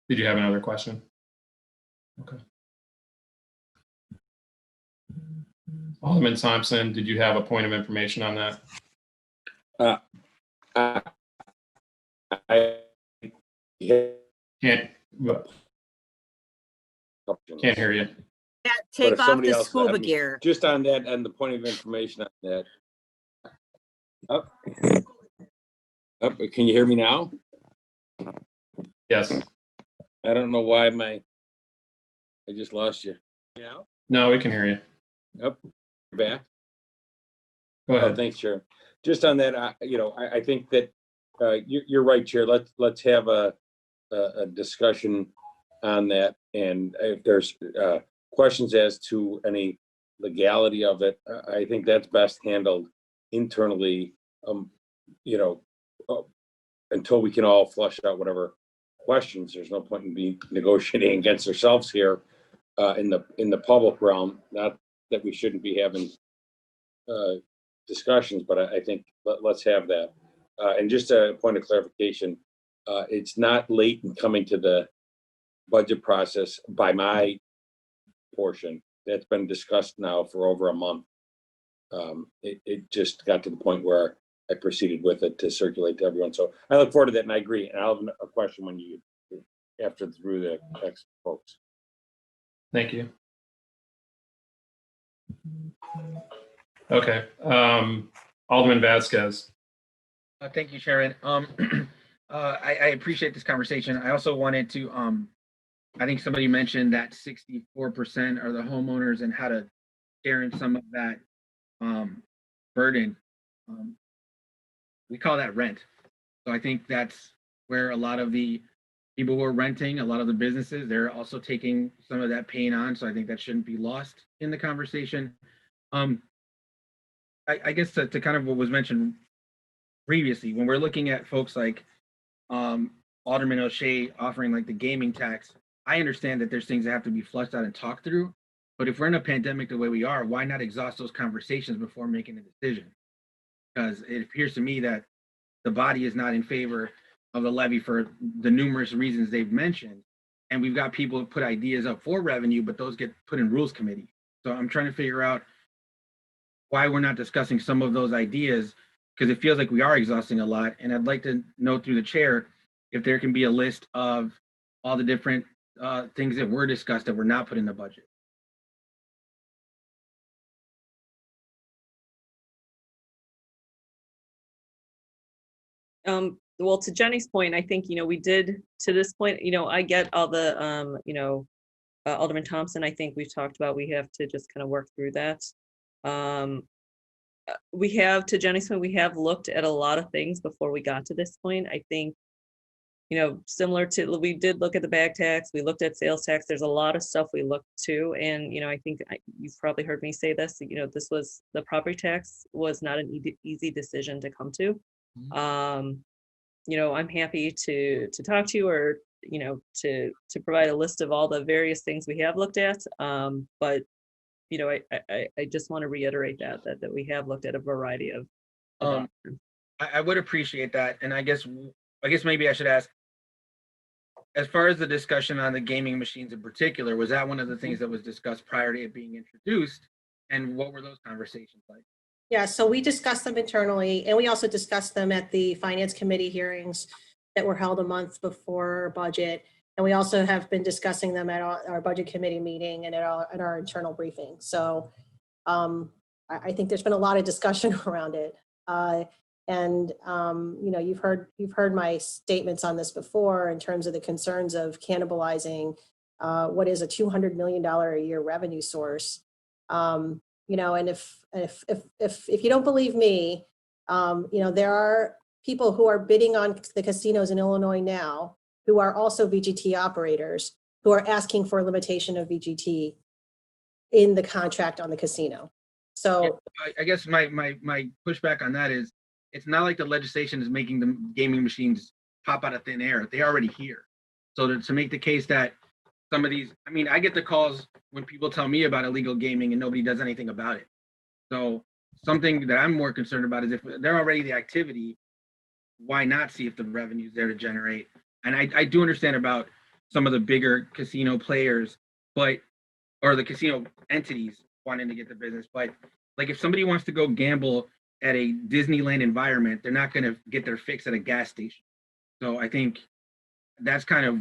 Did you have another question? Okay. Alderman Thompson, did you have a point of information on that? I Can't hear you. Yeah, take off the scuba gear. Just on that, and the point of information on that. Can you hear me now? Yes. I don't know why I just lost you. Yeah. No, we can hear you. Yep. You're back. Go ahead. Oh, thanks, Chair. Just on that, I think that you're right, Chair. Let's have a discussion on that, and if there's questions as to any legality of it, I think that's best handled internally, you know, until we can all flush out whatever questions. There's no point in being negotiating against ourselves here in the public realm. Not that we shouldn't be having discussions, but I think let's have that. And just a point of clarification, it's not late in coming to the budget process by my portion. That's been discussed now for over a month. It just got to the point where I proceeded with it to circulate to everyone. So I look forward to that, and I agree. And I'll have a question when you after through the text folks. Thank you. Okay. Alderman Vasquez. Thank you, Sharon. I appreciate this conversation. I also wanted to, I think somebody mentioned that 64% are the homeowners and how to share in some of that burden. We call that rent. So I think that's where a lot of the people who are renting, a lot of the businesses, they're also taking some of that pain on. So I think that shouldn't be lost in the conversation. I guess to kind of what was mentioned previously, when we're looking at folks like Alderman O'Shea offering like the gaming tax, I understand that there's things that have to be flushed out and talked through. But if we're in a pandemic the way we are, why not exhaust those conversations before making a decision? Because it appears to me that the body is not in favor of the levy for the numerous reasons they've mentioned. And we've got people who put ideas up for revenue, but those get put in rules committee. So I'm trying to figure out why we're not discussing some of those ideas, because it feels like we are exhausting a lot. And I'd like to know through the chair if there can be a list of all the different things that were discussed that were not put in the budget. Well, to Jenny's point, I think, we did to this point, I get all the, Alderman Thompson, I think we've talked about, we have to just kind of work through that. We have, to Jenny's point, we have looked at a lot of things before we got to this point. I think, similar to, we did look at the bag tax, we looked at sales tax, there's a lot of stuff we looked to. And, I think you've probably heard me say this, the property tax was not an easy decision to come to. I'm happy to talk to you or, to provide a list of all the various things we have looked at. But, I just want to reiterate that we have looked at a variety of options. I would appreciate that. And I guess maybe I should ask, as far as the discussion on the gaming machines in particular, was that one of the things that was discussed prior to it being introduced? And what were those conversations like? Yeah, so we discussed them internally, and we also discussed them at the Finance Committee hearings that were held a month before budget. And we also have been discussing them at our Budget Committee meeting and at our internal briefing. So I think there's been a lot of discussion around it. You've heard my statements on this before in terms of the concerns of cannibalizing what is a $200 million a year revenue source. And if you don't believe me, there are people who are bidding on the casinos in Illinois now who are also VGT operators who are asking for a limitation of VGT in the contract on the casino. So I guess my pushback on that is, it's not like the legislation is making the gaming machines pop out of thin air. They're already here. So to make the case that some of these, I get the calls when people tell me about illegal gaming and nobody does anything about it. So something that I'm more concerned about is if they're already the activity, why not see if the revenue is there to generate? And I do understand about some of the bigger casino players, or the casino entities wanting to get the business. But like if somebody wants to go gamble at a Disneyland environment, they're not going to get their fix at a gas station. So I think that's kind of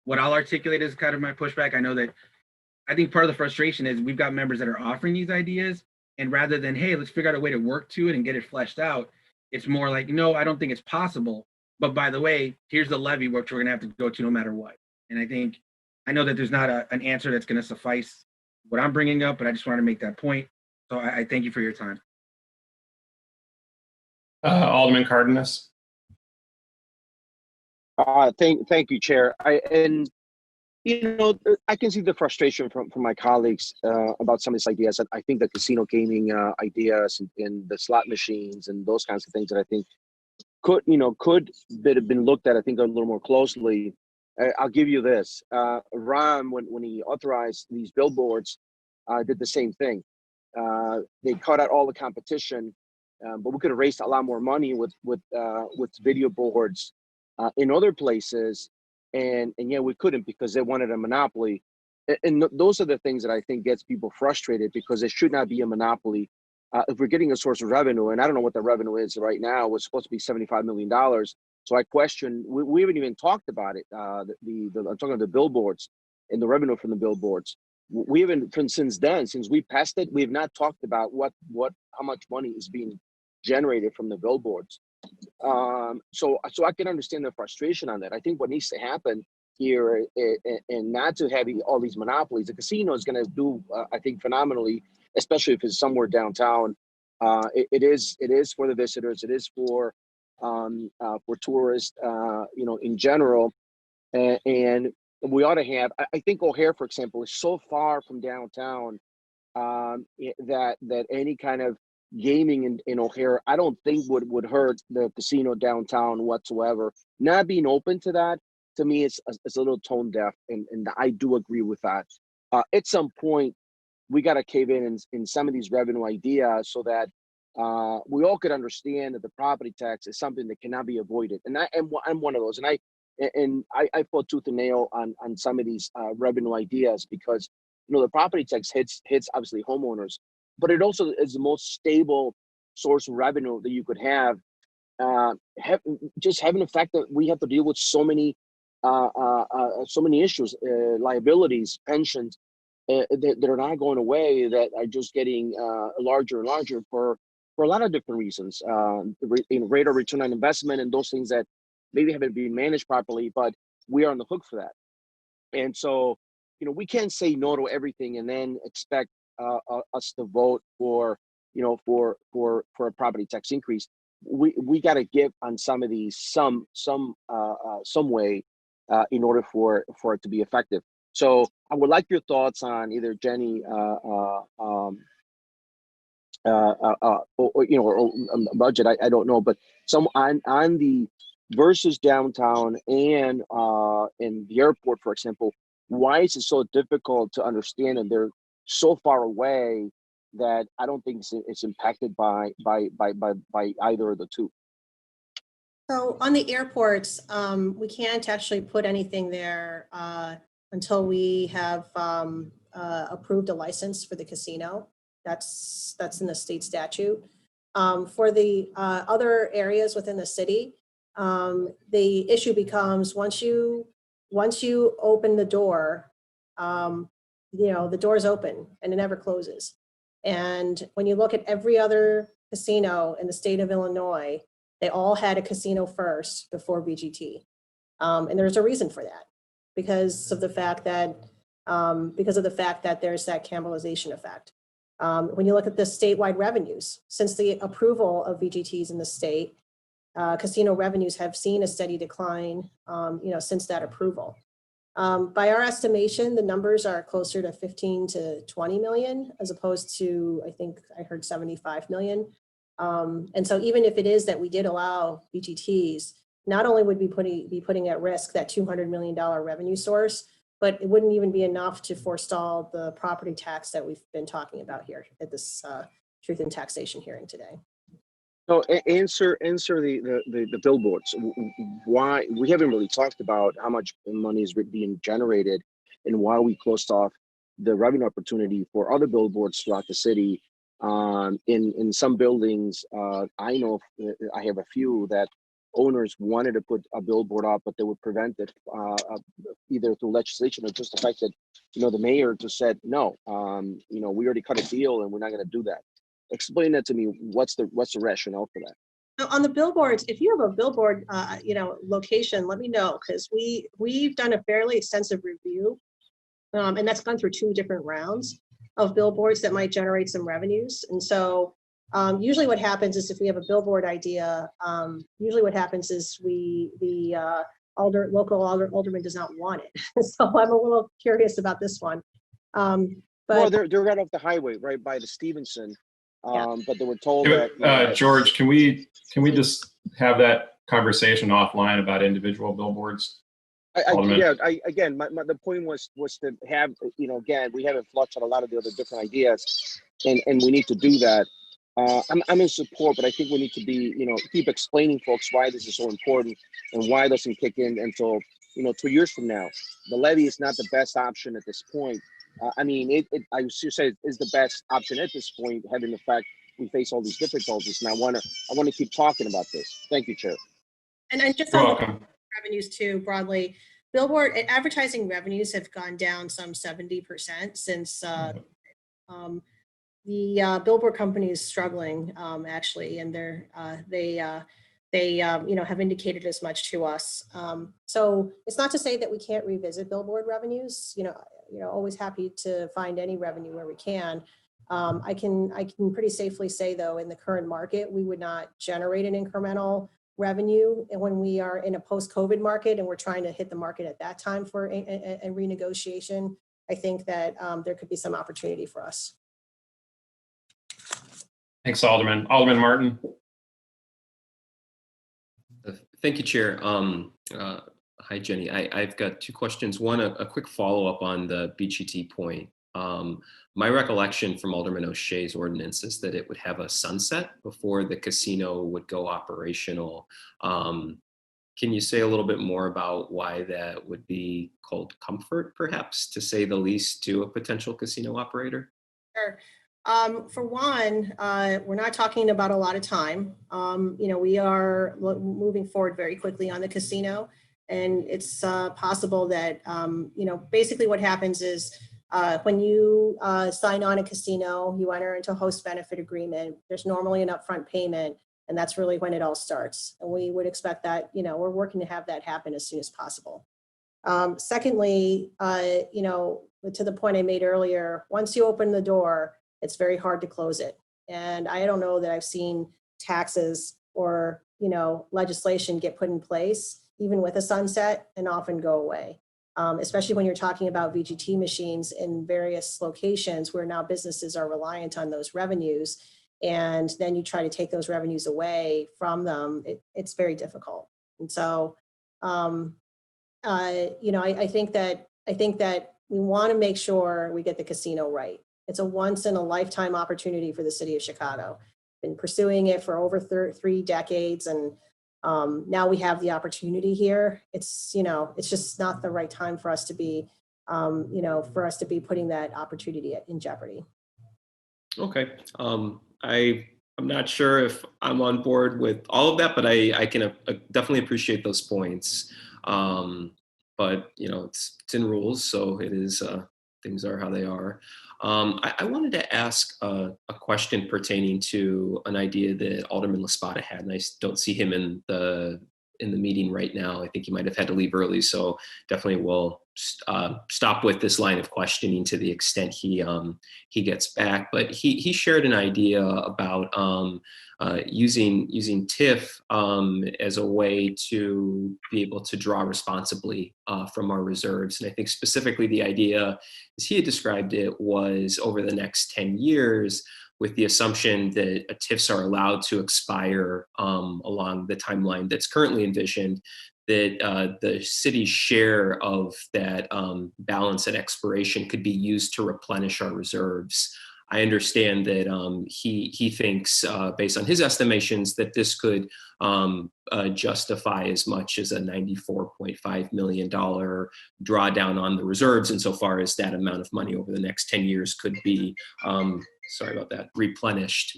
what I'll articulate as kind of my pushback. I think part of the frustration is we've got members that are offering these ideas, and rather than, hey, let's figure out a way to work to it and get it fleshed out, it's more like, no, I don't think it's possible. But by the way, here's the levy which we're going to have to go to no matter what. And I know that there's not an answer that's going to suffice what I'm bringing up, but I just want to make that point. So I thank you for your time. Alderman Cardenas. Thank you, Chair. I can see the frustration from my colleagues about some of these ideas. I think the casino gaming ideas and the slot machines and those kinds of things that I think could have been looked at, I think, a little more closely. I'll give you this. Ram, when he authorized these billboards, did the same thing. They cut out all the competition, but we could have raised a lot more money with video boards in other places, and yeah, we couldn't because they wanted a monopoly. And those are the things that I think gets people frustrated, because it should not be a monopoly. If we're getting a source of revenue, and I don't know what the revenue is right now, it's supposed to be $75 million. So I question, we haven't even talked about it. I'm talking about the billboards and the revenue from the billboards. We haven't, since we passed it, we have not talked about how much money is being generated from the billboards. So I can understand the frustration on that. I think what needs to happen here, and not to have all these monopolies, the casino is going to do, I think, phenomenally, especially if it's somewhere downtown. It is for the visitors. It is for tourists, in general. And we ought to have, I think O'Hare, for example, is so far from downtown that any kind of gaming in O'Hare, I don't think would hurt the casino downtown whatsoever. Not being open to that, to me, it's a little tone deaf, and I do agree with that. At some point, we got to cave in some of these revenue ideas so that we all could understand that the property tax is something that cannot be avoided. And I'm one of those. And I fought tooth and nail on some of these revenue ideas, because the property tax hits obviously homeowners, but it also is the most stable source of revenue that you could have. Just having the fact that we have to deal with so many issues, liabilities, pensions that are not going away, that are just getting larger and larger for a lot of different reasons. Rate of return on investment and those things that maybe haven't been managed properly, but we are on the hook for that. And so, we can't say no to everything and then expect us to vote for a property tax increase. We got to give on some of these some way in order for it to be effective. So I would like your thoughts on either Jenny or budget. I don't know, but some on the versus downtown and in the airport, for example. Why is it so difficult to understand, and they're so far away that I don't think it's impacted by either of the two? So on the airports, we can't actually put anything there until we have approved a license for the casino. That's in the state statute. For the other areas within the city, the issue becomes once you open the door, the door's open and it never closes. And when you look at every other casino in the state of Illinois, they all had a casino first before VGT. And there's a reason for that, because of the fact that there's that cannibalization effect. When you look at the statewide revenues, since the approval of VGTs in the state, casino revenues have seen a steady decline, since that approval. By our estimation, the numbers are closer to 15 to 20 million, as opposed to, I think I heard 75 million. And so even if it is that we did allow VGTs, not only would we be putting at risk that $200 million revenue source, but it wouldn't even be enough to forestall the property tax that we've been talking about here at this Truth in Taxation hearing today. So answer the billboards. Why we haven't really talked about how much money is being generated, and why we closed off the revenue opportunity for other billboards throughout the city. In some buildings, I know I have a few that owners wanted to put a billboard up, but they were prevented either through legislation or just the fact that the mayor just said no. We already cut a deal and we're not going to do that. Explain that to me. What's the rationale for that? So on the billboards, if you have a billboard, location, let me know, because we've done a fairly extensive review, and that's gone through 2 different rounds of billboards that might generate some revenues. And so usually what happens is if we have a billboard idea, usually what happens is the alderman does not want it. So I'm a little curious about this one. Well, But they're right off the highway, right by the Stevenson. Yeah. But they were told that. George, can we just have that conversation offline about individual billboards? Alderman. Again, the point was to have, again, we haven't fleshed out a lot of the other different ideas, and we need to do that. I'm in support, but I think we need to be, keep explaining folks why this is so important and why it doesn't kick in until, 2 years from now. The levy is not the best option at this point. I should say is the best option at this point, having the fact we face all these difficulties. And I want to keep talking about this. Thank you, Chair. And just You're on welcome. revenues too, broadly, billboard advertising revenues have gone down some 70% since the billboard company is struggling actually, and they have indicated as much to us. So it's not to say that we can't revisit billboard revenues. Always happy to find any revenue where we can. I can pretty safely say though, in the current market, we would not generate an incremental revenue. And when we are in a post-COVID market and we're trying to hit the market at that time for a renegotiation, I think that there could be some opportunity for us. Thanks, Alderman. Alderman Martin. Thank you, Chair. Hi, Jenny. I've got two questions. One, a quick follow-up on the BGT point. My recollection from Alderman O'Shea's ordinance is that it would have a sunset before the casino would go operational. Can you say a little bit more about why that would be called comfort, perhaps, to say the least, to a potential casino operator? Sure. For one, we're not talking about a lot of time. We are moving forward very quickly on the casino, and it's possible that, basically what happens is when you sign on a casino, you enter into a host benefit agreement. There's normally an upfront payment, and that's really when it all starts. And we would expect that, we're working to have that happen as soon as possible. Secondly, to the point I made earlier, once you open the door, it's very hard to close it. And I don't know that I've seen taxes or, legislation get put in place, even with a sunset, and often go away. Especially when you're talking about VGT machines in various locations where now businesses are reliant on those revenues. And then you try to take those revenues away from them, it's very difficult. And so, I think that we want to make sure we get the casino right. It's a once in a lifetime opportunity for the city of Chicago. Been pursuing it for over 3 decades, and now we have the opportunity here. It's just not the right time for us to be, putting that opportunity in jeopardy. Okay. I'm not sure if I'm on board with all of that, but I can definitely appreciate those points. But it's in rules, so it is. Things are how they are. I wanted to ask a question pertaining to an idea that Alderman LaSpada had, and I don't see him in the meeting right now. I think he might have had to leave early, so definitely will stop with this line of questioning to the extent he gets back. But he shared an idea about using TIF as a way to be able to draw responsibly from our reserves. And I think specifically the idea, as he had described it, was over the next 10 years, with the assumption that TIFs are allowed to expire along the timeline that's currently envisioned, that the city's share of that balance at expiration could be used to replenish our reserves. I understand that he thinks, based on his estimations, that this could justify as much as a $94.5 million drawdown on the reserves, insofar as that amount of money over the next 10 years could be, replenished.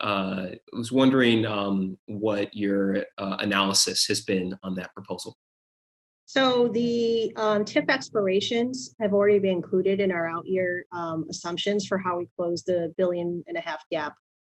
I was wondering what your analysis has been on that proposal. So the TIF expirations have already been included in our out year assumptions for how we close the $1.5 billion gap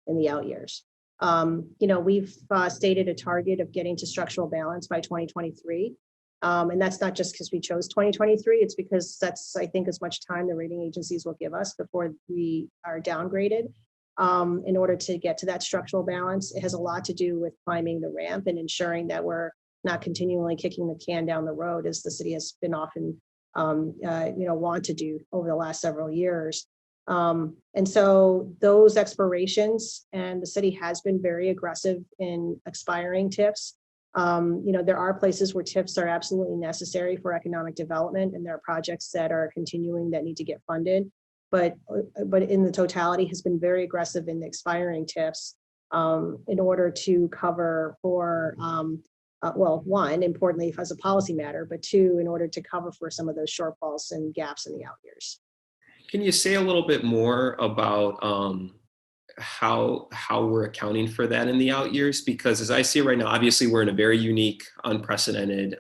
in the out years. We've stated a target of getting to structural balance by 2023. And that's not just because we chose 2023, it's because that's, I think, as much time the rating agencies will give us before we are downgraded. In order to get to that structural balance, it has a lot to do with climbing the ramp and ensuring that we're not continually kicking the can down the road as the city has been often, want to do over the last several years. And so those expirations, and the city has been very aggressive in expiring TIFs. There are places where TIFs are absolutely necessary for economic development, and there are projects that are continuing that need to get funded. But in the totality has been very aggressive in expiring TIFs in order to cover for, one, importantly as a policy matter, but two, in order to cover for some of those shortfalls and gaps in the out years. Can you say a little bit more about how we're accounting for that in the out years? Because as I see it right now, obviously we're in a very unique, unprecedented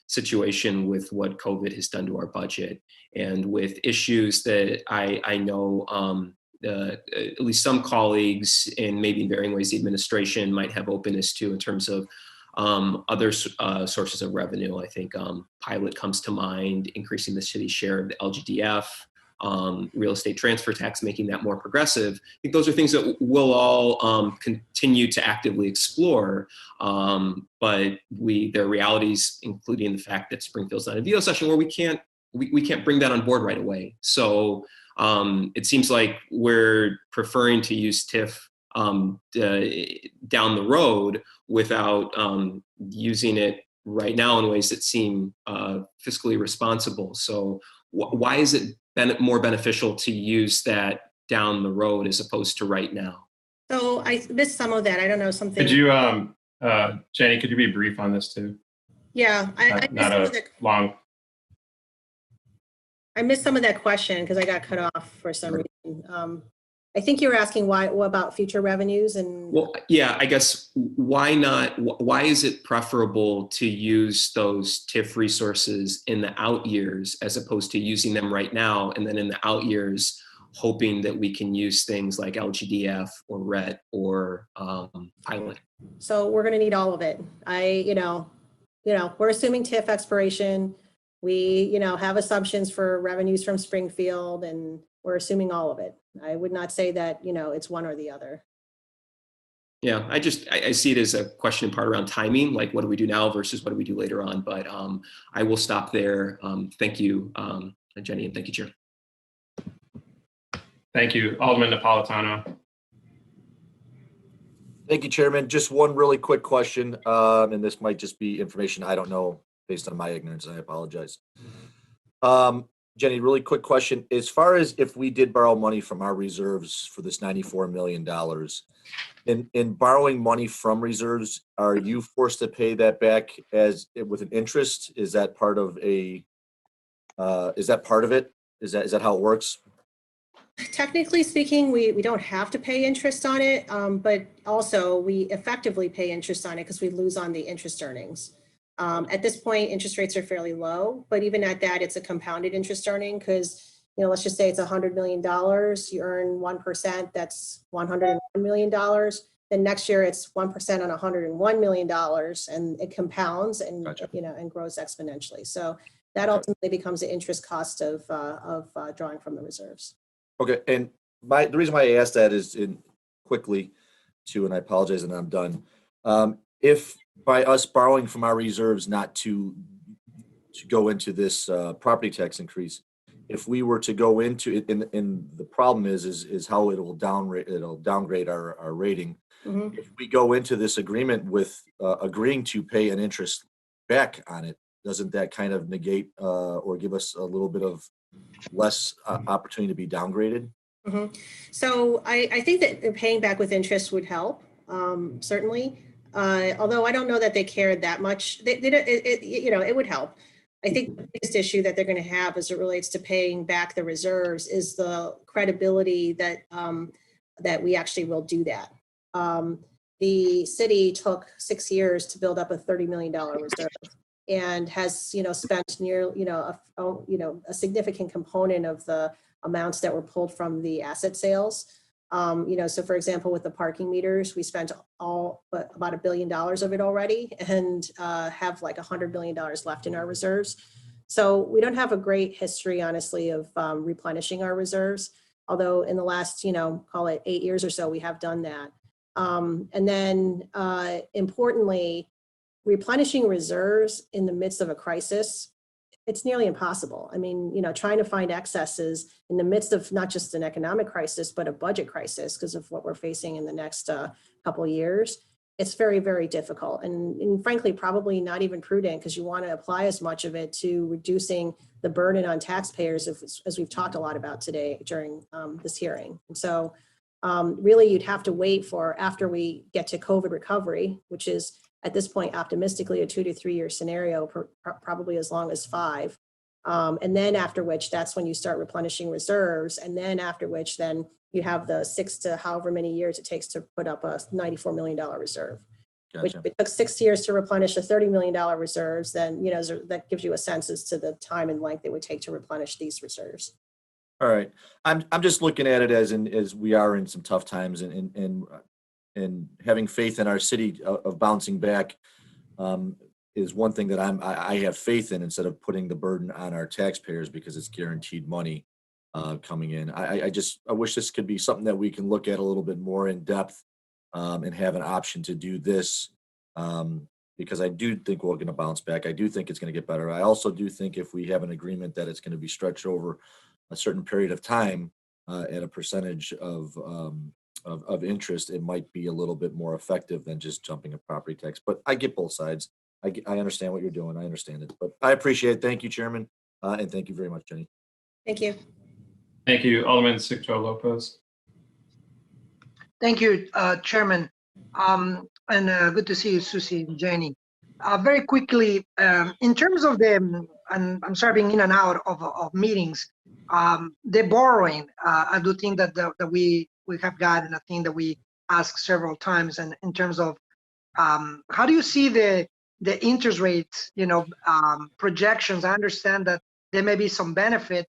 situation with what COVID has done to our budget, and with issues that I know at least some colleagues, and maybe in varying ways the administration might have openness to, in terms of other sources of revenue. I think pilot comes to mind, increasing the city's share of the LGDF, real estate transfer tax, making that more progressive. I think those are things that we'll all continue to actively explore. But there are realities, including the fact that Springfield's not a veto session, where we can't bring that on board right away. So it seems like we're preferring to use TIF down the road without using it right now in ways that seem fiscally responsible. So why is it more beneficial to use that down the road as opposed to right now? So I missed some of that. I don't know something. Could you, Jenny, could you be brief on this too? Yeah, I missed some of that question because I got cut off for some reason. I think you were asking what about future revenues and. Well, yeah, I guess why not? Why is it preferable to use those TIF resources in the out years as opposed to using them right now, and then in the out years hoping that we can use things like LGDF or RET or pilot? So we're going to need all of it. We're assuming TIF expiration. We, have assumptions for revenues from Springfield, and we're assuming all of it. I would not say that, it's one or the other. Yeah, I see it as a question in part around timing, like what do we do now versus what do we do later on? But I will stop there. Thank you, Jenny, and thank you, Chair. Thank you. Alderman Napolitano. Thank you, Chairman. Just one really quick question, and this might just be information I don't know based on my ignorance. I apologize. Jenny, really quick question. As far as if we did borrow money from our reserves for this $94 million, in borrowing money from reserves, are you forced to pay that back with an interest? Is that part of it? Is that how it works? Technically speaking, we don't have to pay interest on it, but also we effectively pay interest on it because we lose on the interest earnings. At this point, interest rates are fairly low, but even at that, it's a compounded interest earning because, let's just say it's $100 million, you earn 1%, that's $101 million. Then next year it's 1% on $101 million, and it compounds and, and grows exponentially. So that ultimately becomes the interest cost of drawing from the reserves. Okay, and the reason why I asked that is quickly too, and I apologize and I'm done. If by us borrowing from our reserves not to go into this property tax increase, if we were to go into it, and the problem is how it'll downgrade our rating. Mm-hmm. If we go into this agreement with agreeing to pay an interest back on it, doesn't that kind of negate or give us a little bit of less opportunity to be downgraded? Mm-hmm. So I think that paying back with interest would help, certainly. Although I don't know that they cared that much. It would help. I think the biggest issue that they're going to have as it relates to paying back the reserves is the credibility that that we actually will do that. The city took 6 years to build up a $30 million reserve and has, spent near, a significant component of the amounts that were pulled from the asset sales. So for example, with the parking meters, we spent about $1 billion of it already and have like $100 million left in our reserves. So we don't have a great history, honestly, of replenishing our reserves. Although in the last, call it 8 years or so, we have done that. And then importantly, replenishing reserves in the midst of a crisis, it's nearly impossible. I mean, trying to find excesses in the midst of not just an economic crisis, but a budget crisis because of what we're facing in the next couple of years, it's very, very difficult. And frankly, probably not even prudent because you want to apply as much of it to reducing the burden on taxpayers as we've talked a lot about today during this hearing. And so really you'd have to wait for after we get to COVID recovery, which is at this point, optimistically, a 2 to 3 year scenario, probably as long as 5. And then after which, that's when you start replenishing reserves. And then after which, then you have the 6 to however many years it takes to put up a $94 million reserve. Gotcha. Which if it took 6 years to replenish a $30 million reserves, then, that gives you a sense as to the time and length it would take to replenish these reserves. All right. I'm just looking at it as we are in some tough times and having faith in our city of bouncing back is one thing that I have faith in instead of putting the burden on our taxpayers because it's guaranteed money coming in. I wish this could be something that we can look at a little bit more in depth and have an option to do this because I do think we're going to bounce back. I do think it's going to get better. I also do think if we have an agreement that it's going to be stretched over a certain period of time at a percentage of interest, it might be a little bit more effective than just jumping a property tax. But I get both sides. I understand what you're doing. I understand it. But I appreciate it. Thank you, Chairman. And thank you very much, Jenny. Thank you. Thank you, Alderman Sicto Lopez. Thank you, Chairman. And good to see you, Susie and Jenny. Very quickly, in terms of and I'm sorry being in and out of meetings, the borrowing, I do think that we have gotten a thing that we asked several times, and in terms of how do you see the interest rates, projections? I understand that there may be some benefit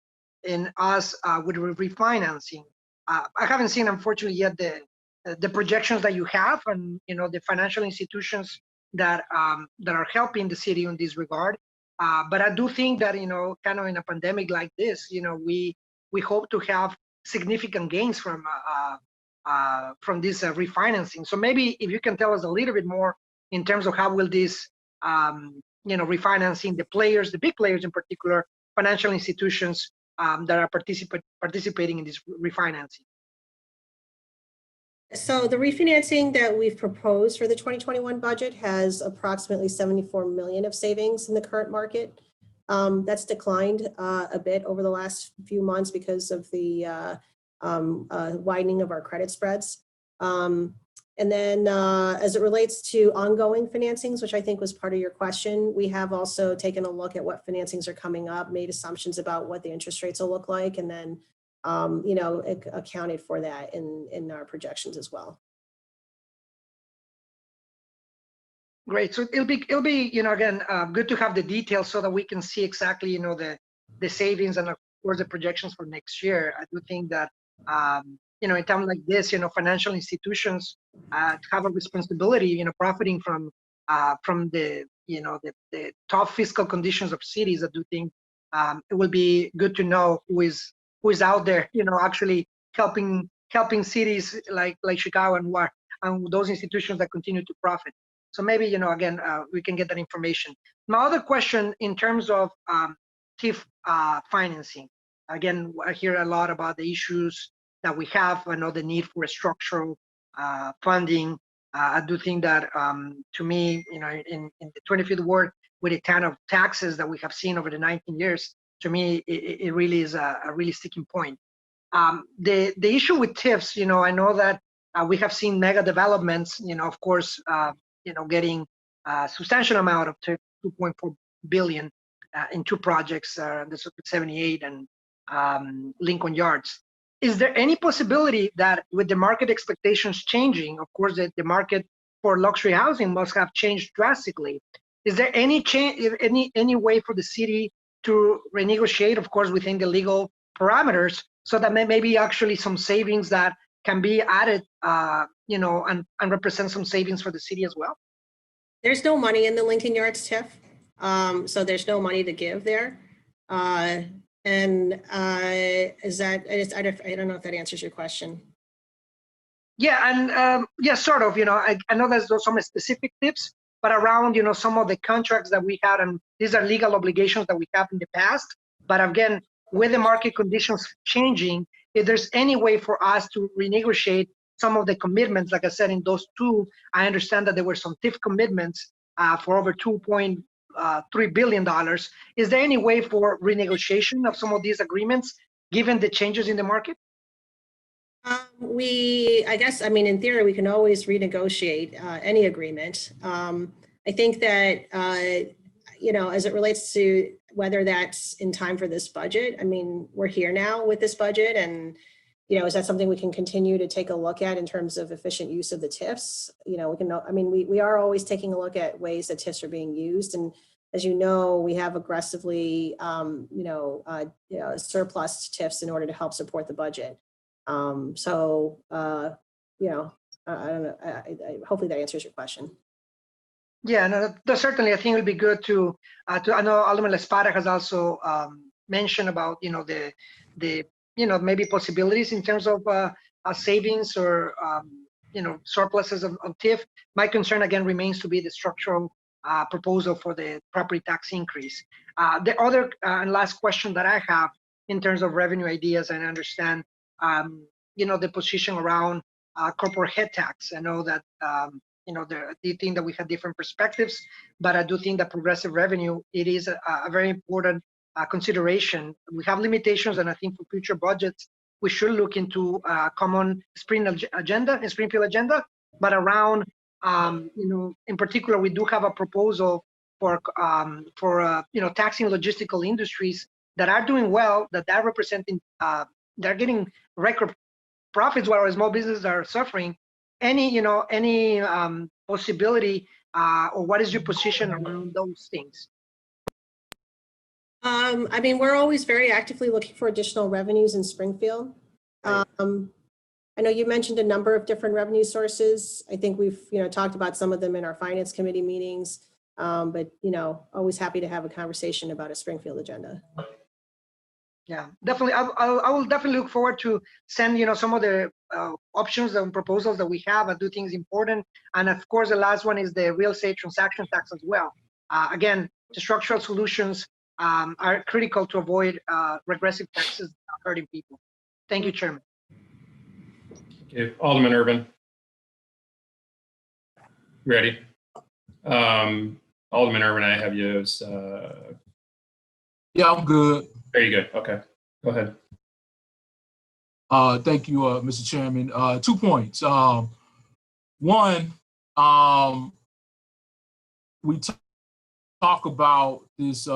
in us with refinancing. I haven't seen, unfortunately, yet the projections that you have, and the financial institutions that are helping the city in this regard. But I do think that kind of in a pandemic like this, we hope to have significant gains from this refinancing. So maybe if you can tell us a little bit more in terms of how will this refinancing the big players in particular, financial institutions that are participating in this refinancing. So the refinancing that we've proposed for the 2021 budget has approximately 74 million of savings in the current market. That's declined a bit over the last few months because of the widening of our credit spreads. And then as it relates to ongoing financings, which I think was part of your question, we have also taken a look at what financings are coming up, made assumptions about what the interest rates will look like, and then accounted for that in our projections as well. Great. So it'll be again good to have the details so that we can see exactly the savings and of course the projections for next year. I do think that in times like this, financial institutions have a responsibility, profiting from the the tough fiscal conditions of cities. I do think it will be good to know who is out there, actually helping cities like Chicago and those institutions that continue to profit. So maybe, again, we can get that information. My other question in terms of TIF financing, again, I hear a lot about the issues that we have. I know the need for a structural funding. I do think that, to me, in the 25th ward, with the kind of taxes that we have seen over the 19 years, to me, it really is a really sticking point. The issue with TIFs, I know that we have seen mega developments, of course, getting a substantial amount of 2.4 billion in 2 projects, the 78 and Lincoln Yards. Is there any possibility that with the market expectations changing, of course, the market for luxury housing must have changed drastically? Is there any way for the city to renegotiate, of course, within the legal parameters, so that maybe actually some savings that can be added, and represent some savings for the city as well? There's no money in the Lincoln Yards TIF, so there's no money to give there. I don't know if that answers your question. Yeah, and yeah, sort of. I know there's some specific tips, but around, some of the contracts that we had, and these are legal obligations that we have in the past. But again, with the market conditions changing, if there's any way for us to renegotiate some of the commitments, like I said, in those two, I understand that there were some TIF commitments for over $2.3 billion. Is there any way for renegotiation of some of these agreements, given the changes in the market? I guess, I mean, in theory, we can always renegotiate any agreement. I think that, as it relates to whether that's in time for this budget, I mean, we're here now with this budget, and, is that something we can continue to take a look at in terms of efficient use of the TIFs? We are always taking a look at ways that TIFs are being used. And as you know, we have aggressively, surplus TIFs in order to help support the budget. I don't know, hopefully that answers your question. Yeah, no, that certainly, I think it would be good to I know Alderman Espada has also mentioned about, the maybe possibilities in terms of savings or, surpluses of TIF. My concern again remains to be the structural proposal for the property tax increase. The other and last question that I have in terms of revenue ideas, and I understand, the position around corporate head tax. I know that, the thing that we have different perspectives, but I do think that progressive revenue, it is a very important consideration. We have limitations, and I think for future budgets, we should look into common Springfield agenda, but around, in particular, we do have a proposal for taxing logistical industries that are doing well, that are representing, they're getting record profits, whereas small businesses are suffering. Any possibility, or what is your position around those things? We're always very actively looking for additional revenues in Springfield. I know you mentioned a number of different revenue sources. I think we've, talked about some of them in our finance committee meetings, but, always happy to have a conversation about a Springfield agenda. Yeah, definitely. I will definitely look forward to send, some of the options and proposals that we have. I do think is important. And of course, the last one is the real estate transaction tax as well. Again, the structural solutions are critical to avoid regressive taxes hurting people. Thank you, Chairman. Okay, Alderman Urban. Ready? Alderman Urban, I have you as. Yeah, I'm good. There you go. Okay, go ahead. Thank you, Mr. Chairman. 2 points. One, we talk about this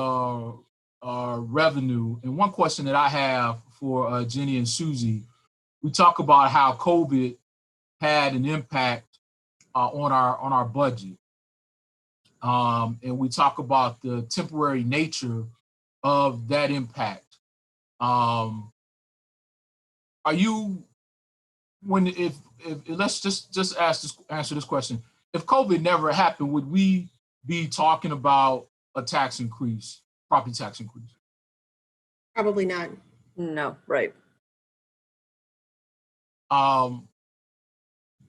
revenue, and one question that I have for Jenny and Susie, we talk about how COVID had an impact on our budget, and we talk about the temporary nature of that impact. Are you, if let's just answer this question. If COVID never happened, would we be talking about a tax increase, property tax increase? Probably not. No, right.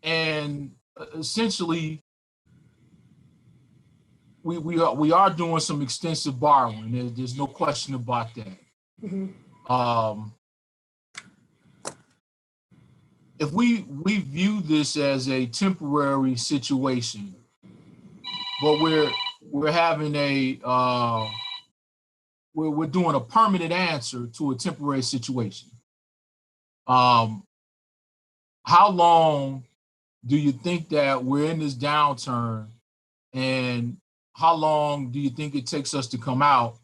And essentially, we are doing some extensive borrowing. There's no question about that. Mm-hmm. If we view this as a temporary situation, but we're having we're doing a permanent answer to a temporary situation. How long do you think that we're in this downturn, and how long do you think it takes us to come out,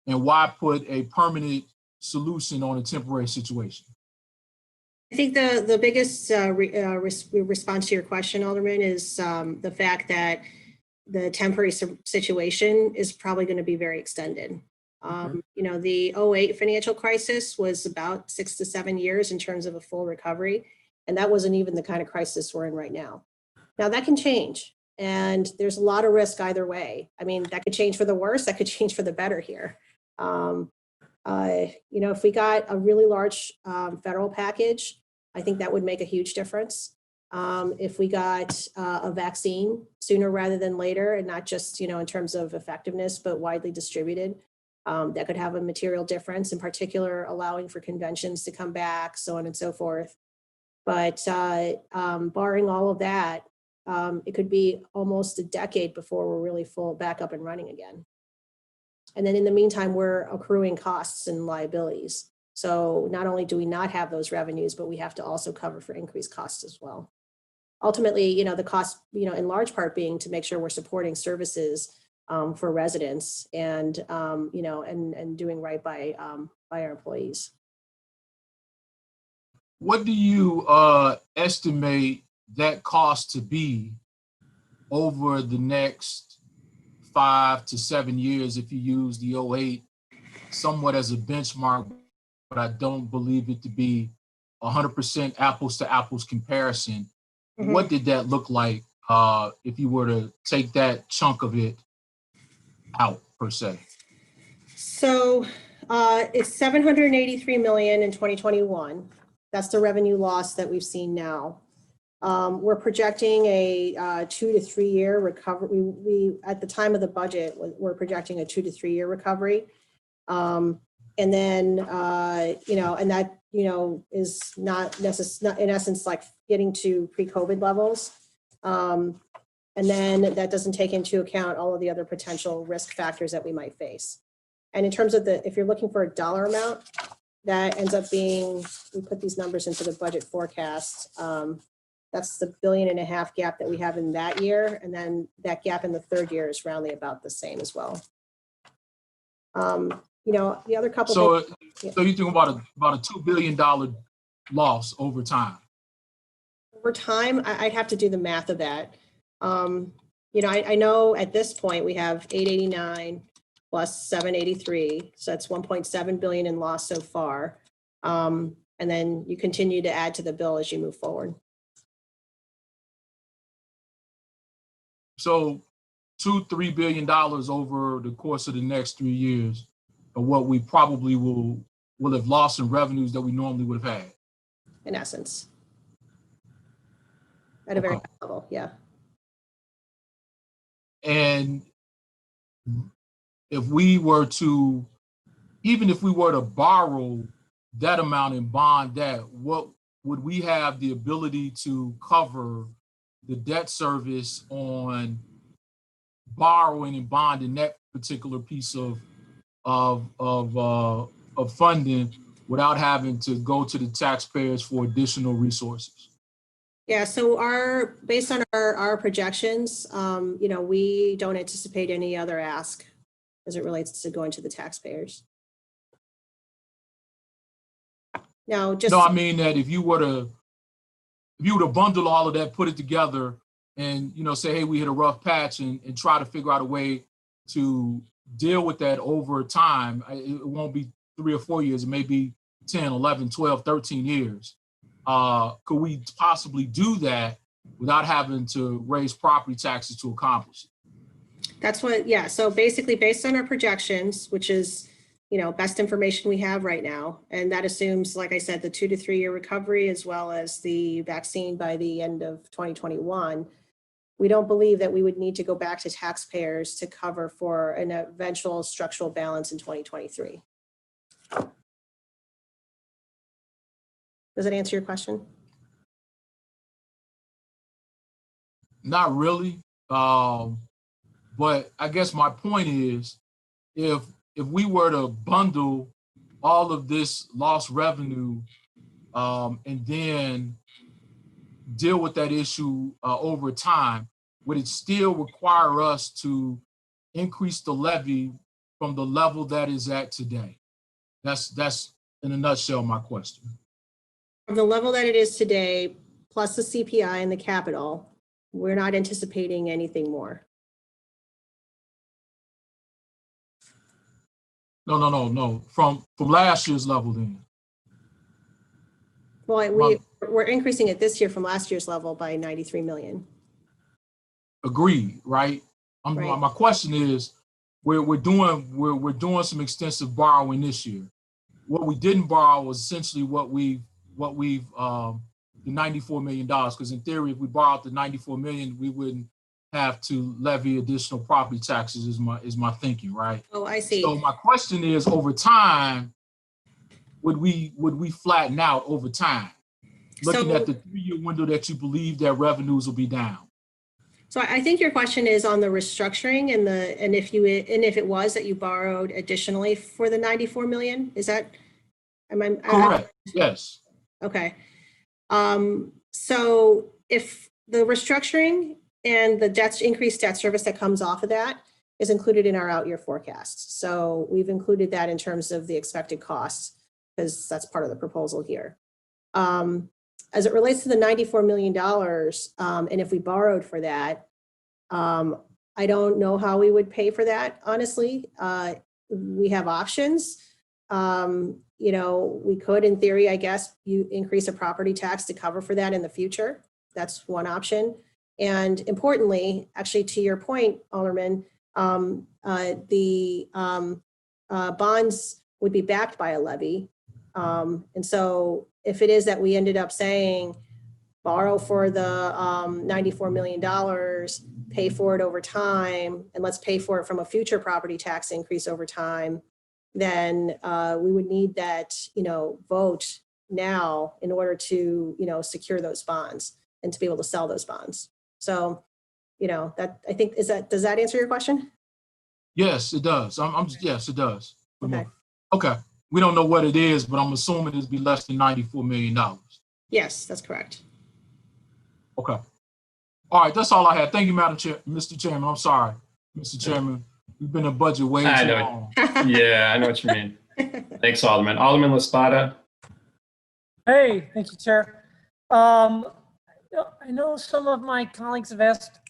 and why put a permanent solution on a temporary situation? I think the biggest response to your question, Alderman, is the fact that the temporary situation is probably going to be very extended. The 2008 financial crisis was about 6 to 7 years in terms of a full recovery. And that wasn't even the kind of crisis we're in right now. Now that can change, and there's a lot of risk either way. I mean, that could change for the worse, that could change for the better here. If we got a really large federal package, I think that would make a huge difference. if we got a vaccine sooner rather than later, and not just, in terms of effectiveness, but widely distributed. That could have a material difference, in particular, allowing for conventions to come back, so on and so forth. But barring all of that, it could be almost a decade before we're really full back up and running again. And then in the meantime, we're accruing costs and liabilities. So not only do we not have those revenues, but we have to also cover for increased costs as well. Ultimately, the cost, in large part being to make sure we're supporting services for residents and, and doing right by our employees. What do you estimate that cost to be over the next 5 to 7 years if you use the 08 somewhat as a benchmark, but I don't believe it to be 100% apples to apples comparison? Mm-hmm. What did that look like if you were to take that chunk of it out, per se? So it's 783 million in 2021. That's the revenue loss that we've seen now. We're projecting a 2 to 3 year recovery. We at the time of the budget, we're projecting a 2 to 3 year recovery. And then, and that, is not necessarily, in essence, like getting to pre-COVID levels. And then that doesn't take into account all of the other potential risk factors that we might face. And in terms of if you're looking for a dollar amount, that ends up being, we put these numbers into the budget forecast. That's the $1.5 billion gap that we have in that year. And then that gap in the third year is roundly about the same as well. The other couple. So you think about a $2 billion loss over time? Over time, I'd have to do the math of that. I know at this point we have 889 plus 783, so that's 1.7 billion in loss so far. And then you continue to add to the bill as you move forward. So $2-3 billion over the course of the next 3 years of what we probably will have lost in revenues that we normally would have had. In essence. At a very high level, yeah. And if we were to, even if we were to borrow that amount and bond that, what would we have the ability to cover the debt service on borrowing and bonding that particular piece of funding without having to go to the taxpayers for additional resources? Yeah, so based on our projections, we don't anticipate any other ask as it relates to going to the taxpayers. Now, I mean that if you were to bundle all of that, put it together, and say, hey, we hit a rough patch, and try to figure out a way to deal with that over time. It won't be 3 or 4 years. It may be 10, 11, 12, 13 years. Could we possibly do that without having to raise property taxes to accomplish it? That's what, yeah. So basically, based on our projections, which is, best information we have right now, and that assumes, like I said, the 2 to 3 year recovery as well as the vaccine by the end of 2021. We don't believe that we would need to go back to taxpayers to cover for an eventual structural balance in 2023. Does that answer your question? Not really. But I guess my point is, if we were to bundle all of this lost revenue and then deal with that issue over time, would it still require us to increase the levy from the level that is at today? That's in a nutshell my question. From the level that it is today, plus the CPI and the capital, we're not anticipating anything more. No. From last year's level then. Well, we're increasing it this year from last year's level by 93 million. Agreed, right? Right. My question is, we're doing some extensive borrowing this year. What we didn't borrow was essentially what we've the $94 million, because in theory, if we borrowed the $94 million, we wouldn't have to levy additional property taxes is my thinking, right? Oh, I see. So my question is, over time, would we flatten out over time? Looking at the 3-year window that you believe that revenues will be down. So I think your question is on the restructuring and if it was that you borrowed additionally for the 94 million, is that? Correct. Yes. Okay. So if the restructuring and the increased debt service that comes off of that is included in our out-year forecasts. So we've included that in terms of the expected costs, because that's part of the proposal here. As it relates to the $94 million, and if we borrowed for that, I don't know how we would pay for that, honestly. We have options. We could, in theory, I guess, you increase a property tax to cover for that in the future. That's one option. And importantly, actually, to your point, Alderman, the bonds would be backed by a levy. And so if it is that we ended up saying, borrow for the $94 million, pay for it over time, and let's pay for it from a future property tax increase over time, then we would need that, vote now in order to, secure those bonds and to be able to sell those bonds. So, that I think does that answer your question? Yes, it does. Yes, it does. Okay. Okay. We don't know what it is, but I'm assuming it'd be less than $94 million. Yes, that's correct. Okay. All right, that's all I had. Thank you, Mr. Chairman. I'm sorry, Mr. Chairman. We've been in budget way too long. Yeah, I know what you mean. Thanks, Alderman. Alderman Laspada. Hey, thank you, Chair. I know some of my colleagues have asked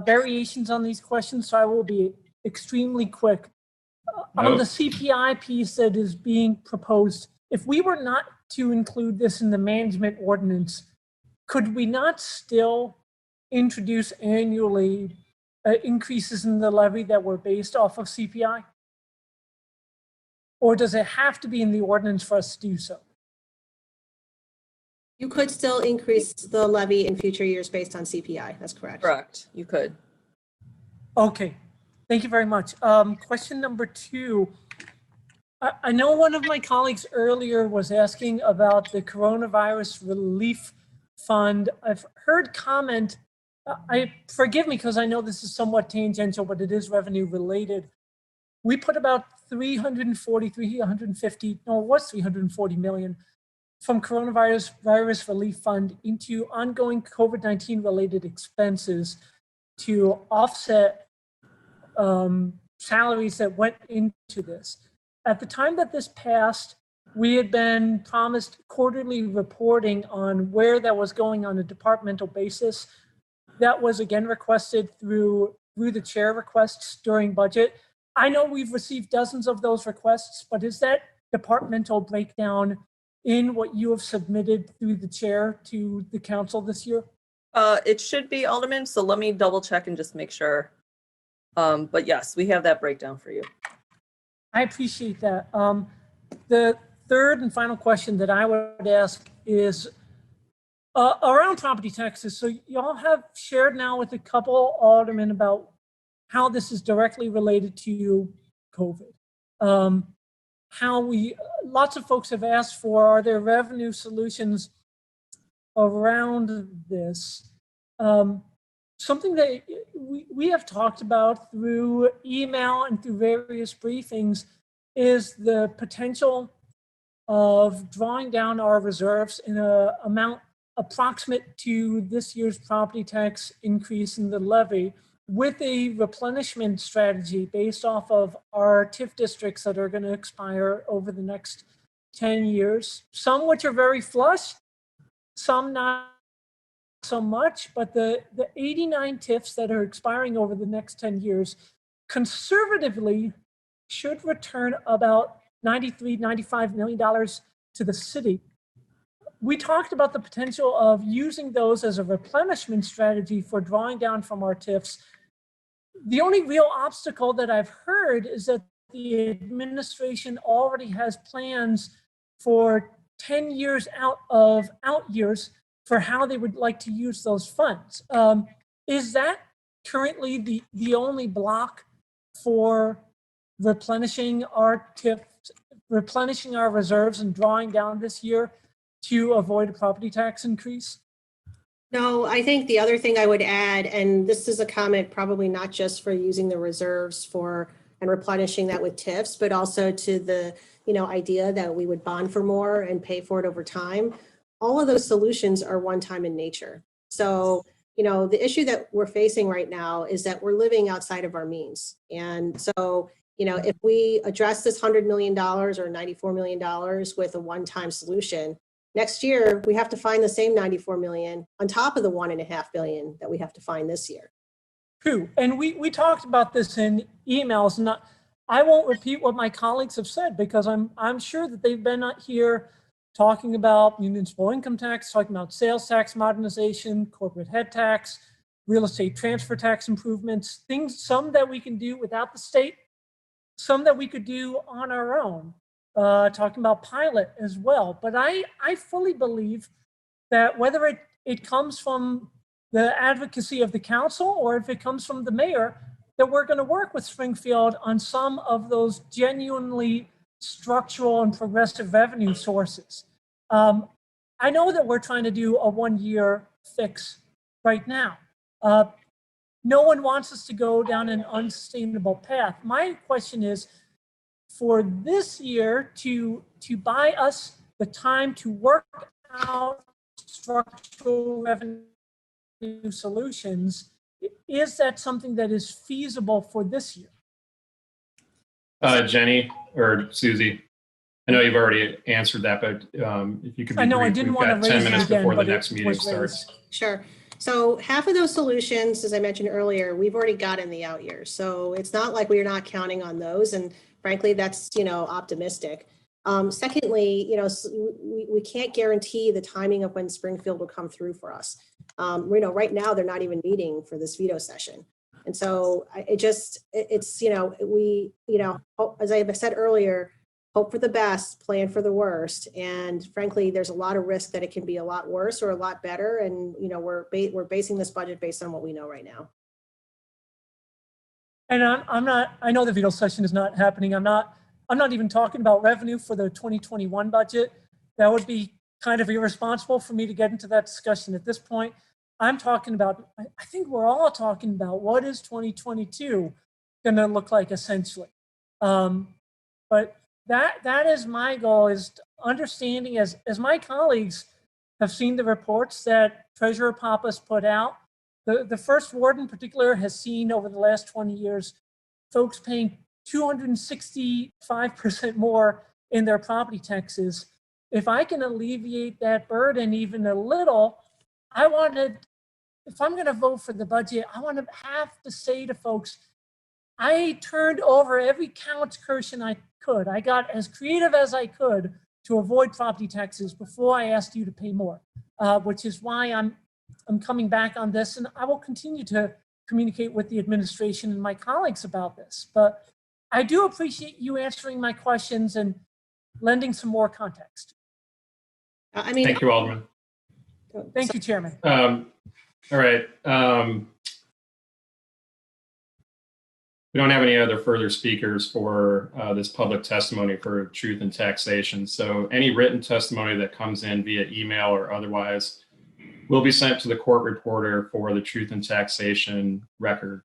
variations on these questions, so I will be extremely quick. On the CPI piece that is being proposed, if we were not to include this in the management ordinance, could we not still introduce annually increases in the levy that were based off of CPI? Or does it have to be in the ordinance for us to do so? You could still increase the levy in future years based on CPI. That's correct. Correct. You could. Okay. Thank you very much. Question number 2. I know one of my colleagues earlier was asking about the coronavirus relief fund. I've heard comment, forgive me because I know this is somewhat tangential, but it is revenue related. We put about 340 million from coronavirus relief fund into ongoing COVID-19 related expenses to offset salaries that went into this. At the time that this passed, we had been promised quarterly reporting on where that was going on a departmental basis. That was again requested through the chair requests during budget. I know we've received dozens of those requests, but is that departmental breakdown in what you have submitted through the chair to the council this year? It should be, Alderman, so let me double check and just make sure. But yes, we have that breakdown for you. I appreciate that. The third and final question that I would ask is around property taxes. So y'all have shared now with a couple aldermen about how this is directly related to COVID. Lots of folks have asked for, are there revenue solutions around this? Something that we have talked about through email and through various briefings is the potential of drawing down our reserves in an amount approximate to this year's property tax increase in the levy with a replenishment strategy based off of our TIF districts that are going to expire over the next 10 years, some which are very flush, some not so much, but the 89 TIFs that are expiring over the next 10 years conservatively should return about $95 million to the city. We talked about the potential of using those as a replenishment strategy for drawing down from our TIFs. The only real obstacle that I've heard is that the administration already has plans for 10 years out years for how they would like to use those funds. Is that currently the only block for replenishing our TIFs, replenishing our reserves and drawing down this year to avoid a property tax increase? No, I think the other thing I would add, and this is a comment probably not just for using the reserves for and replenishing that with TIFs, but also to the, idea that we would bond for more and pay for it over time. All of those solutions are one-time in nature. So, the issue that we're facing right now is that we're living outside of our means. And so, if we address this $100 million or $94 million with a one-time solution, next year we have to find the same 94 million on top of the $1.5 billion that we have to find this year. True. And we talked about this in emails, and I won't repeat what my colleagues have said because I'm sure that they've been here talking about municipal income tax, talking about sales tax modernization, corporate head tax, real estate transfer tax improvements, things, some that we can do without the state, some that we could do on our own, talking about pilot as well. But I fully believe that whether it comes from the advocacy of the council or if it comes from the mayor, that we're going to work with Springfield on some of those genuinely structural and progressive revenue sources. I know that we're trying to do a one-year fix right now. No one wants us to go down an unsustainable path. My question is, for this year to buy us the time to work out structural revenue solutions, is that something that is feasible for this year? Jenny or Susie, I know you've already answered that, but if you could be I know, brief, I didn't we've want to got raise 10 it minutes again, before the but it next meeting was starts. raised. Sure. So half of those solutions, as I mentioned earlier, we've already got in the out years. So it's not like we're not counting on those. And frankly, that's, optimistic. Secondly, we can't guarantee the timing of when Springfield will come through for us. Right now, they're not even meeting for this veto session. And so as I said earlier, hope for the best, plan for the worst. And frankly, there's a lot of risk that it can be a lot worse or a lot better. And, we're basing this budget based on what we know right now. And I know the veto session is not happening. I'm not even talking about revenue for the 2021 budget. That would be kind of irresponsible for me to get into that discussion at this point. I'm talking about, I think we're all talking about what is 2022 going to look like essentially. But that is my goal, is understanding, as my colleagues have seen the reports that Treasurer Pappas put out. The first ward in particular has seen over the last 20 years folks paying 265% more in their property taxes. If I can alleviate that burden even a little, if I'm going to vote for the budget, I want to have to say to folks, I turned over every couch cushion I could. I got as creative as I could to avoid property taxes before I asked you to pay more, which is why I'm coming back on this, and I will continue to communicate with the administration and my colleagues about this. But I do appreciate you answering my questions and lending some more context. Thank you, Alderman. Thank you, Chairman. All right. We don't have any other further speakers for this public testimony for truth and taxation. So any written testimony that comes in via email or otherwise will be sent to the court reporter for the truth and taxation record.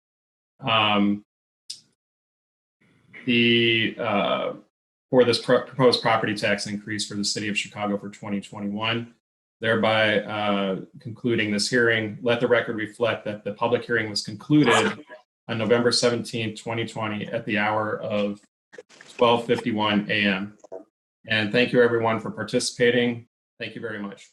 For this proposed property tax increase for the city of Chicago for 2021, thereby concluding this hearing, let the record reflect that the public hearing was concluded on November 17, 2020 at the hour of 12:51 a.m. And thank you everyone for participating. Thank you very much.